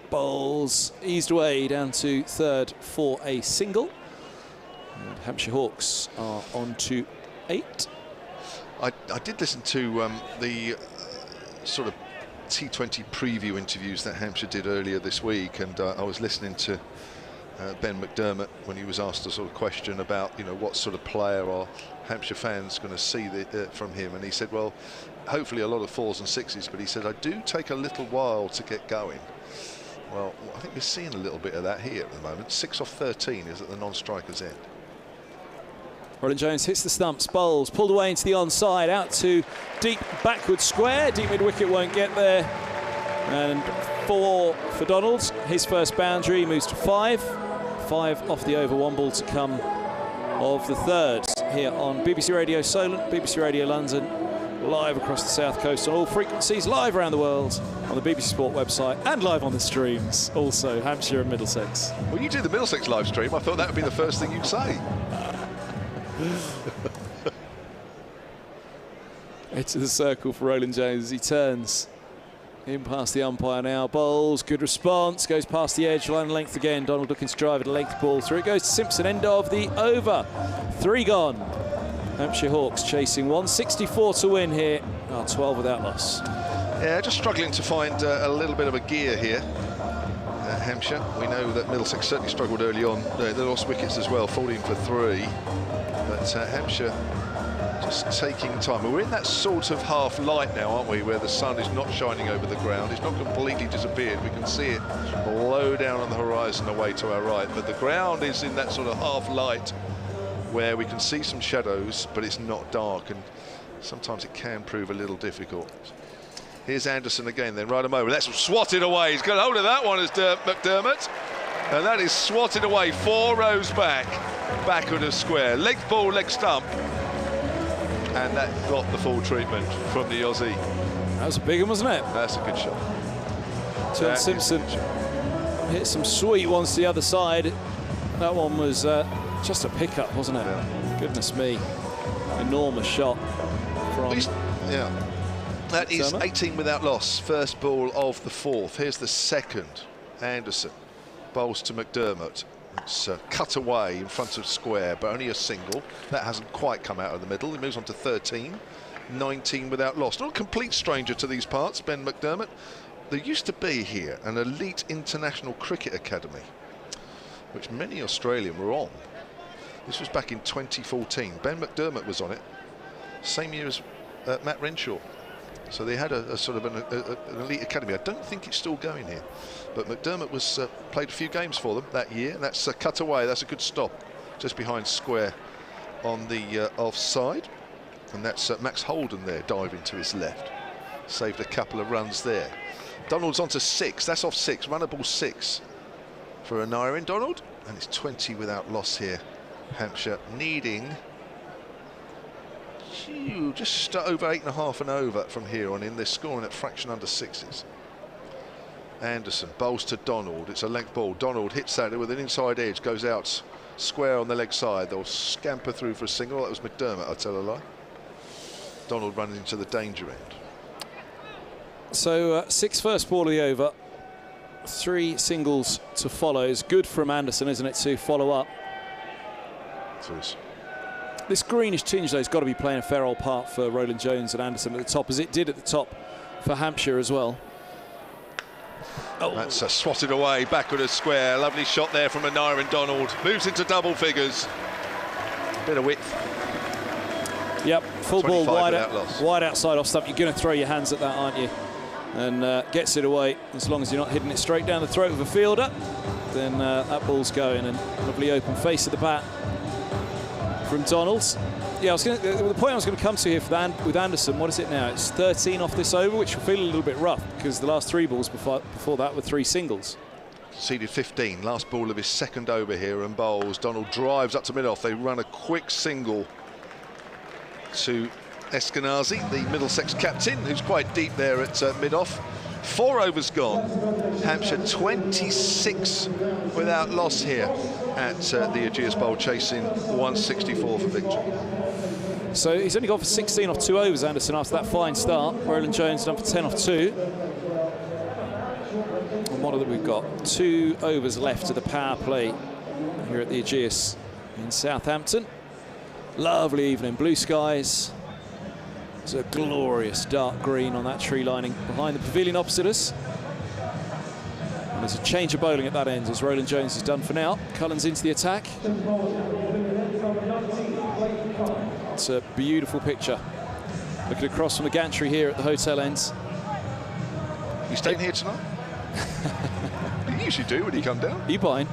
bowls, eased away down to third for a single. And Hampshire Hawks are on to 8. I did listen to the sort of T20 preview interviews that Hampshire did earlier this week, and I was listening to Ben McDermott when he was asked a sort of question about, you know, what sort of player are Hampshire fans going to see from him, and he said, well, hopefully a lot of 4s and 6s, but he said, I do take a little while to get going. Well, I think we're seeing a little bit of that here at the moment. 6 off 13 is at the non-striker's end. Roland Jones hits the stumps, bowls, pulled away into the onside, out to deep backward square. Deep mid-wicket won't get there. And 4 for Donald. His first boundary moves to 5. 5 off the over, 1 ball to come of the third. Here on BBC Radio Solent, BBC Radio London, live across the south coast on all frequencies, live around the world on the BBC Sport website, and live on the streams, also Hampshire and Middlesex. Well, you do the Middlesex live stream. I thought that would be the first thing you'd say. Into the circle for Roland Jones as he turns in past the umpire now. Bowls, good response, goes past the edge, line length again. Donald looking to drive it, a length ball through. It goes to Simpson, end of the over. 3 gone. Hampshire Hawks chasing 164 to win here. 12 without loss. Yeah, just struggling to find a little bit of a gear here. Hampshire, we know that Middlesex certainly struggled early on. They lost wickets as well, 14 for 3. But Hampshire just taking time. We're in that sort of half light now, aren't we, where the sun is not shining over the ground. It's not completely disappeared. We can see it low down on the horizon away to our right, but the ground is in that sort of half light where we can see some shadows, but it's not dark, and sometimes it can prove a little difficult. Here's Anderson again then, right a moment. That's swatted away. He's got hold of that one as McDermott, and that is swatted away 4 rows back, backward of square. Leg ball, leg stump, and that got the full treatment from the Aussie. That was a big one, wasn't it? That's a good shot. Turn Simpson hit some sweet ones to the other side. That one was just a pickup, wasn't it? Yeah. Goodness me. Enormous shot from... Yeah. That is 18 without loss. First ball of the 4th. Here's the second. Anderson bowls to McDermott. It's cut away in front of square, but only a single. That hasn't quite come out of the middle. He moves on to 13. 19 without loss. Not a complete stranger to these parts, Ben McDermott. There used to be here an elite international cricket academy, which many Australian were on. This was back in 2014. Ben McDermott was on it. Same year as Matt Renshaw. So they had a sort of an elite academy. I don't think it's still going here, but McDermott was played a few games for them that year. And that's cut away. That's a good stop, just behind square on the offside. And that's Max Holden there diving to his left. Saved a couple of runs there. Donald's on to 6. That's off 6. Runnable 6 for Aneirin Donald, and it's 20 without loss here. Hampshire needing just over 8.5 and over from here on in. They're scoring at fraction under 6s. Anderson bowls to Donald. It's a length ball. Donald hits that with an inside edge, goes out square on the leg side. They'll scamper through for a single. That was McDermott, I tell a lie. Donald running into the danger end. So 6 first ball of the over. 3 singles to follow. It's good from Anderson, isn't it, to follow up? It is. This greenish tinge, though, has got to be playing a fair old part for Roland Jones and Anderson at the top, as it did at the top for Hampshire as well. Oh. That's swatted away, backward of square. Lovely shot there from Aniron Donald. Moves into double figures. Bit of width. Yep, full ball wide outside off stump. You're going to throw your hands at that, aren't you? And gets it away. As long as you're not hitting it straight down the throat of a fielder, then that ball's going. And lovely open face of the bat from Donald. Yeah, the point I was going to come to here with Anderson, what is it now? It's 13 off this over, which will feel a little bit rough because the last 3 balls before that were 3 singles. Seeded 15, last ball of his second over here and bowls. Donald drives up to mid-off. They run a quick single to Eskenazi, the Middlesex captain, who's quite deep there at mid-off. 4 overs gone. Hampshire 26 without loss here at the Ageas Bowl, chasing 164 for victory. So he's only gone for 16 off 2 overs, Anderson, after that fine start. Roland Jones done for 10 off 2. And what have we got? 2 overs left to the power play here at the Ageas in Southampton. Lovely evening, blue skies. It's a glorious dark green on that tree lining behind the pavilion opposite us. And there's a change of bowling at that end as Roland Jones is done for now. Cullen's into the attack. It's a beautiful picture. Looking across from the gantry here at the hotel ends. You staying here tonight? You usually do when you come down. Are you buying?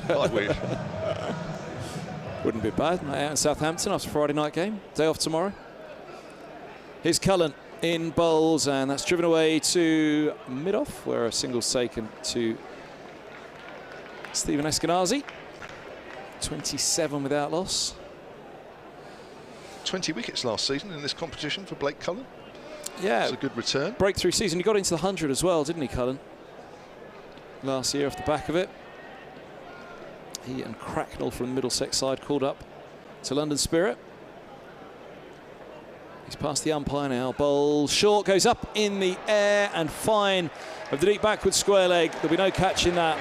I wish. Wouldn't be bad. Night out in Southampton after a Friday night game. Day off tomorrow. Here's Cullen in bowls, and that's driven away to mid-off, where a single's taken to Stephen Eskenazi. 27 without loss. 20 wickets last season in this competition for Blake Cullen. Yeah. It's a good return. Breakthrough season. He got into the 100 as well, didn't he, Cullen? Last year off the back of it. He and Cracknell from the Middlesex side called up to London Spirit. He's past the umpire now. Bowl short, goes up in the air and fine of the deep backward square leg. There'll be no catch in that.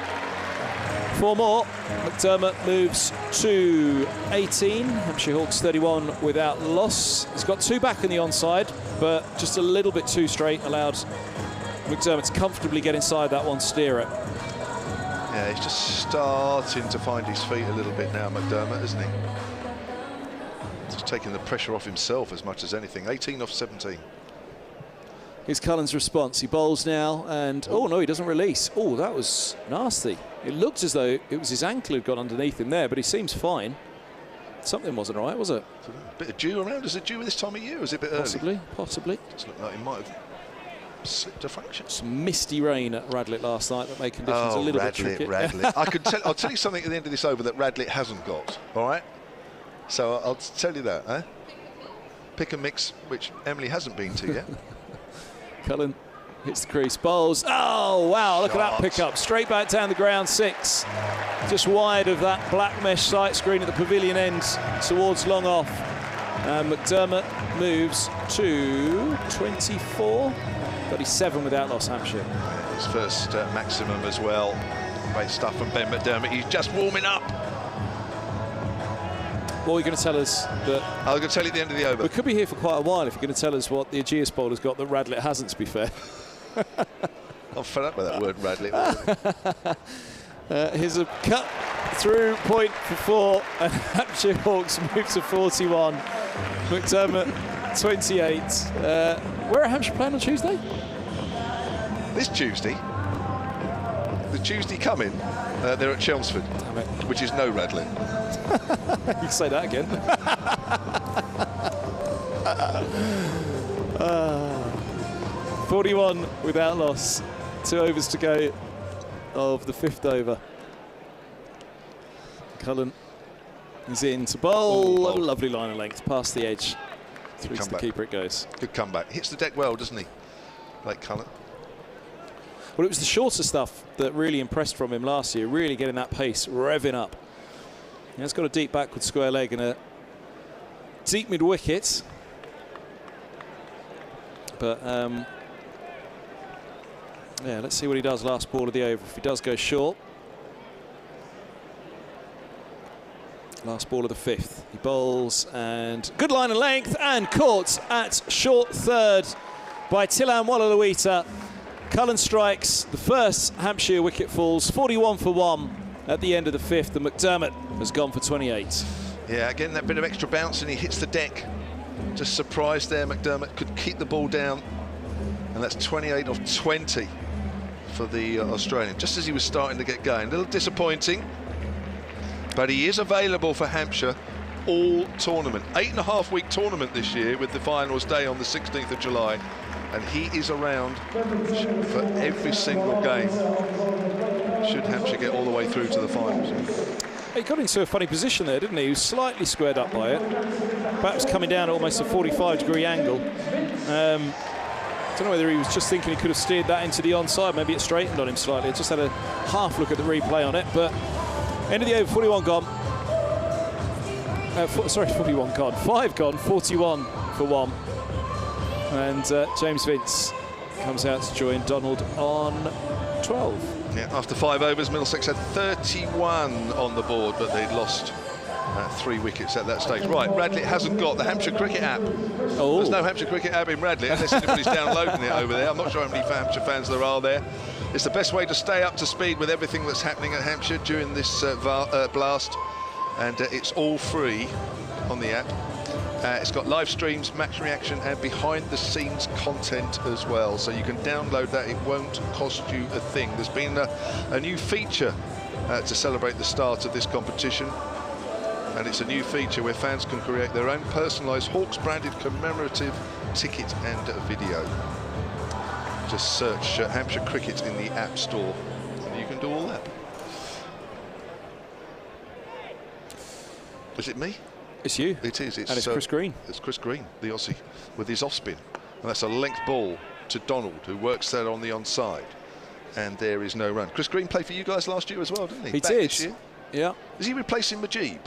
4 more. McDermott moves to 18. Hampshire Hawks 31 without loss. He's got 2 back in the onside, but just a little bit too straight allowed McDermott to comfortably get inside that one, steer it. Yeah, he's just starting to find his feet a little bit now, McDermott, isn't he? Just taking the pressure off himself as much as anything. 18 off 17. Here's Cullen's response. He bowls now, and oh no, he doesn't release. Oh, that was nasty. It looked as though it was his ankle had got underneath him there, but he seems fine. Something wasn't right, was it? A bit of dew around. Is it dew this time of year, or is it a bit early? Possibly. Doesn't look like he might have slipped a fraction. Some misty rain at Radlett last night that made conditions a little bit tricky. Radlett. I'll tell you something at the end of this over that Radlett hasn't got. All right. So I'll tell you that. Eh? Pick and mix, which Emily hasn't been to yet. Cullen hits the crease, bowls. Oh wow! Look at that pickup, straight back down the ground, 6, just wide of that black mesh sight screen at the pavilion end towards long off. And McDermott moves to 24. 37 without loss, Hampshire. His first maximum as well. Great stuff from Ben McDermott. He's just warming up. What are you going to tell us? That I'm going to tell you at the end of the over. We could be here for quite a while if you're going to tell us what the Ageas Bowl has got that Radlett hasn't, to be fair. I'm fed up with that word, Radlett. Here's a cut through point for 4, and Hampshire Hawks move to 41. McDermott 28. Where are Hampshire playing on Tuesday? This Tuesday. The Tuesday coming. They're at Chelmsford, which is no Radlett. You can say that again. 41 without loss. 2 overs to go of the 5th over. Cullen is in to bowl. A lovely line of length past the edge. Through to the keeper it goes. Good comeback. Hits the deck well, doesn't he? Like Cullen. Well, it was the shorter stuff that really impressed from him last year, really getting that pace, revving up. He's got a deep backward square leg and a deep mid-wicket. But, yeah, let's see what he does last ball of the over. If he does go short. Last ball of the 5th. He bowls and good line of length and caught at short third by Tilan Wallaluita. Cullen strikes, the first Hampshire wicket falls, 41 for 1 at the end of the 5th, and McDermott has gone for 28. Yeah, again, that bit of extra bounce and he hits the deck. Just surprised there, McDermott could keep the ball down. And that's 28 of 20 for the Australian, just as he was starting to get going. A little disappointing, but he is available for Hampshire all tournament. 8.5-week tournament this year with the finals day on the 16th of July. And he is around for every single game, should Hampshire get all the way through to the finals. He got into a funny position there, didn't he? He was slightly squared up by it. Bat was coming down at almost a 45-degree angle. I don't know whether he was just thinking he could have steered that into the onside. Maybe it straightened on him slightly. I just had a half look at the replay on it. But end of the over, 41 gone. 41 gone. 5 gone, 41 for 1. And James Vince comes out to join Donald on 12. Yeah, after 5 overs, Middlesex had 31 on the board, but they'd lost 3 wickets at that stage. Right, Radlett hasn't got the Hampshire Cricket App. Oh. There's no Hampshire Cricket App in Radlett, unless anybody's downloading it over there. I'm not sure how many Hampshire fans there are there. It's the best way to stay up to speed with everything that's happening at Hampshire during this blast. And it's all free on the app. It's got live streams, match reaction, and behind-the-scenes content as well. So you can download that. It won't cost you a thing. There's been a new feature to celebrate the start of this competition. And it's a new feature where fans can create their own personalised Hawks-branded commemorative ticket and video. Just search Hampshire Cricket in the App Store, and you can do all that. Is it me? It's you. It is. And it's Chris Green. It's Chris Green, the Aussie, with his off-spin. And that's a length ball to Donald, who works that on the onside. And there is no run. Chris Green played for you guys last year as well, didn't he? He Back did. This year. Yeah. Is he replacing Majib?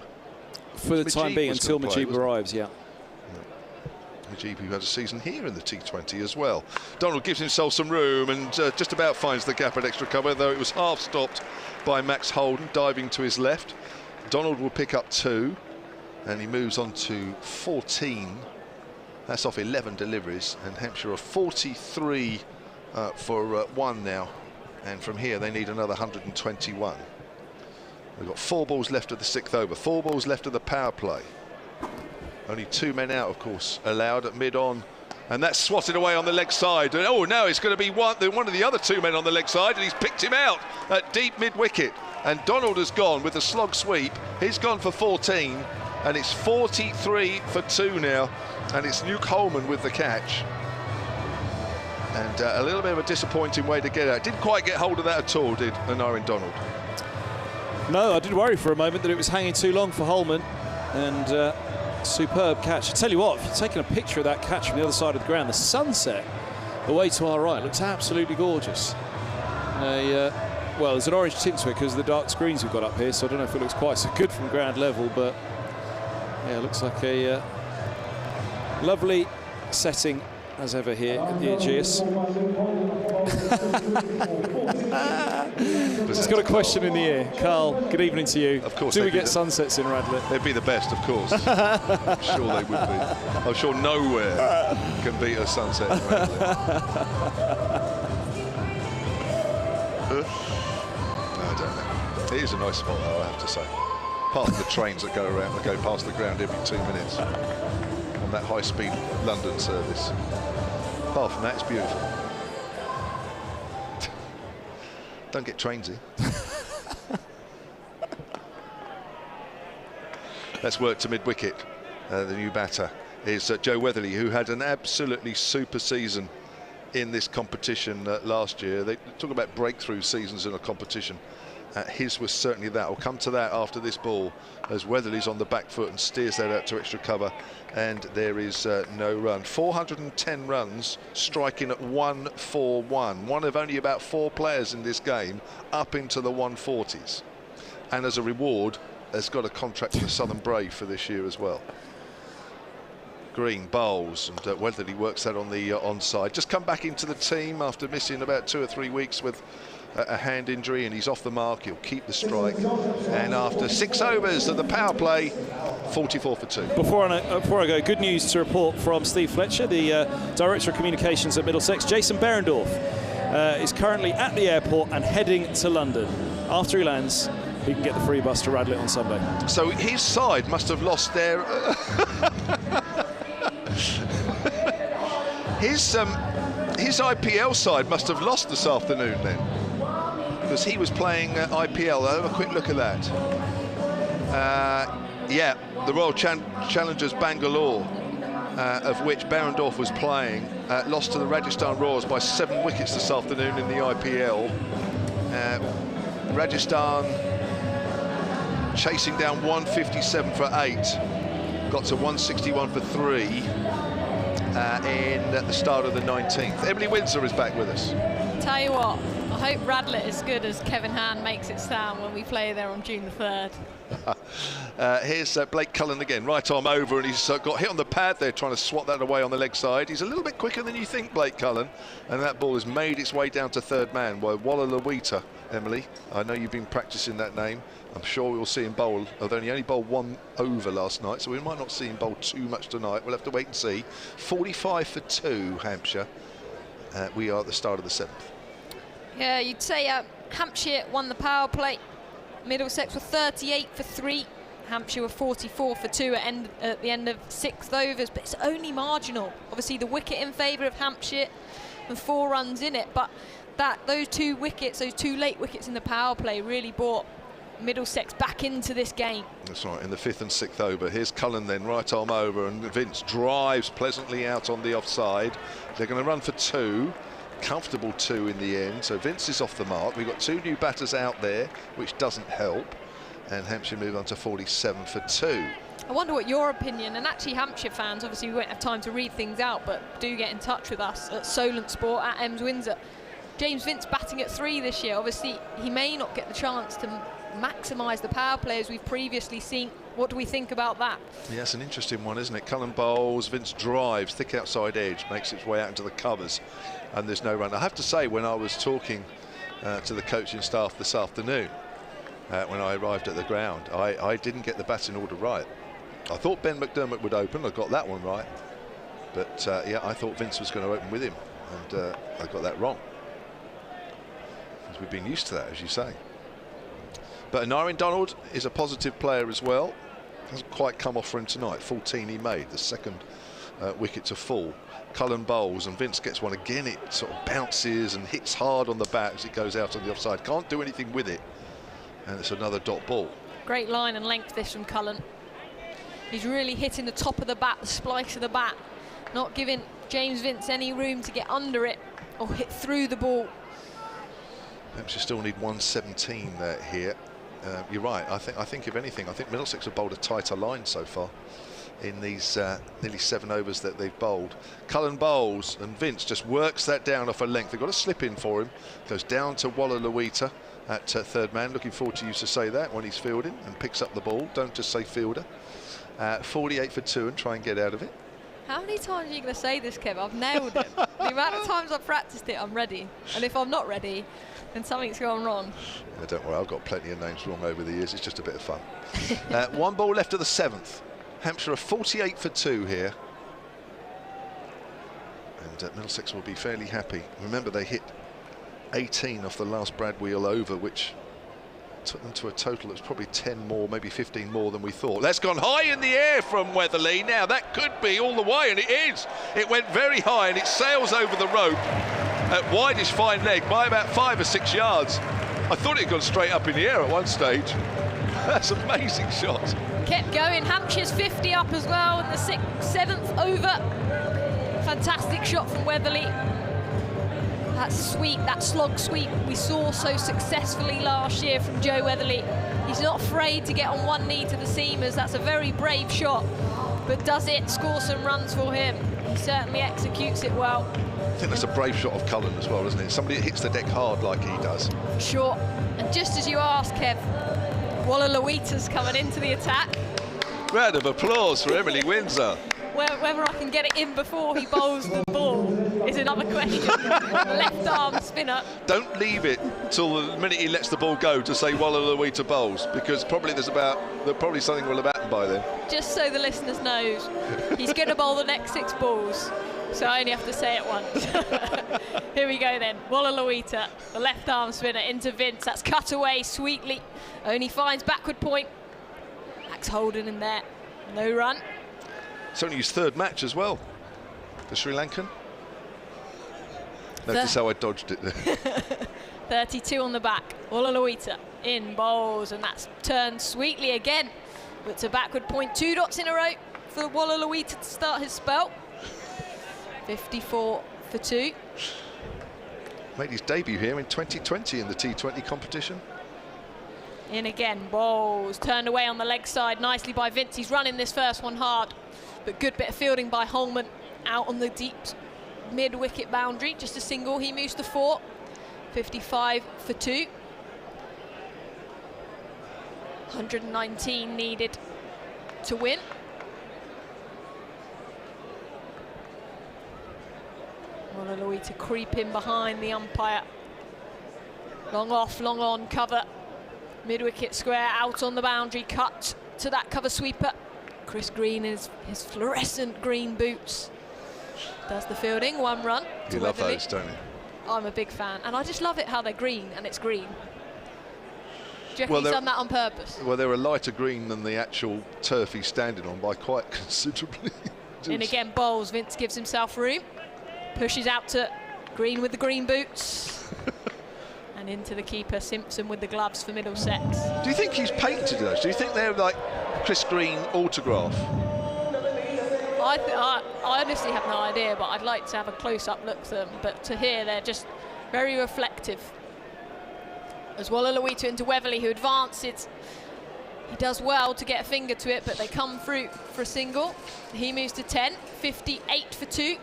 For the time being, until Majib arrives, yeah. Majib, who had a season here in the T20 as well. Donald gives himself some room and just about finds the gap at extra cover, though it was half stopped by Max Holden, diving to his left. Donald will pick up 2. And he moves on to 14. That's off 11 deliveries. And Hampshire are 43 for 1 now. And from here, they need another 121. We've got 4 balls left of the 6th over. 4 balls left of the power play. Only 2 men out, of course, allowed at mid-on. And that's swatted away on the leg side. And oh, now it's going to be one of the other 2 men on the leg side. And he's picked him out at deep mid-wicket. And Donald has gone with the slog sweep. He's gone for 14. And it's 43 for 2 now, and it's Nuke Holman with the catch. And a little bit of a disappointing way to get out. Didn't quite get hold of that at all, did Anarin Donald? No, I did worry for a moment that it was hanging too long for Holman. And superb catch. I tell you what, if you're taking a picture of that catch from the other side of the ground, the sunset away to our right looks absolutely gorgeous. Well, there's an orange tint to it because of the dark screens we've got up here, so I don't know if it looks quite so good from ground level, but yeah, it looks like a lovely setting as ever here at the Ageas. It's got a question in the air. Carl, good evening to you. Of course. Do we get sunsets in Radlett? They'd be the best, of course. I'm sure they would be. I'm sure nowhere can beat a sunset in Radlett. I don't know. It is a nice spot, though, I have to say. Apart from the trains that go around, that go past the ground every 2 minutes on that high-speed London service. Apart from that, it's beautiful. Don't get trains here. Let's work to mid-wicket. The new batter is Joe Weatherly, who had an absolutely super season in this competition last year. They talk about breakthrough seasons in a competition. His was certainly that. We'll come to that after this ball as Weatherly's on the back foot and steers that out to extra cover, and there is no run. 410 runs, striking at 141. One of only about 4 players in this game up into the 140s. And as a reward, has got a contract with the Southern Brave for this year as well. Green bowls, and Weatherly works that on the onside. Just come back into the team after missing about 2 or 3 weeks with a hand injury, and he's off the mark. He'll keep the strike, and after 6 overs of the power play, 44 for 2. Before I go, good news to report from Steve Fletcher, the Director of Communications at Middlesex. Jason Behrendorff is currently at the airport and heading to London. After he lands, he can get the free bus to Radlett on Sunday. So his side must have lost their... his IPL side must have lost this afternoon then, because he was playing IPL. I'll have a quick look at that. Yeah, the Royal Challengers Bangalore, of which Barendorf was playing, lost to the Rajasthan Royals by 7 wickets this afternoon in the IPL. Rajasthan chasing down 157 for 8, got to 161 for 3 at the start of the 19th. Emily Windsor is back with us. Tell you what, I hope Radlett is as good as Kevin Hand makes it sound when we play there on June the 3rd. Here's Blake Cullen again, right arm over, and he's got hit on the pad there trying to swat that away on the leg side. He's a little bit quicker than you think, Blake Cullen, and that ball has made its way down to third man by Walla Lawita. Emily, I know you've been practicing that name. I'm sure we'll see him bowl, although he only bowled 1 over last night, so we might not see him bowl too much tonight. We'll have to wait and see. 45 for 2, Hampshire. We are at the start of the 7th. Yeah, you'd say Hampshire won the power play. Middlesex were 38 for 3. Hampshire were 44 for 2 at the end of 6th overs, but it's only marginal. Obviously, the wicket in favour of Hampshire and 4 runs in it, but those 2 wickets, those 2 late wickets in the power play really brought Middlesex back into this game. That's right, in the 5th and 6th over. Here's Cullen then, right arm over, and Vince drives pleasantly out on the offside. They're going to run for 2. Comfortable 2 in the end, so Vince is off the mark. We've got 2 new batters out there, which doesn't help, and Hampshire move on to 47 for 2. I wonder what your opinion, and actually Hampshire fans, obviously we won't have time to read things out, but do get in touch with us at Solent Sport at Ems Windsor. James Vince batting at 3 this year. Obviously he may not get the chance to maximise the power play as we've previously seen. What do we think about that? Yeah, it's an interesting one, isn't it? Cullen bowls, Vince drives, thick outside edge, makes its way out into the covers, and there's no run. I have to say, when I was talking to the coaching staff this afternoon, when I arrived at the ground, I didn't get the batting order right. I thought Ben McDermott would open. I got that one right, but yeah, I thought Vince was going to open with him, and I got that wrong, because we've been used to that, as you say. But Anarian Donald is a positive player as well. Hasn't quite come off for him tonight. 14 he made, the 2nd wicket to fall. Cullen bowls, and Vince gets one again. It sort of bounces and hits hard on the bat as it goes out on the offside. Can't do anything with it, and it's another dot ball. Great line and length this from Cullen. He's really hitting the top of the bat, the splice of the bat, not giving James Vince any room to get under it or hit through the ball. Hampshire still need 117 here. You're right. I think if anything, I think Middlesex have bowled a tighter line so far in these nearly 7 overs that they've bowled. Cullen bowls, and Vince just works that down off a length. They've got a slip in for him. Goes down to Walla Lawita at third man. Looking forward to you to say that when he's fielding, and picks up the ball. Don't just say fielder. 48 for 2 and try and get out of it. How many times are you going to say this, Kev? I've nailed it. The amount of times I've practiced it, I'm ready. And if I'm not ready, then something's gone wrong. Yeah, don't worry, I've got plenty of names wrong over the years. It's just a bit of fun. 1 ball left of the 7th. Hampshire are 48 for 2 here. And Middlesex will be fairly happy. Remember, they hit 18 off the last Brad Wheel over, which took them to a total that's probably 10 more, maybe 15 more than we thought. That's gone high in the air from Weatherly. Now that could be all the way, and it is. It went very high, and it sails over the rope at widest fine leg by about 5 or 6 yards. I thought it had gone straight up in the air at one stage. That's an amazing shot. Kept going. Hampshire's 50 up as well in the 7th over. Fantastic shot from Weatherly. That sweep, that slog sweep we saw so successfully last year from Joe Weatherly. He's not afraid to get on one knee to the seamers. That's a very brave shot, but does it score some runs for him? He certainly executes it well. I think that's a brave shot of Cullen as well, isn't it? Somebody that hits the deck hard like he does. Sure. And just as you asked, Kev, Walla Lawita's coming into the attack. Round of applause for Emily Windsor. Whether I can get it in before he bowls the ball is another question. Left arm spinner. Don't leave it till the minute he lets the ball go to say Walla Lawita bowls, because probably probably something will have happened by then. Just so the listeners knows, he's going to bowl the next 6 balls. so I only have to say it once. Here we go then. Walla, the left arm spinner into Vince. That's cut away sweetly. Only finds backward point. Max Holden in there. No run. It's only his third match as well, the Sri Lankan. Notice how I dodged it there. 32 on the back. Walla in bowls, and that's turned sweetly again. But to backward point, 2 dots in a row for Walla to start his spell. 54 for 2. Made his debut here in 2020 in the T20 competition. In again, bowls, turned away on the leg side, nicely by Vince. He's running this first one hard, but good bit of fielding by Holman, out on the deep mid-wicket boundary, just a single. He moves to 4, 55 for 2. 119 needed to win. Walla to creep in behind the umpire. Long off, long on cover. Mid-wicket square, out on the boundary, cut to that cover sweeper. Chris Green is his fluorescent green boots. Does the fielding, 1 run. You love those, don't you? I'm a big fan, and I just love it how they're green, and it's green. Do you reckon he's done that on purpose? Well, they're a lighter green than the actual turf he's standing on by quite considerably. And again, bowls. Vince gives himself room. Pushes out to Green with the green boots. And into the keeper, Simpson with the gloves for Middlesex. Do you think he's painted those? Do you think they're like Chris Green autograph? I honestly have no idea, but I'd like to have a close-up look at them. But to here, they're just very reflective. As well, Walla into Weatherly, who advances. He does well to get a finger to it, but they come through for a single. He moves to 10, 58 for 2.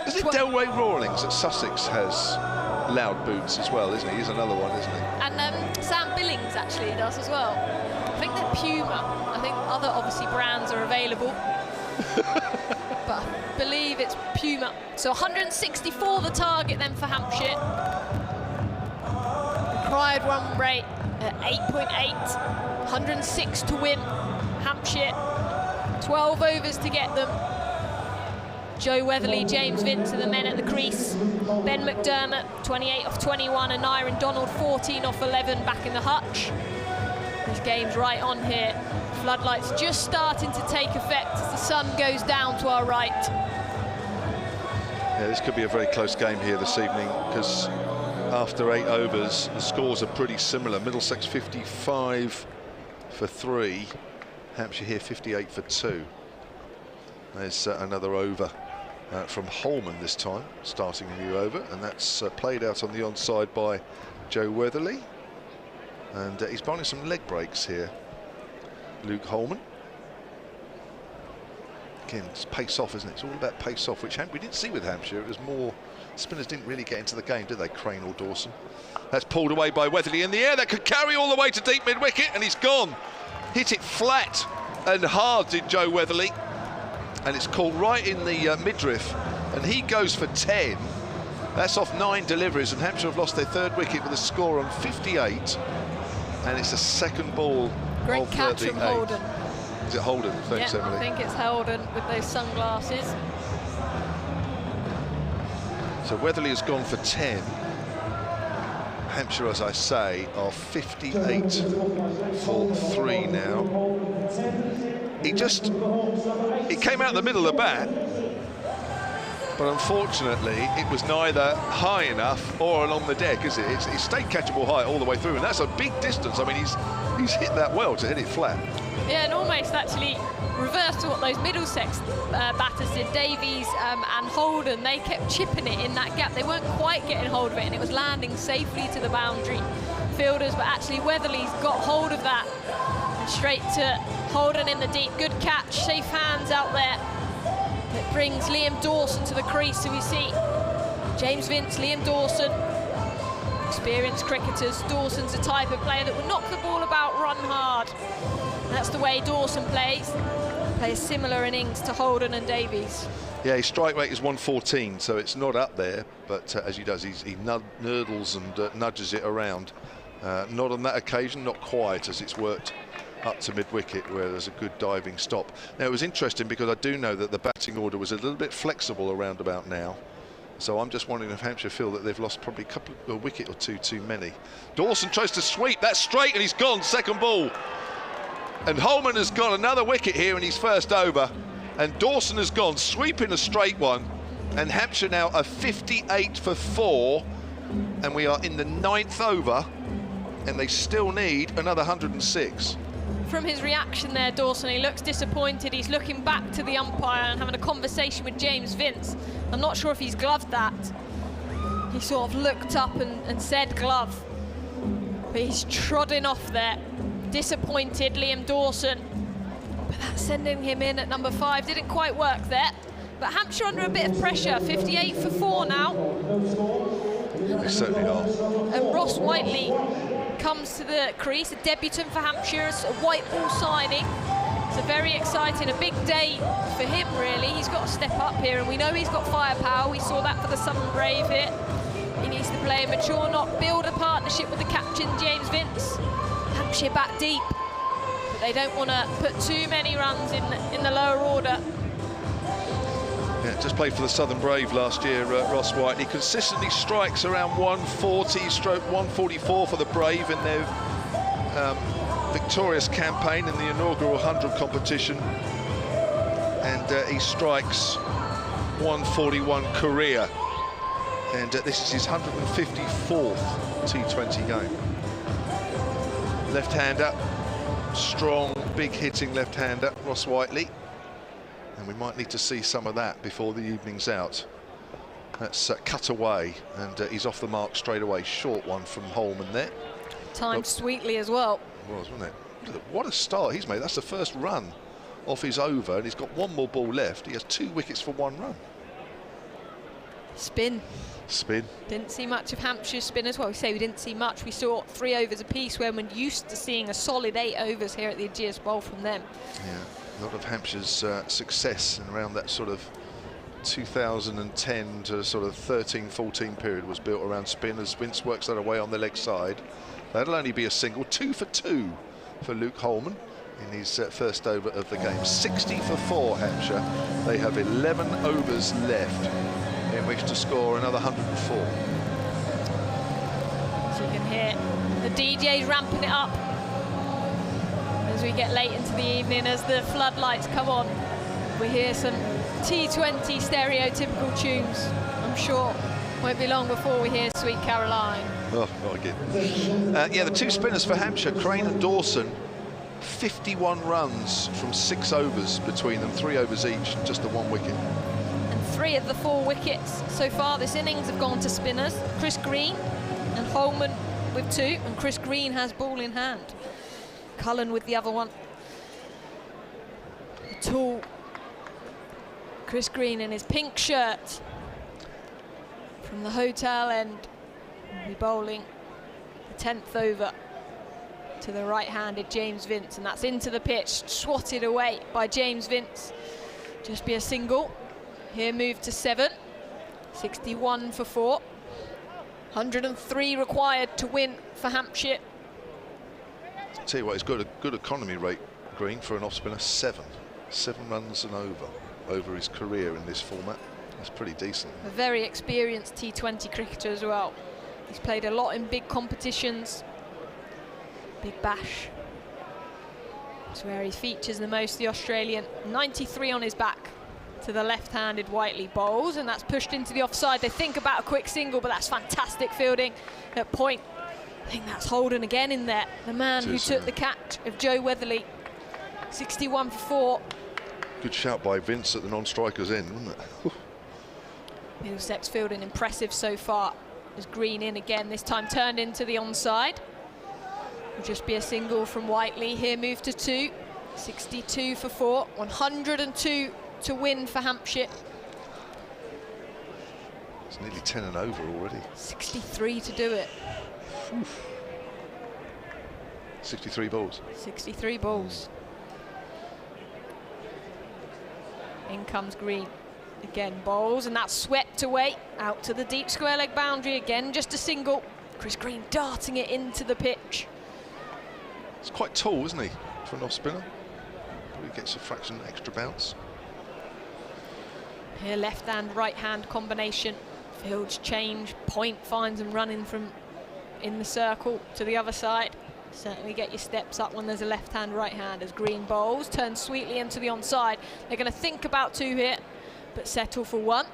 Is it Delray Rawlings at Sussex has loud boots as well, isn't he? He's another one, isn't he? And Sam Billings actually does as well. I think they're Puma. I think other, obviously, brands are available. But I believe it's Puma. So 164 the target then for Hampshire. Required run rate at 8.8. 106 to win. Hampshire, 12 overs to get them. Joe Weatherly, James Vince are the men at the crease. Ben McDermott, 28 off 21, and Nyron Donald, 14 off 11, back in the hutch. This game's right on here. Floodlights just starting to take effect as the sun goes down to our right. Yeah, this could be a very close game here this evening, because after 8 overs, the scores are pretty similar. Middlesex 55 for 3, Hampshire here 58 for 2. There's another over from Holman this time, starting a new over, and that's played out on the onside by Joe Weatherly. And he's bowling some leg breaks here, Luke Holman. Again, it's pace off, isn't it? It's all about pace off, which we didn't see with Hampshire. It was more, spinners didn't really get into the game, did they, Crane or Dawson? That's pulled away by Weatherly in the air. That could carry all the way to deep mid-wicket, and he's gone. Hit it flat and hard, did Joe Weatherly. And it's caught right in the midriff, and he goes for 10. That's off 9 deliveries, and Hampshire have lost their 3rd wicket with a score on 58. And it's a second ball. Great catch from Holden. Is it Holden? Thanks, yeah, Emily. I think it's Holden with those sunglasses. So Weatherly has gone for 10. Hampshire, as I say, are 58 for 3 now. It came out the middle of the bat, but unfortunately it was neither high enough or along the deck, is it? It's stayed catchable height all the way through, and that's a big distance. I mean, he's hit that well to hit it flat. Yeah, and almost actually reverse to what those Middlesex batters did. Davies and Holden, they kept chipping it in that gap. They weren't quite getting hold of it, and it was landing safely to the boundary fielders, but actually Weatherly's got hold of that. And straight to Holden in the deep. Good catch, safe hands out there. It brings Liam Dawson to the crease, so we see James Vince, Liam Dawson, experienced cricketers. Dawson's a type of player that will knock the ball about, run hard. That's the way Dawson plays. Plays similar innings to Holden and Davies. Yeah, his strike rate is 114, so it's not up there, but as he does, he nurdles and nudges it around. Not on that occasion, not quite, as it's worked up to mid-wicket where there's a good diving stop. Now, it was interesting because I do know that the batting order was a little bit flexible around about now. So I'm just wondering if Hampshire feel that they've lost probably a wicket or two too many. Dawson tries to sweep, that's straight, and he's gone, second ball. And Holman has got another wicket here in his first over. And Dawson has gone, sweeping a straight one. And Hampshire now are 58 for 4. And we are in the 9th over. And they still need another 106. From his reaction there, Dawson, he looks disappointed. He's looking back to the umpire and having a conversation with James Vince. I'm not sure if he's gloved that. He sort of looked up and said glove. But he's trotting off there. Disappointed, Liam Dawson. But that's sending him in at number 5. Didn't quite work there. But Hampshire under a bit of pressure. 58 for 4 now. They certainly are. And Ross Whiteley comes to the crease, a debutant for Hampshire, a white ball signing. It's a very exciting, a big day for him really. He's got to step up here, and we know he's got firepower. We saw that for the Southern Brave here. He needs to play a mature knock, build a partnership with the captain, James Vince. Hampshire back deep, but they don't want to put too many runs in the lower order. Yeah, just played for the Southern Brave last year, Ross White. He consistently strikes around 140, stroke 144 for the Brave in their victorious campaign in the inaugural 100 competition. And he strikes 141 career. And this is his 154th T20 game. Left-hander, strong, big hitting left-hander, Ross Whiteley. And we might need to see some of that before the evening's out. That's cut away, and he's off the mark straight away. Short one from Holman there. Timed sweetly as well. It was, wasn't it? What a start he's made. That's the first run off his over, and he's got one more ball left. He has 2 wickets for 1 run. Spin. Didn't see much of Hampshire's spin as well. We say we didn't see much. We saw 3 overs apiece when we're used to seeing a solid 8 overs here at the Ageas Bowl from them. Yeah. A lot of Hampshire's success in around that sort of 2010 to sort of 13-14 period was built around spin as Vince works that away on the leg side. That'll only be a single. 2 for 2 for Luke Holman in his first over of the game. 60 for 4 Hampshire. They have 11 overs left in which to score another 104. So you can hear the DJs ramping it up as we get late into the evening, as the floodlights come on. We hear some T20 stereotypical tunes. I'm sure won't be long before we hear Sweet Caroline. Oh, not again. Yeah, the 2 spinners for Hampshire, Crane and Dawson, 51 runs from 6 overs between them, 3 overs each, just the 1 wicket. And 3 of the 4 wickets so far this innings have gone to spinners. Chris Green and Holman with 2, and Chris Green has ball in hand. Cullen with the other one. The tall Chris Green in his pink shirt from the hotel end will be bowling the 10th over to the right-handed James Vince, and that's into the pitch, swatted away by James Vince. Just be a single. Here moved to 7. 61 for 4. 103 required to win for Hampshire. I'll tell you what, he's got a good economy rate, Green, for an off-spinner. 7 runs and over his career in this format. That's pretty decent. A very experienced T20 cricketer as well. He's played a lot in big competitions. Big Bash. That's where he features the most, the Australian. 93 on his back to the left-handed Whiteley bowls, and that's pushed into the offside. They think about a quick single, but that's fantastic fielding at point. I think that's Holden again in there, the man who took the catch of Joe Weatherly. 61 for 4. Good shout by Vince at the non-striker's end, wasn't it? Middlesex fielding impressive so far. As Green in again, this time turned into the onside. Will just be a single from Whiteley. Here moved to 2. 62 for 4. 102 to win for Hampshire. It's nearly 10 and over already. 63 to do it. 63 balls. 63 balls. In comes Green. Again bowls, and that's swept away out to the deep square leg boundary. Again just a single. Chris Green darting it into the pitch. He's quite tall, isn't he? for an off-spinner. Probably gets a fraction extra bounce. Here, left-hand, right-hand combination. Fields change, point finds them running from in the circle to the other side. Certainly get your steps up when there's a left-hand, right-hand as Green bowls. Turn sweetly into the onside. They're going to think about 2 here, but settle for 1.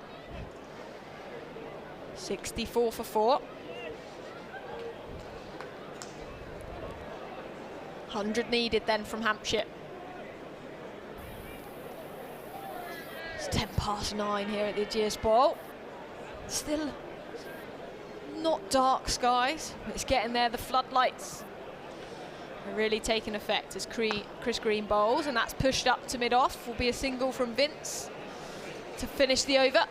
64 for 4. 100 needed then from Hampshire. It's 9:10 here at the Ageas Bowl. Still not dark skies, but it's getting there. The floodlights are really taking effect as Chris Green bowls, and that's pushed up to mid-off. Will be a single from Vince to finish the over.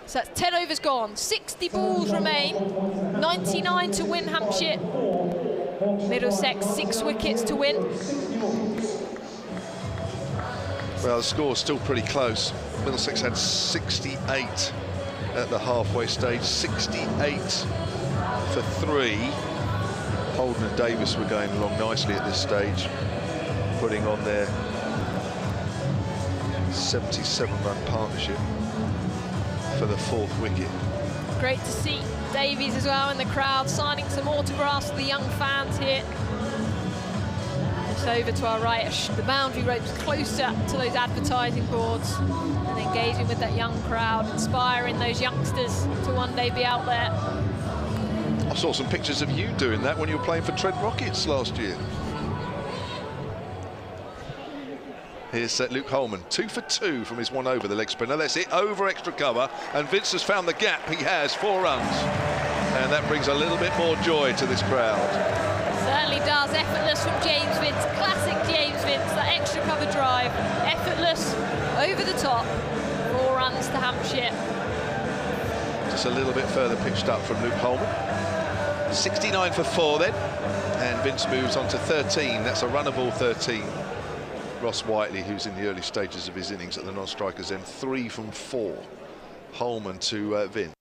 So that's 10 overs gone, 60 balls remain, 99 to win Hampshire. Middlesex 6 wickets to win. Well, the score's still pretty close. Middlesex had 68 at the halfway stage, 68 for 3. Holden and Davis were going along nicely at this stage, putting on their 77-run partnership for the 4th wicket. Great to see Davies as well in the crowd, signing some autographs for the young fans here. Just over to our right, the boundary ropes closer to those advertising boards, and engaging with that young crowd, inspiring those youngsters to one day be out there. I saw some pictures of you doing that when you were playing for Trent Rockets last year. Here's Luke Holman, 2 for 2 from his 1 over the leg spinner. That's it, over extra cover, and Vince has found the gap. He has 4 runs, and that brings a little bit more joy to this crowd. Certainly does. Effortless from James Vince, classic James Vince. That extra cover drive, effortless, over the top. 4 runs to Hampshire. Just a little bit further pitched up from Luke Holman. 69 for 4 then, and Vince moves on to 13. That's a runnable 13. Ross Whiteley, who's in the early stages of his innings at the non-strikers end, 3 from 4. Holman to Vince.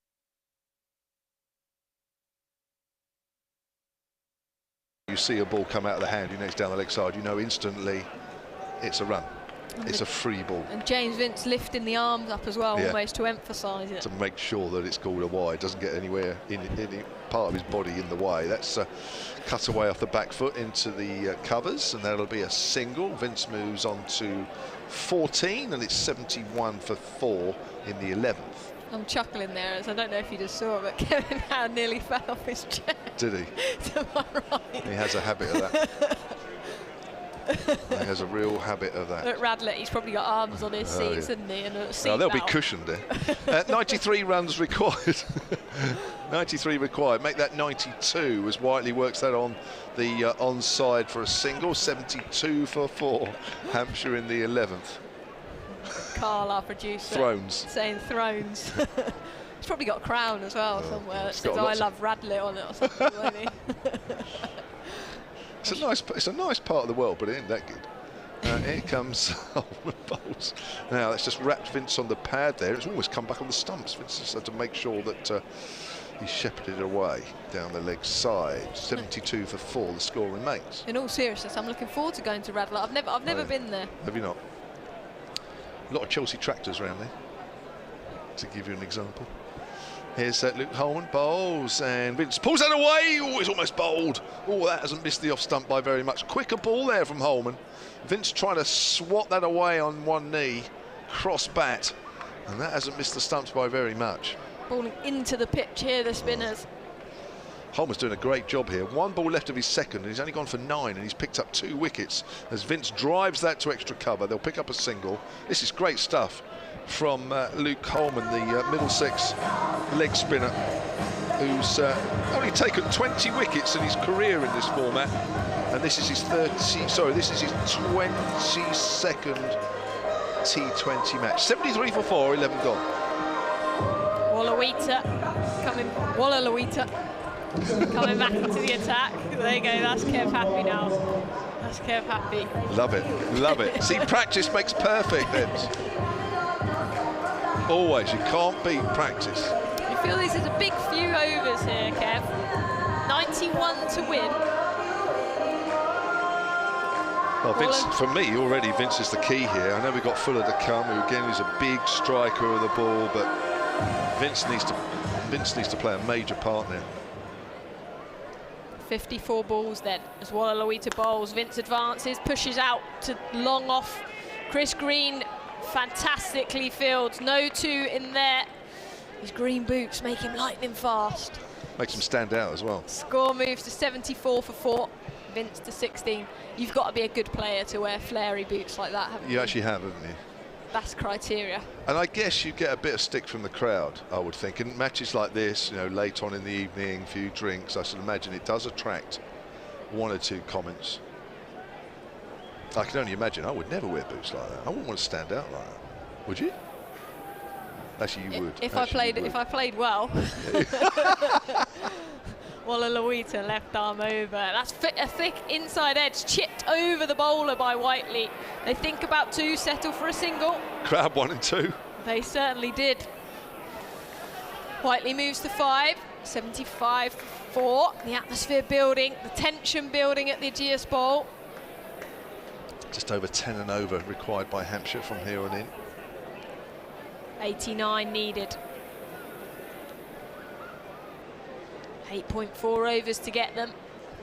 You see a ball come out of the hand, you know it's down the leg side, you know instantly it's a run. It's a free ball. And James Vince lifting the arms up as well, almost to emphasise it. To make sure that it's called a wide, doesn't get anywhere in any part of his body in the way. That's cut away off the back foot into the covers, and that'll be a single. Vince moves on to 14, and it's 71 for 4 in the 11th. I'm chuckling there, as I don't know if you just saw it, but Kevin Howe nearly fell off his chair. Did he? To my right. He has a habit of that. He has a real habit of that. At Radlett, he's probably got arms on his seats, hasn't he? And a seat they'll belt. be cushioned there. 93 runs required. 93 required. Make that 92 as Whiteley works that on the onside for a single. 72 for 4. Hampshire in the 11th. Carl, our producer, Thrones. Saying Thrones. He's probably got a crown as well somewhere that says I love Radlett on it or something, won't he? It's a nice part of the world, but it ain't that good. Here comes Holman bowls. Now that's just wrapped Vince on the pad there. It's almost come back on the stumps. Vince just had to make sure that he shepherded away down the leg side. 72 for 4. The score remains. In all seriousness, I'm looking forward to going to Radlett. I've never been there. Have you not? A lot of Chelsea tractors around there, to give you an example. Here's Luke Holman, bowls, and Vince pulls that away. Oh, he's almost bowled. Oh, that hasn't missed the off stump by very much. Quicker ball there from Holman. Vince trying to swat that away on one knee, cross bat, and that hasn't missed the stumps by very much. Balling into the pitch here, the spinners. Holman's doing a great job here. 1 ball left of his second, and he's only gone for 9, and he's picked up 2 wickets as Vince drives that to extra cover. They'll pick up a single. This is great stuff from Luke Holman, the Middlesex leg spinner, who's only taken 20 wickets in his career in this format, and this is his 22nd T20 match. 73 for 4, 11 gone. Wallaluita coming back into the attack. There you go, that's Kev Happy now. That's Kev Happy. Love it, love it. See, practice makes perfect then. Always, you can't beat practice. You feel this is a big few overs here, Kev. 91 to win. Well, Vince, for me, already Vince is the key here. I know we've got Fuller to come, who again is a big striker of the ball, but Vince needs to play a major part now. 54 balls then, as Walla bowls. Vince advances, pushes out to long off. Chris Green fantastically fields. No two in there. His green boots make him lightning fast. Makes him stand out as well. Score moves to 74 for 4. Vince to 16. You've got to be a good player to wear flary boots like that, haven't you? You actually have, haven't you? That's criteria. And I guess you get a bit of stick from the crowd, I would think. And matches like this, you know, late on in the evening, a few drinks, I should imagine it does attract one or two comments. I can only imagine I would never wear boots like that. I wouldn't want to stand out like that. Would you? Actually, you would. If I played well. Walla left arm over. That's a thick inside edge, chipped over the bowler by Whiteley. They think about 2, settle for a single. Crowd 1 and 2. They certainly did. Whiteley moves to 5, 75 for 4. The atmosphere building, the tension building at the Ageas Bowl. Just over 10 and over required by Hampshire from here on in. 89 needed. 8.4 overs to get them.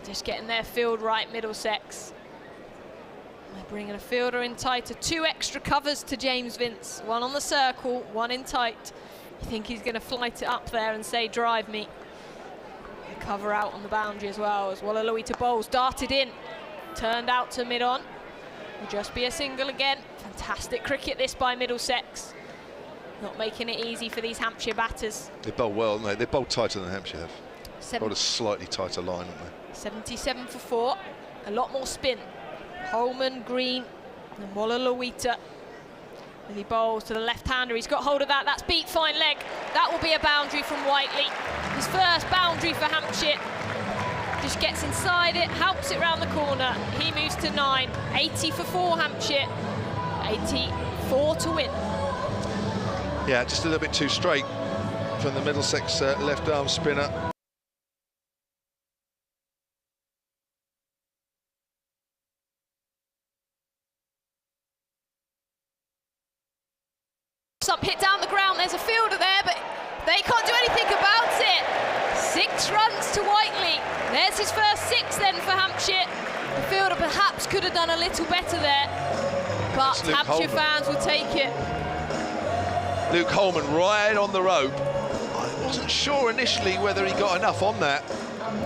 Just getting their field right, Middlesex. They're bringing a fielder in tighter. 2 extra covers to James Vince. 1 on the circle, 1 in tight. You think he's going to flight it up there and say, drive me. A cover out on the boundary as well, as Walla bowls. Darted in, turned out to mid-on. Will just be a single again. Fantastic cricket this by Middlesex. Not making it easy for these Hampshire batters. They bowl well, don't they? They bowl tighter than Hampshire have. Got a slightly tighter line, haven't they? 77 for 4. A lot more spin. Holman, Green, and Walla. And he bowls to the left-hander. He's got hold of that. That's beat fine leg. That will be a boundary from Whiteley. His first boundary for Hampshire. Just gets inside it, helps it round the corner. He moves to 9. 80 for 4 Hampshire. 84 to win. Yeah, just a little bit too straight from the Middlesex left arm spinner. Up, hit down the ground, there's a fielder there, but they can't do anything about it. 6 runs to Whiteley. There's his first 6 then for Hampshire. The fielder perhaps could have done a little better there, but Hampshire fans will take it. Luke Holman right on the rope. I wasn't sure initially whether he got enough on that.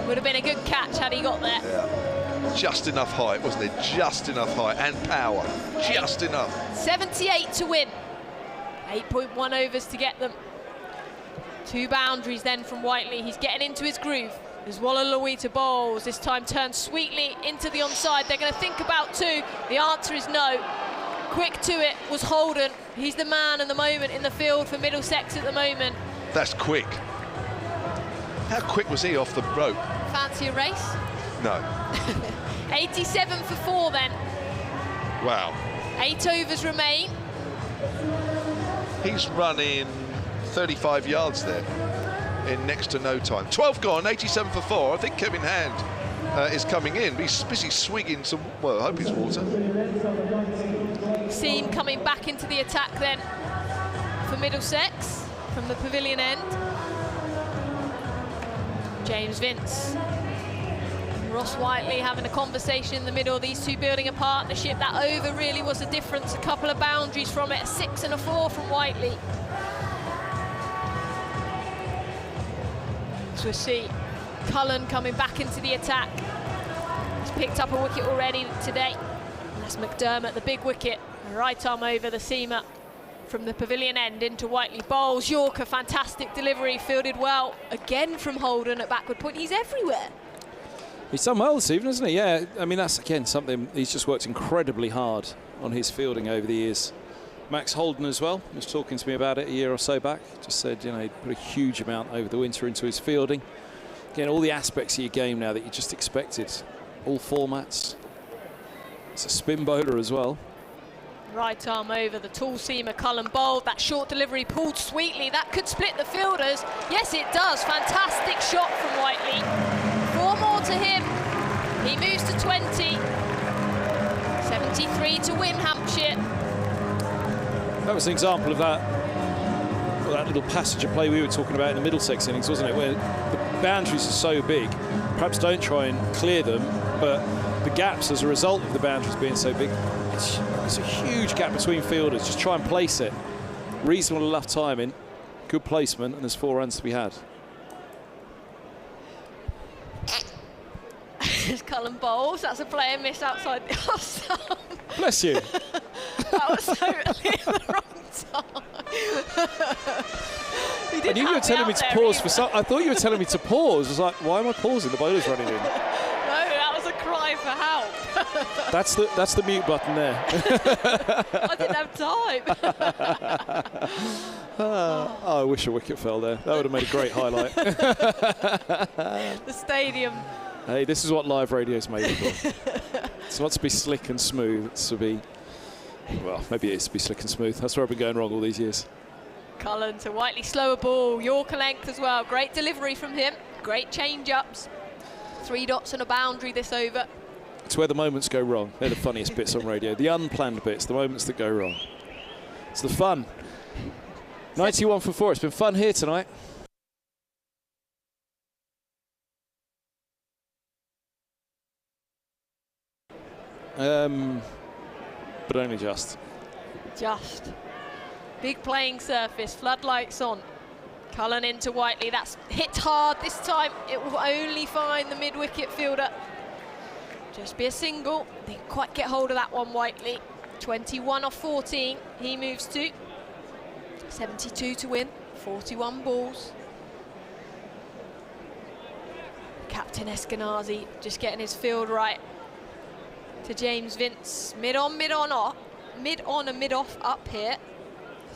Would have been a good catch had he got there. Yeah. Just enough height, wasn't it? Just enough height and power. Just enough. 78 to win. 8.1 overs to get them. 2 boundaries then from Whiteley. He's getting into his groove. As Walla bowls, this time turns sweetly into the onside. They're going to think about 2. The answer is no. Quick to it was Holden. He's the man in the moment in the field for Middlesex at the moment. That's quick. How quick was he off the rope? Fancy a race? No. 87 for 4 then. Wow. 8 overs remain. He's running 35 yards there in next to no time. 12 gone, 87 for 4. I think Kevin Hand is coming in. He's busy swigging some, well, I hope it's water. Seam coming back into the attack then for Middlesex from the pavilion end. James Vince and Ross Whiteley having a conversation in the middle. These 2 building a partnership. That over really was the difference. A couple of boundaries from it. A 6 and a 4 from Whiteley. So we'll see Cullen coming back into the attack. He's picked up a wicket already today. And that's McDermott, the big wicket. Right arm over the seamer from the pavilion end into Whiteley. Bowls, Yorker, fantastic delivery, fielded well. Again from Holden at backward point. He's everywhere. He's done well this evening, hasn't he? Yeah, I mean, that's, again, something he's just worked incredibly hard on his fielding over the years. Max Holden as well was talking to me about it a year or so back. Just said, you know, he put a huge amount over the winter into his fielding. Again, all the aspects of your game now that you just expected. All formats. It's a spin bowler as well. Right arm over the tall seamer, Cullen bowled. That short delivery pulled sweetly. That could split the fielders. Yes, it does. Fantastic shot from Whiteley. 4 more to him. He moves to 20. 73 to win, Hampshire. That was an example of that, well, that little passage of play we were talking about in the Middlesex innings, wasn't it? Where the boundaries are so big, perhaps don't try and clear them, but the gaps as a result of the boundaries being so big, it's a huge gap between fielders. Just try and place it. Reasonable enough timing, good placement, and there's 4 runs to be had. Cullen bowls. That's a player miss outside the off stump. Bless you. That was totally the wrong time. I knew you were telling me to pause for some. I thought you were telling me to pause. I was like, why am I pausing? The bowler's running in. No, that was a cry for help. That's the mute button there. I didn't have time. Oh, I wish a wicket fell there. That would have made a great highlight. The stadium. Hey, this is what live radio is made for. It's not to be slick and smooth. It's to be, well, maybe it is to be slick and smooth. That's where I've been going wrong all these years. Cullen to Whiteley, slower ball. Yorker length as well. Great delivery from him. Great change-ups. 3 dots and a boundary this over. It's where the moments go wrong. They're the funniest bits on radio. The unplanned bits, the moments that go wrong. It's the fun. 91 for 4. It's been fun here tonight. But only just. Just. Big playing surface, floodlights on. Cullen into Whiteley, that's hit hard this time. It will only find the mid-wicket fielder. Just be a single. Didn't quite get hold of that one, Whiteley. 21 off 14, he moves to 72 to win, 41 balls. Captain Eskenazi just getting his field right. To James Vince, mid on and mid off up here.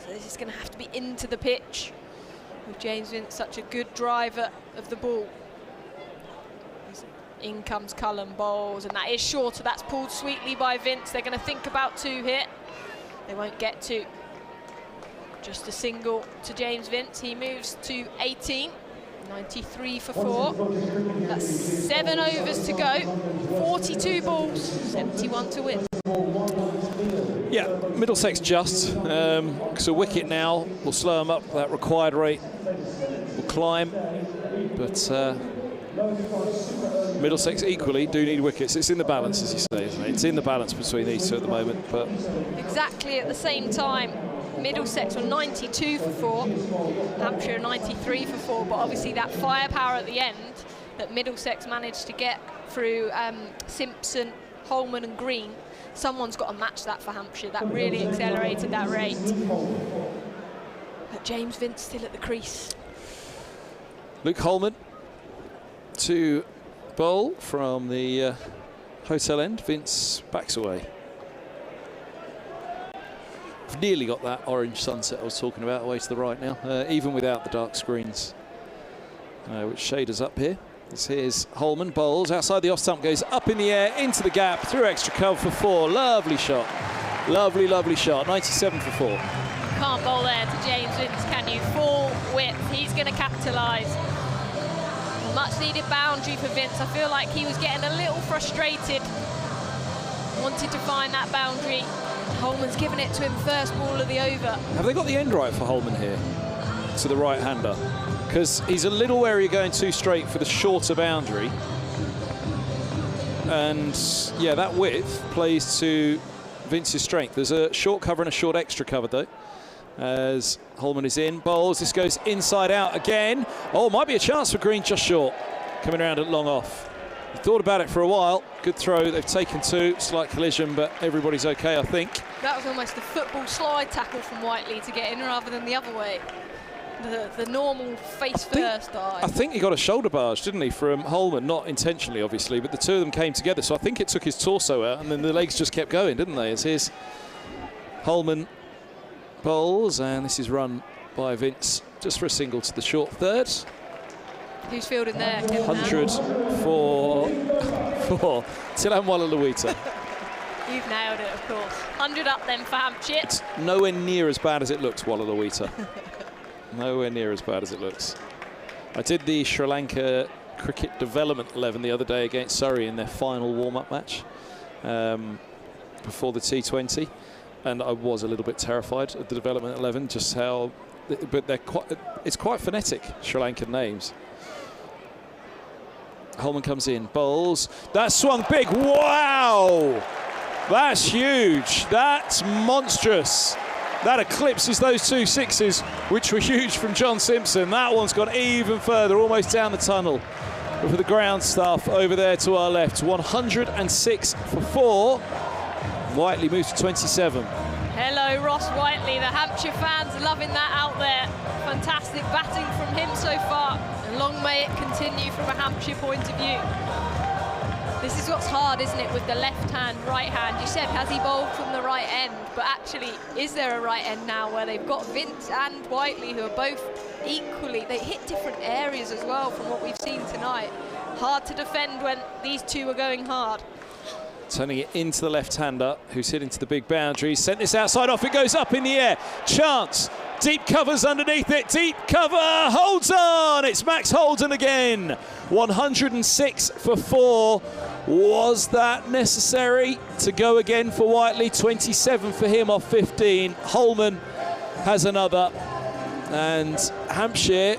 So this is going to have to be into the pitch with James Vince, such a good driver of the ball. In comes Cullen, bowls, and that is shorter. That's pulled sweetly by Vince. They're going to think about 2 here. They won't get 2. Just a single to James Vince. He moves to 18. 93 for 4. That's 7 overs to go. 42 balls, 71 to win. Yeah, Middlesex just. So wicket now will slow them up. That required rate will climb. But Middlesex equally do need wickets. It's in the balance, as you say, isn't it? It's in the balance between these two at the moment. But exactly at the same time. Middlesex were 92 for 4, Hampshire 93 for 4, but obviously that firepower at the end that Middlesex managed to get through Simpson, Holman and Green, someone's got to match that for Hampshire. That really accelerated that rate. But James Vince still at the crease. Luke Holman to bowl from the hotel end. Vince backs away. Nearly got that orange sunset I was talking about away to the right now, even without the dark screens, which shade us up here. Here's Holman, bowls outside the off stump, goes up in the air, into the gap, through extra cover for 4. Lovely shot. Lovely, lovely shot. 97 for 4. Can't bowl there to James Vince, can you? Full width, he's going to capitalise. Much needed boundary for Vince. I feel like he was getting a little frustrated. Wanted to find that boundary. Holman's given it to him first ball of the over. Have they got the end right for Holman here? To the right-hander? Because he's a little wary of going too straight for the shorter boundary. And yeah, that width plays to Vince's strength. There's a short cover and a short extra cover though. As Holman is in, bowls, this goes inside out again. Oh, might be a chance for Green, just short. Coming around at long off. He thought about it for a while. Good throw. They've taken 2. Slight collision, but everybody's okay, I think. That was almost a football slide tackle from Whiteley to get in rather than the other way. The normal face first eye. I think he got a shoulder barge, didn't he, from Holman? Not intentionally, obviously, but the two of them came together. So I think it took his torso out, and then the legs just kept going, didn't they? As here's Holman bowls, and this is run by Vince just for a single to the short third. Who's fielding there? 100 for Tilan Wallaluita. You've nailed it, of course. 100 up then for Hampshire. It's nowhere near as bad as it looks, Wallaluita. Nowhere near as bad as it looks. I did the Sri Lanka Cricket Development 11 the other day against Surrey in their final warm-up match. before the T20, and I was a little bit terrified at the development 11, just how, but it's quite phonetic, Sri Lankan names. Holman comes in, bowls, that swung big, wow! That's huge, that's monstrous. That eclipses those 2 sixes, which were huge from John Simpson. That one's gone even further, almost down the tunnel. But for the ground stuff over there to our left, 106 for 4. Whiteley moves to 27. Hello, Ross Whiteley. The Hampshire fans loving that out there. Fantastic batting from him so far. And long may it continue from a Hampshire point of view. This is what's hard, isn't it, with the left hand, right hand. You said, has he bowled from the right end? But actually, is there a right end now where they've got Vince and Whiteley, who are both equally, they hit different areas as well from what we've seen tonight. Hard to defend when these two are going hard. Turning it into the left-hander, who's hitting to the big boundary. Sent this outside off, it goes up in the air. Chance, deep covers underneath it, deep cover, holds on! It's Max Holden again. 106 for 4. Was that necessary to go again for Whiteley? 27 for him off 15. Holman has another. And Hampshire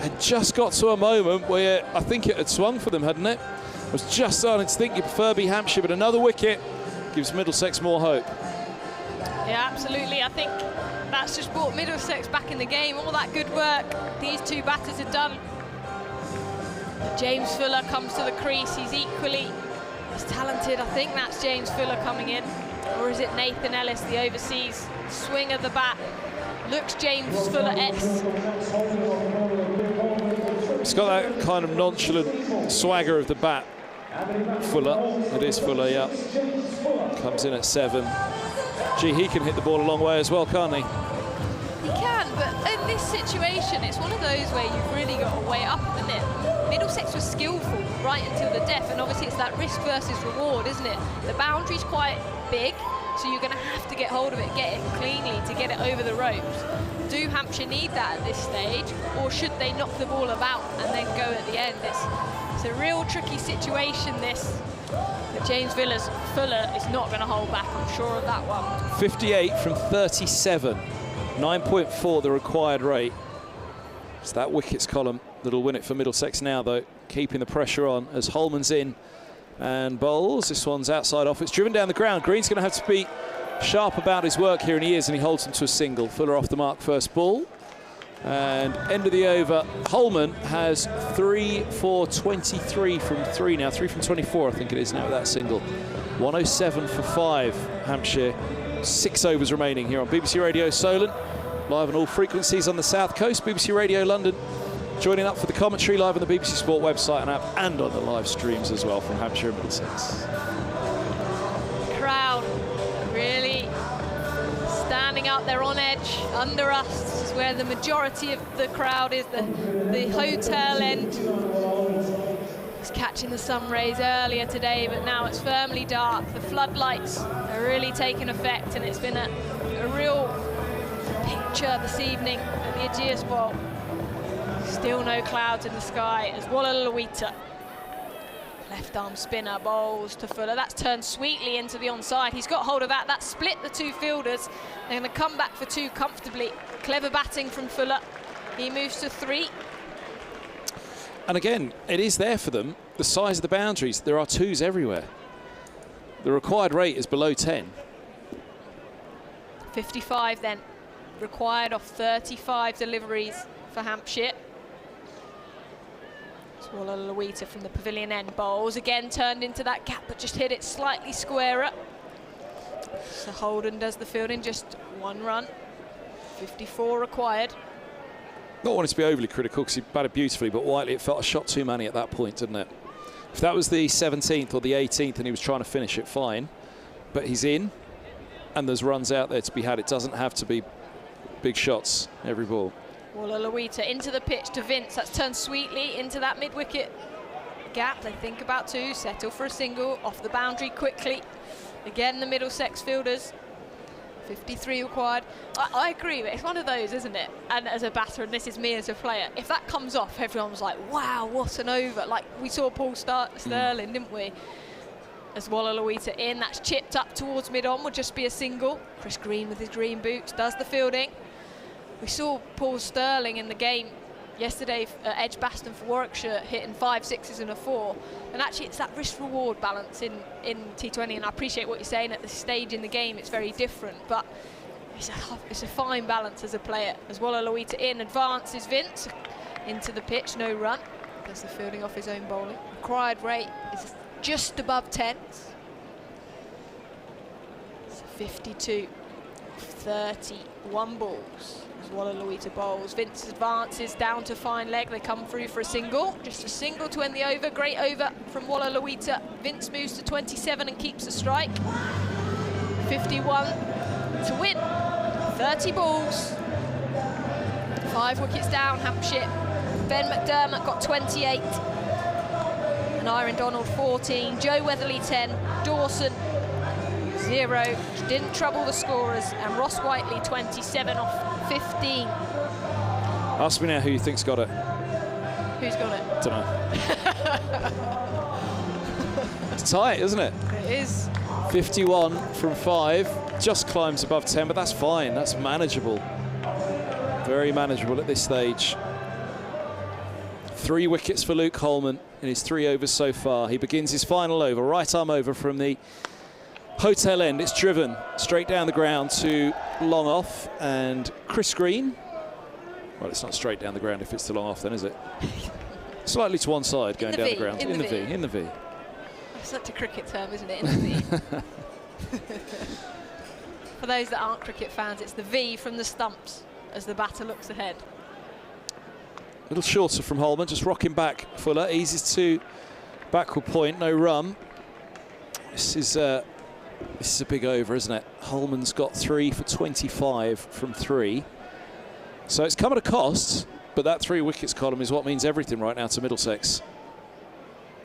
had just got to a moment where I think it had swung for them, hadn't it? I was just starting to think you prefer be Hampshire, but another wicket gives Middlesex more hope. Yeah, absolutely. I think that's just brought Middlesex back in the game. All that good work these two batters have done. James Fuller comes to the crease. He's equally as talented. I think that's James Fuller coming in. Or is it Nathan Ellis, the overseas swing of the bat? Looks James Fuller-esque. It's got that kind of nonchalant swagger of the bat. Fuller, it is Fuller, yeah. Comes in at 7. Gee, he can hit the ball a long way as well, can't he? He can, but in this situation, it's one of those where you've really got to weigh up the nip. Middlesex was skillful right until the death, and obviously it's that risk versus reward, isn't it? The boundary's quite big, so you're going to have to get hold of it, get it cleanly to get it over the ropes. Do Hampshire need that at this stage, or should they knock the ball about and then go at the end? It's a real tricky situation, this. But James Fuller is not going to hold back, I'm sure of that one. 58 from 37. 9.4 the required rate. It's that wickets column that'll win it for Middlesex now, though, keeping the pressure on as Holman's in and bowls. This one's outside off. It's driven down the ground. Green's going to have to be sharp about his work here, and he is, and he holds him to a single. Fuller off the mark, first ball. And end of the over. Holman has 3 for 23 from 3 now. 3 from 24, I think it is now, with that single. 107 for 5, Hampshire. 6 overs remaining here on BBC Radio Solent. Live on all frequencies on the South Coast. BBC Radio London joining up for the commentary live on the BBC Sport website and app, and on the live streams as well from Hampshire and Middlesex. Crowd really standing up, they're on edge under us. This is where the majority of the crowd is, the hotel end. It's catching the sun rays earlier today, but now it's firmly dark. The floodlights are really taking effect, and it's been a real picture this evening at the Ageas Bowl. Still no clouds in the sky as Wallaluita, left arm spinner, bowls to Fuller. That's turned sweetly into the onside. He's got hold of that. That split the two fielders. They're going to come back for 2 comfortably. Clever batting from Fuller. He moves to 3. And again, it is there for them. The size of the boundaries, there are 2s everywhere. The required rate is below 10. 55 then, required off 35 deliveries for Hampshire. Wallaluita from the pavilion end, bowls again, turned into that gap, but just hit it slightly squarer. So Holden does the fielding, just 1 run. 54 required. Not wanting to be overly critical because he batted beautifully, but Whiteley, it felt a shot too many at that point, didn't it? If that was the 17th or the 18th and he was trying to finish it, fine. But he's in, and there's runs out there to be had. It doesn't have to be big shots every ball. Wallaluita into the pitch to Vince. That's turned sweetly into that mid-wicket gap. They think about 2, settle for a single, off the boundary quickly. Again, the Middlesex fielders. 53 required. I agree, but it's one of those, isn't it? And as a batter, and this is me as a player, if that comes off, everyone's like, wow, what an over. Like we saw Paul Sterling, didn't we? as Walla in. That's chipped up towards mid-on, will just be a single. Chris Green with his green boots does the fielding. We saw Paul Sterling in the game yesterday at Edgbaston for Warwickshire hitting 5 6s and a 4, and actually it's that risk-reward balance in T20, and I appreciate what you're saying. At this stage in the game it's very different, but it's a fine balance as a player. As Walla in, advances Vince into the pitch, no run, does the fielding off his own bowling. Required rate is just above 10. It's 52 of 31 balls. Walla bowls. Vince advances down to fine leg. They come through for a single. Just a single to end the over. Great over from Walla. Vince moves to 27 and keeps the strike. 51 to win. 30 balls. 5 wickets down, Hampshire. Ben McDermott got 28. And Iron Donald 14. Joe Weatherly 10. Dawson 0. Didn't trouble the scorers. And Ross Whiteley 27 off 15. Ask me now who you think's got it. Who's got it? Don't know. It's tight, isn't it? It is. 51 from 5. Just climbs above 10, but that's fine. That's manageable. Very manageable at this stage. 3 wickets for Luke Holman in his 3 overs so far. He begins his final over. Right arm over from the hotel end. It's driven straight down the ground to long off, and Chris Green, well, it's not straight down the ground if it's to long off then, is it? Slightly to one side going down the ground. In the V. That's such a cricket term, isn't it? In the V. For those that aren't cricket fans, it's the V from the stumps as the batter looks ahead. A little shorter from Holman, just rocking back. Fuller eases to backward point, no run. This is a big over, isn't it? Holman's got 3 for 25 from 3. So it's come at a cost, but that 3 wickets column is what means everything right now to Middlesex.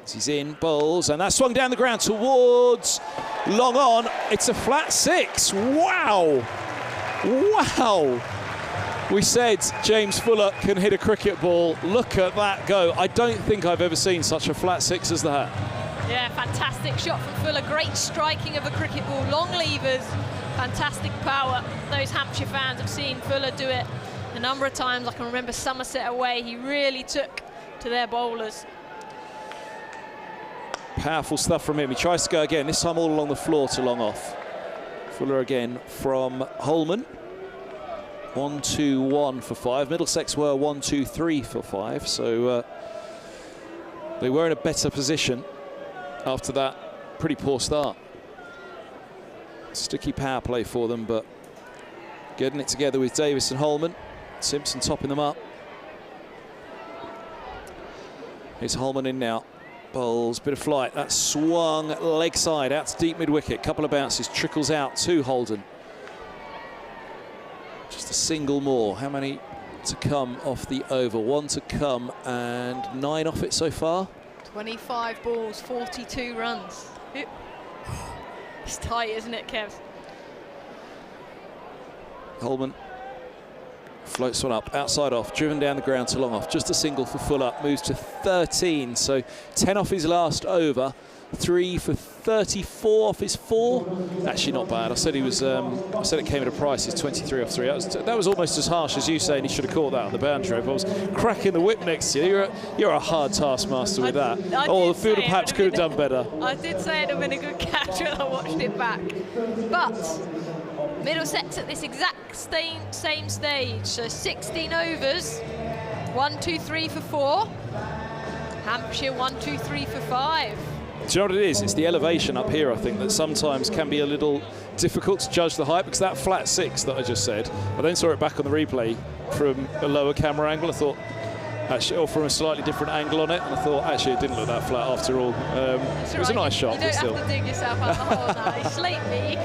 As he's in, bowls, and that's swung down the ground towards long on. It's a flat 6. Wow! Wow! We said James Fuller can hit a cricket ball. Look at that go. I don't think I've ever seen such a flat 6 as that. Yeah, fantastic shot from Fuller. Great striking of a cricket ball. Long levers, fantastic power. Those Hampshire fans have seen Fuller do it a number of times. I can remember Somerset away. He really took to their bowlers. Powerful stuff from him. He tries to go again, this time all along the floor to long off. Fuller again from Holman. 1-2-1 for 5. Middlesex were 1-2-3 for 5, so they were in a better position after that pretty poor start. Sticky power play for them, but getting it together with Davis and Holman. Simpson topping them up. Here's Holman in now. Bowls, bit of flight. That's swung leg side out to deep mid-wicket. Couple of bounces, trickles out to Holden. Just a single more. How many to come off the over? 1 to come and 9 off it so far. 25 balls, 42 runs. It's tight, isn't it, Kev? Holman floats one up, outside off, driven down the ground to long off. Just a single for Fuller, moves to 13. So 10 off his last over. 3 for 34 off his 4. Actually not bad. I said he was. I said it came at a price. He's 23 off 3. That was almost as harsh as you saying he should have caught that on the boundary. I was cracking the whip next to you. You're a hard taskmaster with that. The fielder perhaps could have done better. I did say it'd have been a good catch when I watched it back. But Middlesex at this exact same stage. So 16 overs. 1, 2, 3 for 4. Hampshire 1, 2, 3 for 5. Do you know what it is? It's the elevation up here, I think, that sometimes can be a little difficult to judge the height, because that flat 6 that I just said, I then saw it back on the replay from a lower camera angle. I thought, actually, or from a slightly different angle on it, and I thought, actually, it didn't look that flat after all. It was a nice shot, but still. You don't have to dig yourself out of the hole now. You slate me, you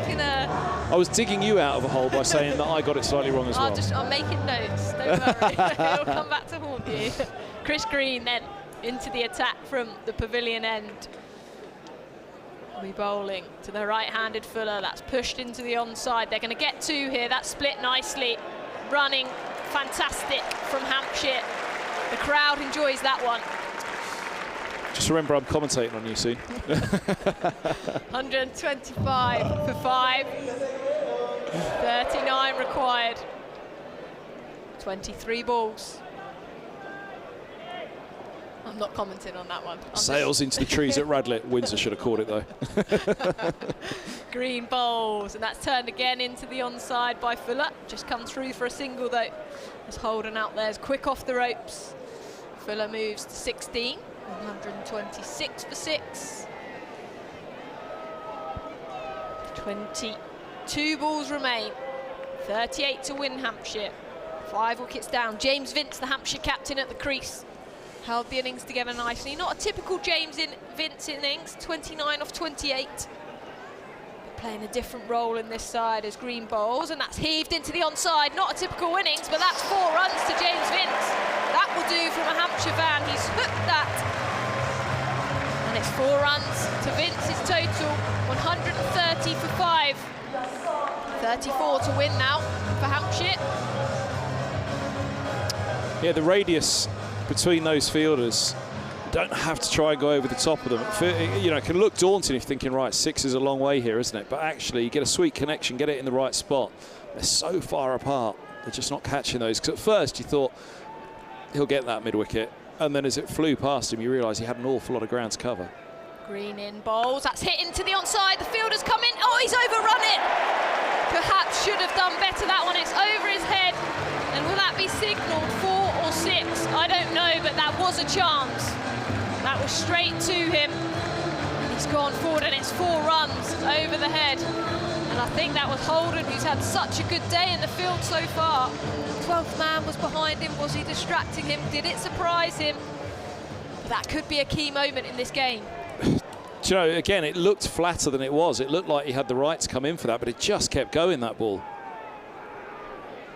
can I was digging you out of a hole by saying that I got it slightly wrong as well. I'm making notes, don't worry. It'll come back to haunt you. Chris Green then into the attack from the pavilion end. We bowling to the right-handed Fuller. That's pushed into the onside. They're going to get 2 here. That's split nicely. Running fantastic from Hampshire. The crowd enjoys that one. Just remember, I'm commentating on you soon. 125 for 5. 39 required. 23 balls. I'm not commenting on that one. Sails into the trees at Radlett. Windsor should have caught it, though. Green bowls, and that's turned again into the onside by Fuller. Just come through for a single, though. As Holden out there is quick off the ropes. Fuller moves to 16. 126 for 6. 22 balls remain. 38 to win Hampshire. 5 wickets down. James Vince, the Hampshire captain, at the crease. Held the innings together nicely. Not a typical James Vince innings. 29 off 28. But playing a different role in this side as green bowls, and that's heaved into the onside. Not a typical innings, but that's 4 runs to James Vince. That will do from a Hampshire fan. He's hooked that. And it's 4 runs to Vince's total. 130 for 5. 34 to win now for Hampshire. Yeah, the radius between those fielders, don't have to try and go over the top of them. You know, it can look daunting if you're thinking, right, 6 is a long way here, isn't it? But actually, you get a sweet connection, get it in the right spot. They're so far apart, they're just not catching those. Because at first you thought, he'll get that mid-wicket. And then as it flew past him, you realise he had an awful lot of ground to cover. Green in bowls, that's hit into the onside. The fielder's come in, oh, he's overrun it. Perhaps should have done better that one. It's over his head. And will that be signalled 4 or 6? I don't know, but that was a chance. That was straight to him. And he's gone forward, and it's 4 runs over the head. And I think that was Holden, who's had such a good day in the field so far. The 12th man was behind him. Was he distracting him? Did it surprise him? But that could be a key moment in this game. Do you know, again, it looked flatter than it was. It looked like he had the right to come in for that, but it just kept going, that ball.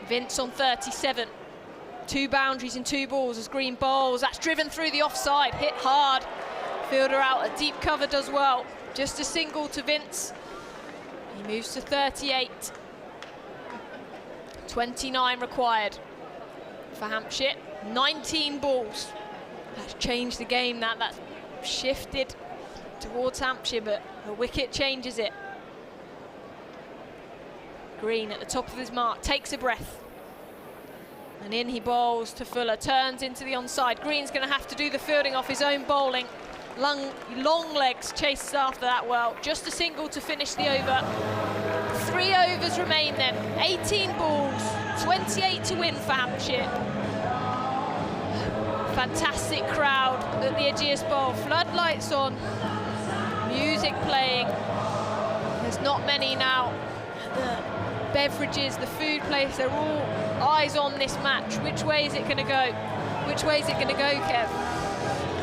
Vince on 37. 2 boundaries in 2 balls as green bowls. That's driven through the offside, hit hard. Fielder out, a deep cover does well. Just a single to Vince. He moves to 38. 29 required for Hampshire. 19 balls. That's changed the game, that's shifted towards Hampshire, but a wicket changes it. Green at the top of his mark, takes a breath. And in he bowls to Fuller, turns into the onside. Green's going to have to do the fielding off his own bowling. Long legs chases after that well. Just a single to finish the over. 3 overs remain then. 18 balls, 28 to win for Hampshire. Fantastic crowd at the Ageas Bowl. Floodlights on, music playing. There's not many now. The beverages, the food place, they're all eyes on this match. Which way is it going to go? Which way is it going to go, Kev?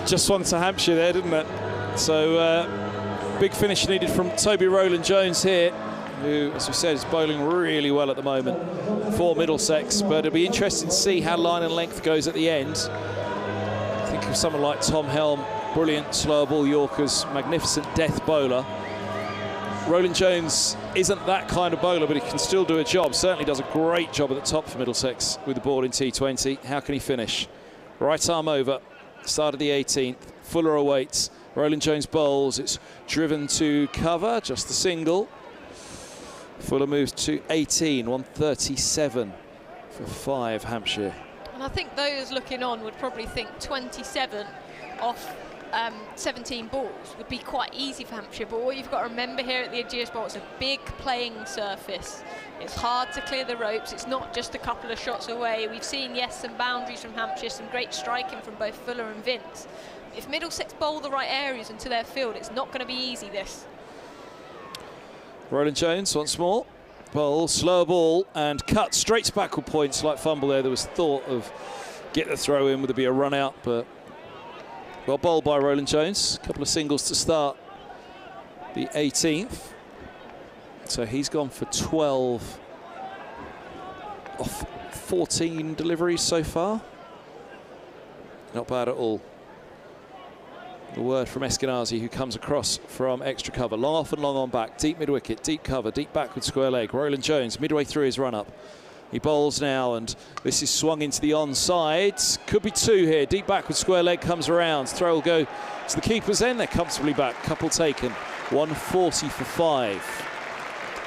Just swung to Hampshire there, didn't it? So big finish needed from Toby Rowland-Jones here, who, as we said, is bowling really well at the moment for Middlesex. But it'll be interesting to see how line and length goes at the end. Think of someone like Tom Helm, brilliant slower ball Yorkers, magnificent death bowler. Rowland-Jones isn't that kind of bowler, but he can still do a job. Certainly does a great job at the top for Middlesex with the ball in T20. How can he finish? Right arm over, start of the 18th. Fuller awaits. Rowland-Jones bowls. It's driven to cover, just the single. Fuller moves to 18, 137 for 5 Hampshire. And I think those looking on would probably think 27 off 17 balls would be quite easy for Hampshire, but what you've got to remember here at the Ageas Bowl, it's a big playing surface. It's hard to clear the ropes. It's not just a couple of shots away. We've seen, yes, some boundaries from Hampshire, some great striking from both Fuller and Vince. If Middlesex bowl the right areas into their field, it's not going to be easy, this. Rowland-Jones once more. Bowl, slow ball, and cut straight to backward points. Like fumble there, there was thought of get the throw in, would there be a run out, but well bowled by Rowland-Jones. A couple of singles to start the 18th. So he's gone for 12 off 14 deliveries so far. Not bad at all. The word from Eskenazi, who comes across from extra cover. Long off and long on back. Deep mid-wicket, deep cover, deep backward square leg. Rowland-Jones midway through his run-up. He bowls now, and this is swung into the onside. Could be 2 here. Deep backward square leg comes around. Throw will go to the keeper's end. They're comfortably back. Couple taken. 140 for 5.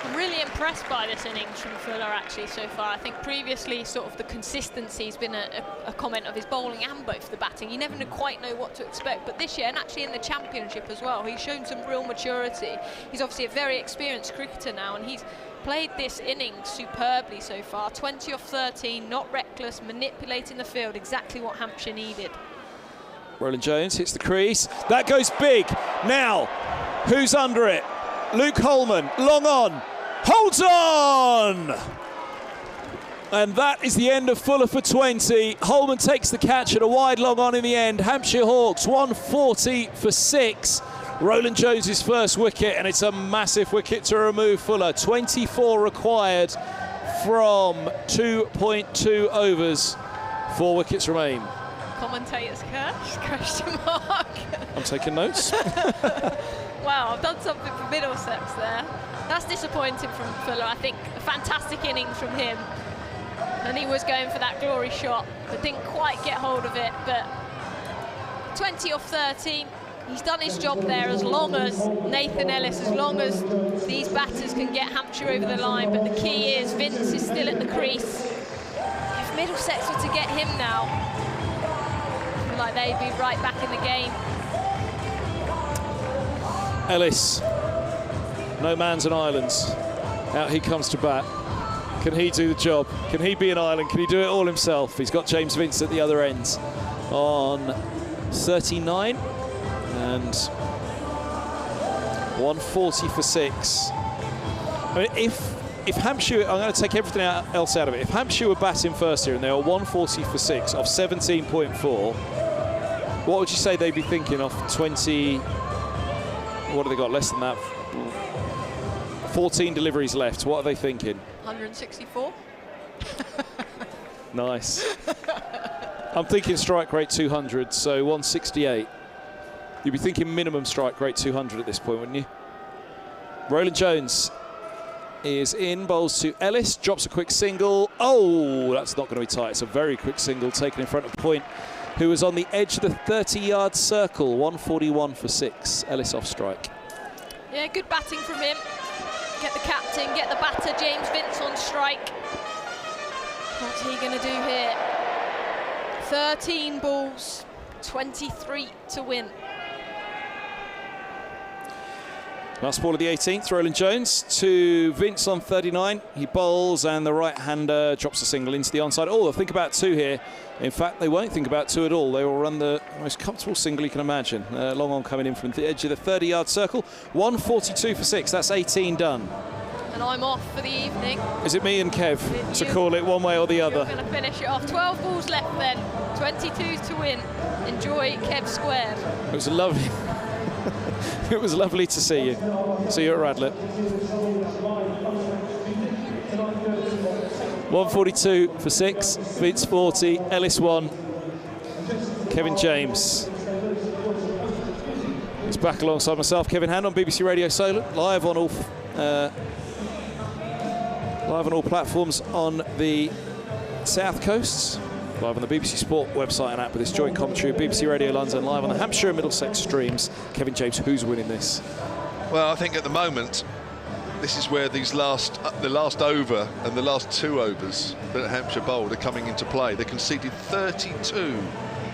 I'm really impressed by this innings from Fuller actually so far. I think previously sort of the consistency has been a comment of his bowling and both the batting. You never quite know what to expect, but this year, and actually in the championship as well, he's shown some real maturity. He's obviously a very experienced cricketer now, and he's played this innings superbly so far. 20 off 13, not reckless, manipulating the field, exactly what Hampshire needed. Roland Jones hits the crease. That goes big. Now, who's under it? Luke Holman, long on, holds on! And that is the end of Fuller for 20. Holman takes the catch at a wide long on in the end. Hampshire Hawks 140 for 6. Roland Jones' first wicket, and it's a massive wicket to remove Fuller. 24 required from 2.2 overs. 4 wickets remain. Commentator's curse, question mark. I'm taking notes. Wow, I've done something for Middlesex there. That's disappointing from Fuller. I think a fantastic innings from him. And he was going for that glory shot, but didn't quite get hold of it. But 20 off 13, he's done his job there, as long as Nathan Ellis, as long as these batters can get Hampshire over the line. But the key is Vince is still at the crease. If Middlesex were to get him now, I feel like they'd be right back in the game. Ellis, no man's an island. Out he comes to bat. Can he do the job? Can he be an island? Can he do it all himself? He's got James Vince at the other end on 39 and 140 for 6. I mean, if Hampshire, I'm going to take everything else out of it. If Hampshire were batting first here and they were 140 for 6 off 17.4, what would you say they'd be thinking off 20? What have they got? Less than that. 14 deliveries left. What are they thinking? 164. Nice. I'm thinking strike rate 200, so 168. You'd be thinking minimum strike rate 200 at this point, wouldn't you? Roland Jones is in, bowls to Ellis, drops a quick single. Oh, that's not going to be tight. It's a very quick single taken in front of Point, who was on the edge of the 30-yard circle. 141 for 6. Ellis off strike. Yeah, good batting from him. Get the captain, get the batter, James Vince on strike. What's he going to do here? 13 balls, 23 to win. Last ball of the 18th, Roland Jones to Vince on 39. He bowls and the right-hander drops a single into the onside. Oh, they'll think about 2 here. In fact, they won't think about 2 at all. They will run the most comfortable single you can imagine. Long on coming in from the edge of the 30-yard circle. 142 for 6. That's 18 done. And I'm off for the evening. Is it me and Kev to call it one way or the other? You're going to finish it off. 12 balls left then. 22s to win. Enjoy Kev squared. It was lovely. It was lovely to see you. See you at Radlett. 142 for 6. Vince 40. Ellis 1. Kevin James. He's back alongside myself, Kevin Hand, on BBC Radio Solent, live on all platforms on the South Coast. Live on the BBC Sport website and app with this joint commentary of BBC Radio London, live on the Hampshire and Middlesex streams. Kevin James, who's winning this? Well, I think at the moment, this is where the last over and the last 2 overs that Hampshire bowled are coming into play. They conceded 32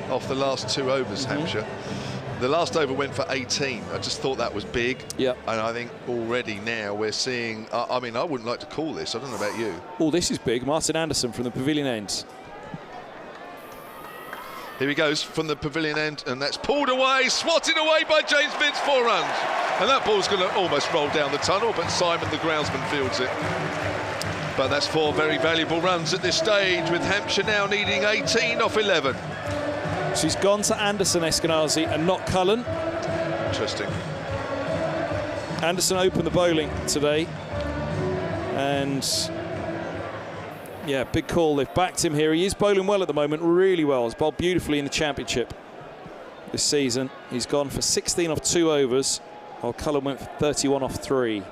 off the last 2 overs, Hampshire. The last over went for 18. I just thought that was big. Yep. And I think already now we're seeing, I mean, I wouldn't like to call this. I don't know about you. Oh, this is big. Martin Anderson from the pavilion end. Here he goes from the pavilion end, and that's pulled away, swatted away by James Vince, 4 runs. And that ball's going to almost roll down the tunnel, but Simon, the groundsman, fields it. But that's 4 very valuable runs at this stage, with Hampshire now needing 18 off 11. She's gone to Anderson, Eskenazi, and not Cullen. Interesting. Anderson opened the bowling today, and yeah, big call. They've backed him here. He is bowling well at the moment, really well. He's bowled beautifully in the championship this season. He's gone for 16 off 2 overs, while Cullen went for 31 off 3.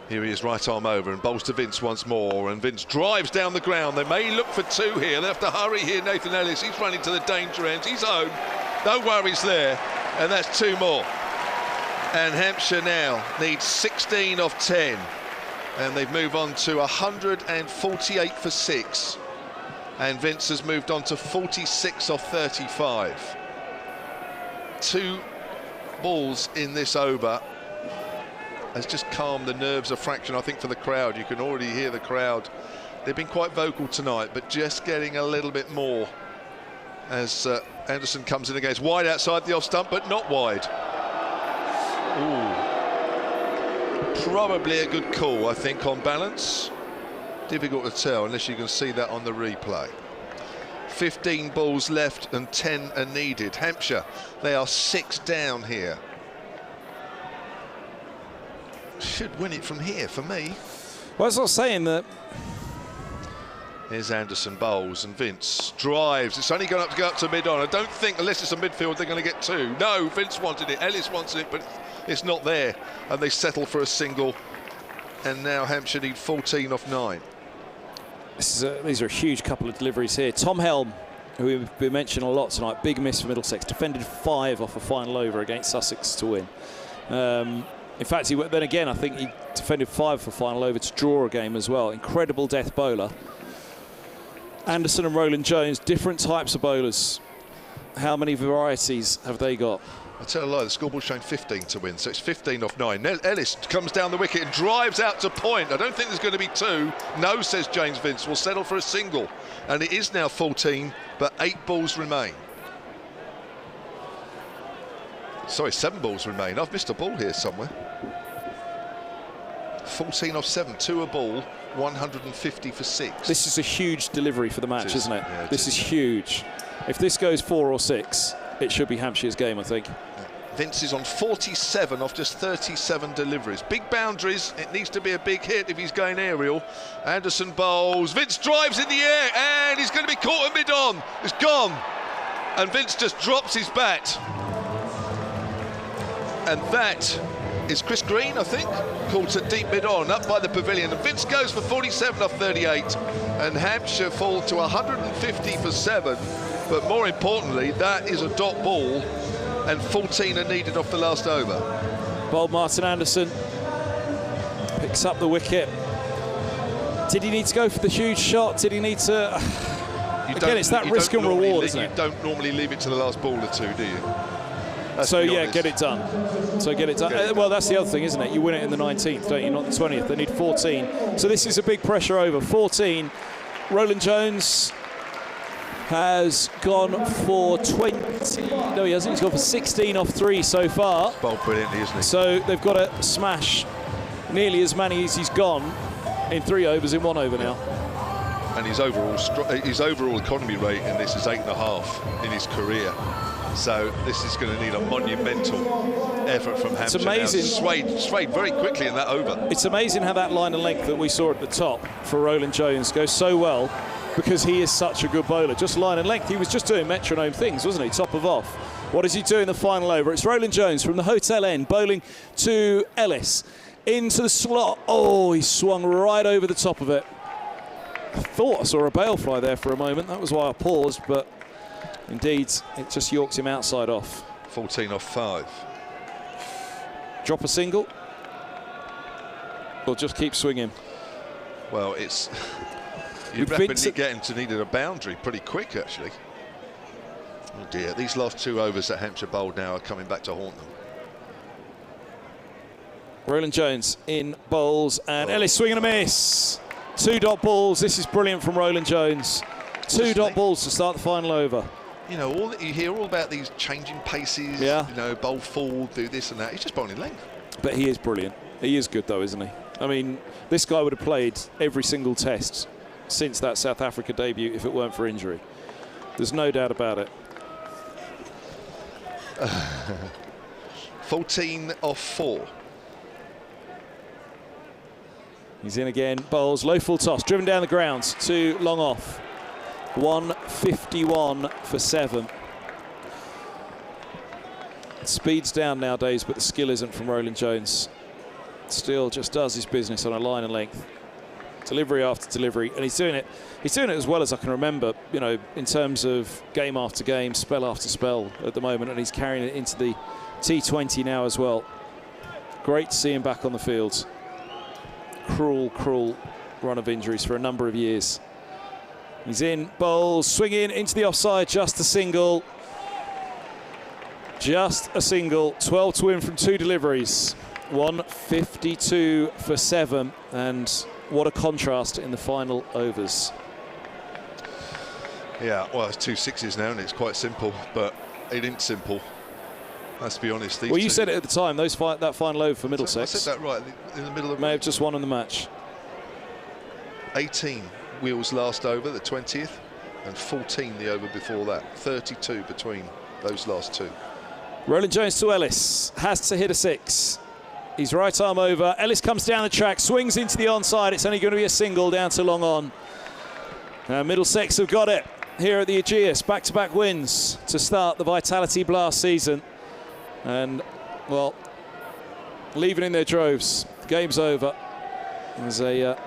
Here he is, right arm over, and bowls to Vince once more, and Vince drives down the ground. They may look for 2 here. They have to hurry here. Nathan Ellis, he's running to the danger end. He's home. No worries there, and that's 2 more. And Hampshire now needs 16 off 10, and they've moved on to 148 for 6, and Vince has moved on to 46 off 35. 2 balls in this over has just calmed the nerves a fraction, I think, for the crowd. You can already hear the crowd. They've been quite vocal tonight, but just getting a little bit more as Anderson comes in against wide outside the off stump, but not wide. Ooh. Probably a good call, I think, on balance. Difficult to tell unless you can see that on the replay. 15 balls left and 10 are needed. Hampshire, they are 6 down here. Should win it from here, for me. Well, I was saying that. Here's Anderson bowls, and Vince drives. It's only going to go up to mid-on. I don't think, unless it's a midfield, they're going to get 2. No, Vince wanted it, Ellis wanted it, but it's not there. And they settle for a single. And now Hampshire need 14 off 9. These are a huge couple of deliveries here. Tom Helm, who we've been mentioning a lot tonight, big miss for Middlesex, defended 5 off a final over against Sussex to win. In fact, then again, I think he defended 5 for final over to draw a game as well. Incredible death bowler. Anderson and Roland Jones, different types of bowlers. How many varieties have they got? I'll tell you a lie, the scoreboard's showing 15 to win, so it's 15 off 9. Ellis comes down the wicket and drives out to point. I don't think there's going to be 2. No, says James Vince, will settle for a single. And it is now 14, but 8 balls remain. Sorry, 7 balls remain. I've missed a ball here somewhere. 14 off 7, 2 a ball, 150 for 6. This is a huge delivery for the match, isn't it? Yeah, this is huge. If this goes 4 or 6, it should be Hampshire's game, I think. Vince is on 47 off just 37 deliveries. Big boundaries. It needs to be a big hit if he's going aerial. Anderson bowls. Vince drives in the air, and he's going to be caught at mid-on. It's gone. And Vince just drops his bat. And that is Chris Green, I think, called to deep mid-on, up by the pavilion. And Vince goes for 47 off 38, and Hampshire fall to 150 for 7. But more importantly, that is a dot ball, and 14 are needed off the last over. Bold Martin Anderson picks up the wicket. Did he need to go for the huge shot? Did he need to... Again, it's that risk and reward, isn't it? You don't normally leave it to the last ball or 2, do you? So yeah, get it done. So get it done. Well, that's the other thing, isn't it? You win it in the 19th, don't you? Not the 20th. They need 14. So this is a big pressure over. 14. Roland Jones has gone for 20. No, he hasn't. He's gone for 16 off 3 so far. Bowled brilliantly, isn't he? So they've got to smash nearly as many as he's gone in 3 overs in 1 over now. And his overall economy rate in this is 8.5 in his career. So this is going to need a monumental effort from Hampshire. It's amazing. Now. Swayed very quickly in that over. It's amazing how that line and length that we saw at the top for Roland Jones goes so well, because he is such a good bowler. Just line and length. He was just doing metronome things, wasn't he? Top of off. What does he do in the final over? It's Roland Jones from the hotel end, bowling to Ellis. Into the slot. Oh, he swung right over the top of it. I thought I saw a bail fly there for a moment. That was why I paused, but indeed, it just yorked him outside off. 14 off 5. Drop a single, or just keep swinging? Well, it's... You're rapidly getting to needed a boundary pretty quick, actually. Oh dear, these last 2 overs that Hampshire bowled now are coming back to haunt them. Roland Jones in bowls, and Ellis swinging a miss. 2 dot balls. This is brilliant from Roland Jones. 2 dot balls to start the final over. You know, all that you hear all about these changing paces, yeah. You know, bowl full, do this and that. He's just bowling length. But he is brilliant. He is good, though, isn't he? I mean, this guy would have played every single test since that South Africa debut if it weren't for injury. There's no doubt about it. 14 off 4. He's in again, bowls, low full toss, driven down the grounds, 2 long off. 151 for 7. Speed's down nowadays, but the skill isn't from Roland Jones. still just does his business on a line and length. Delivery after delivery, and he's doing it as well as I can remember, you know, in terms of game after game, spell after spell at the moment, and he's carrying it into the T20 now as well. Great to see him back on the field. Cruel run of injuries for a number of years. He's in, bowls, swinging into the offside, just a single. Just a single, 12 to win from 2 deliveries. 152 for 7, and what a contrast in the final overs. Yeah, well, it's 2 sixes now, and it's quite simple, but it ain't simple. Let's be honest. Well, you said it at the time, that final over for Middlesex. I said that right, in the middle of... May have just won in the match. 18 Wheels last over, the 20th, and 14 the over before that. 32 between those last 2. Roland Jones to Ellis, has to hit a 6. He's right arm over. Ellis comes down the track, swings into the onside. It's only going to be a single down to long on. Middlesex have got it here at the Ageas. Back-to-back wins to start the Vitality Blast season. And, well, leaving in their droves. The game's over. There's a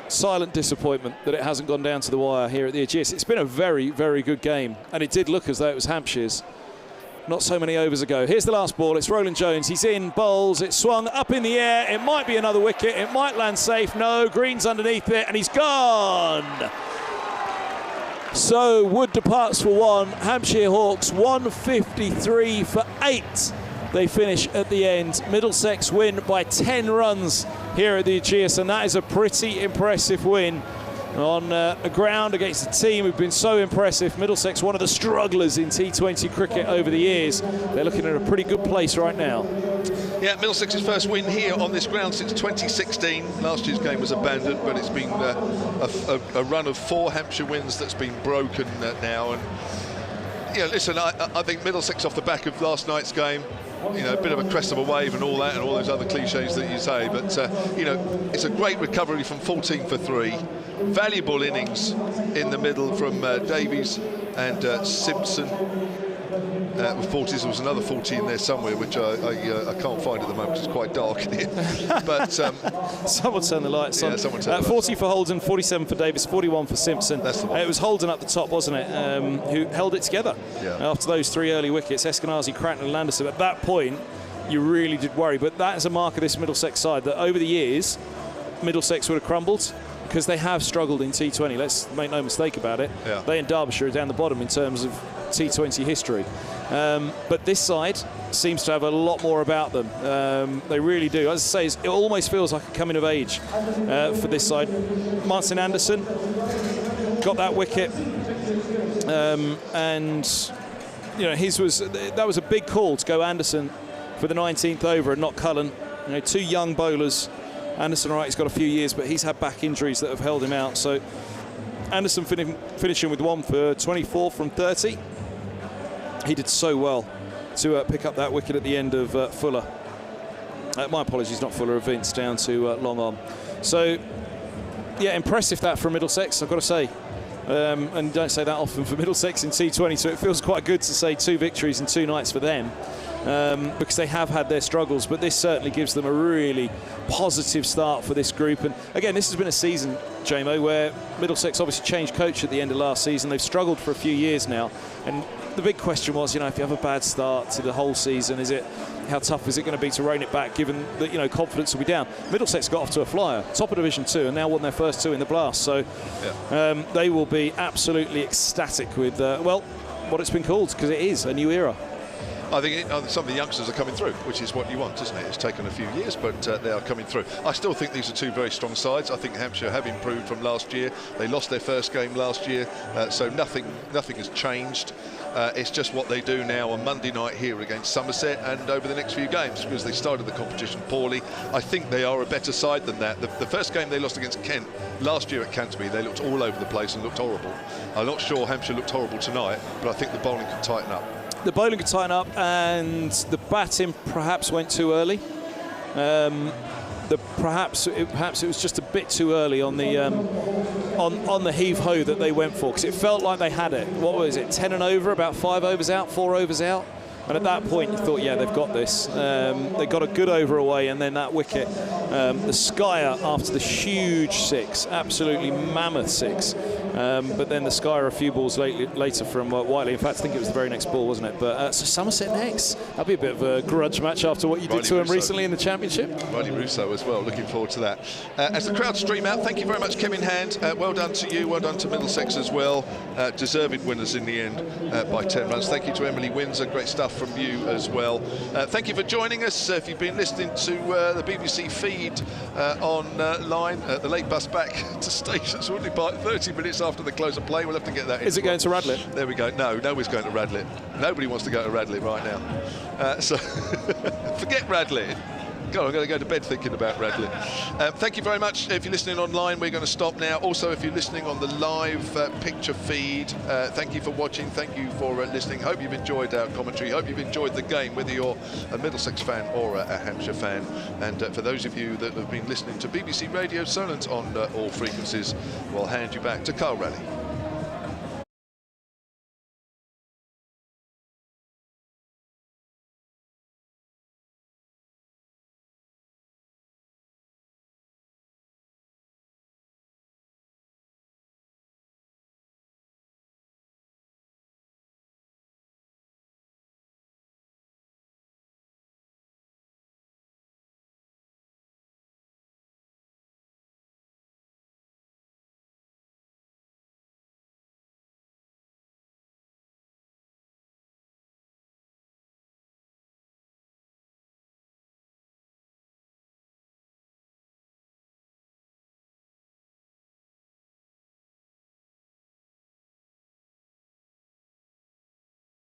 silent disappointment that it hasn't gone down to the wire here at the Ageas. It's been a very, very good game, and it did look as though it was Hampshire's not so many overs ago. Here's the last ball. It's Roland Jones. He's in, bowls. It's swung up in the air. It might be another wicket. It might land safe. No, Green's underneath it, and he's gone. So Wood departs for 1. Hampshire Hawks 153 for 8. They finish at the end. Middlesex win by 10 runs here at the Ageas, and that is a pretty impressive win on a ground against a team who've been so impressive. Middlesex, one of the strugglers in T20 cricket over the years. They're looking at a pretty good place right now. Yeah, Middlesex's first win here on this ground since 2016. Last year's game was abandoned, but it's been a run of 4 Hampshire wins that's been broken now. And yeah, listen, I think Middlesex off the back of last night's game, you know, a bit of a crest of a wave and all that, and all those other cliches that you say, but you know, it's a great recovery from 14 for 3. Valuable innings in the middle from Davies and Simpson with 40s. There was another 40 in there somewhere, which I can't find at the moment because it's quite dark in here. But someone turned the lights on. Yeah, someone turned 40 for Holden, 47 for Davis, 41 for Simpson. That's the one. It was Holden up the top, wasn't it, who held it together after those 3 early wickets. Eskinazi, Cratton and Landerson. At that point, you really did worry. But that is a mark of this Middlesex side, that over the years, Middlesex would have crumbled, because they have struggled in T20. Let's make no mistake about it. Yeah. They and Derbyshire are down the bottom in terms of T20 history. But this side seems to have a lot more about them. They really do. As I say, it almost feels like a coming of age for this side. Martin Anderson got that wicket, and you know, that was a big call to go Anderson for the 19th over and not Cullen. You know, 2 young bowlers. Anderson, right, he's got a few years, but he's had back injuries that have held him out. So Anderson finishing with 1 for 24 from 30. He did so well to pick up that wicket at the end of Fuller. My apologies, not Fuller, of Vince, down to long on. So, yeah, impressive that from Middlesex, I've got to say. And you don't say that often for Middlesex in T20, so it feels quite good to say 2 victories in 2 nights for them. Because they have had their struggles, but this certainly gives them a really positive start for this group. And again, this has been a season, JMO, where Middlesex obviously changed coach at the end of last season. They've struggled for a few years now, and the big question was, you know, if you have a bad start to the whole season, how tough is it going to be to rein it back, given that, you know, confidence will be down? Middlesex got off to a flyer, top of Division 2, and now won their first 2 in the Blast. So they will be absolutely ecstatic with, well, what it's been called, because it is a new era. I think some of the youngsters are coming through, which is what you want, isn't it? It's taken a few years, but they are coming through. I still think these are 2 very strong sides. I think Hampshire have improved from last year. They lost their first game last year, so nothing has changed. It's just what they do now on Monday night here against Somerset and over the next few games, because they started the competition poorly. I think they are a better side than that. The first game they lost against Kent last year at Canterbury, they looked all over the place and looked horrible. I'm not sure Hampshire looked horrible tonight, but I think the bowling can tighten up. The bowling could tighten up, and the batting perhaps went too early. Perhaps it was just a bit too early on the heave-ho that they went for, because it felt like they had it. What was it, 10 and over, about 5 overs out, 4 overs out? And at that point, you thought, yeah, they've got this. They got a good over away, and then that wicket, the Skyer after the huge 6, absolutely mammoth 6. But then the Skyer a few balls later from Whiteley. In fact, I think it was the very next ball, wasn't it? But so Somerset next. That'll be a bit of a grudge match after what you did to him recently in the Championship. Riley Russo as well. Looking forward to that. As the crowd stream out, thank you very much, Kevin Hand. Well done to you. Well done to Middlesex as well. Deserved winners in the end by 10 runs. Thank you to Emily Windsor. Great stuff from you as well. Thank you for joining us. If you've been listening to the BBC feed online, the late bus back to stations will depart 30 minutes after the close of play. We'll have to get that in. Is it going to Radlett? There we go. No, nobody's going to Radlett. Nobody wants to go to Radlett right now. So forget Radlett. God, I'm going to go to bed thinking about Radlett. Thank you very much. If you're listening online, we're going to stop now. Also, if you're listening on the live picture feed, thank you for watching. Thank you for listening. Hope you've enjoyed our commentary. Hope you've enjoyed the game, whether you're a Middlesex fan or a Hampshire fan. And for those of you that have been listening to BBC Radio Solent on all frequencies, we'll hand you back to Carl Raleigh.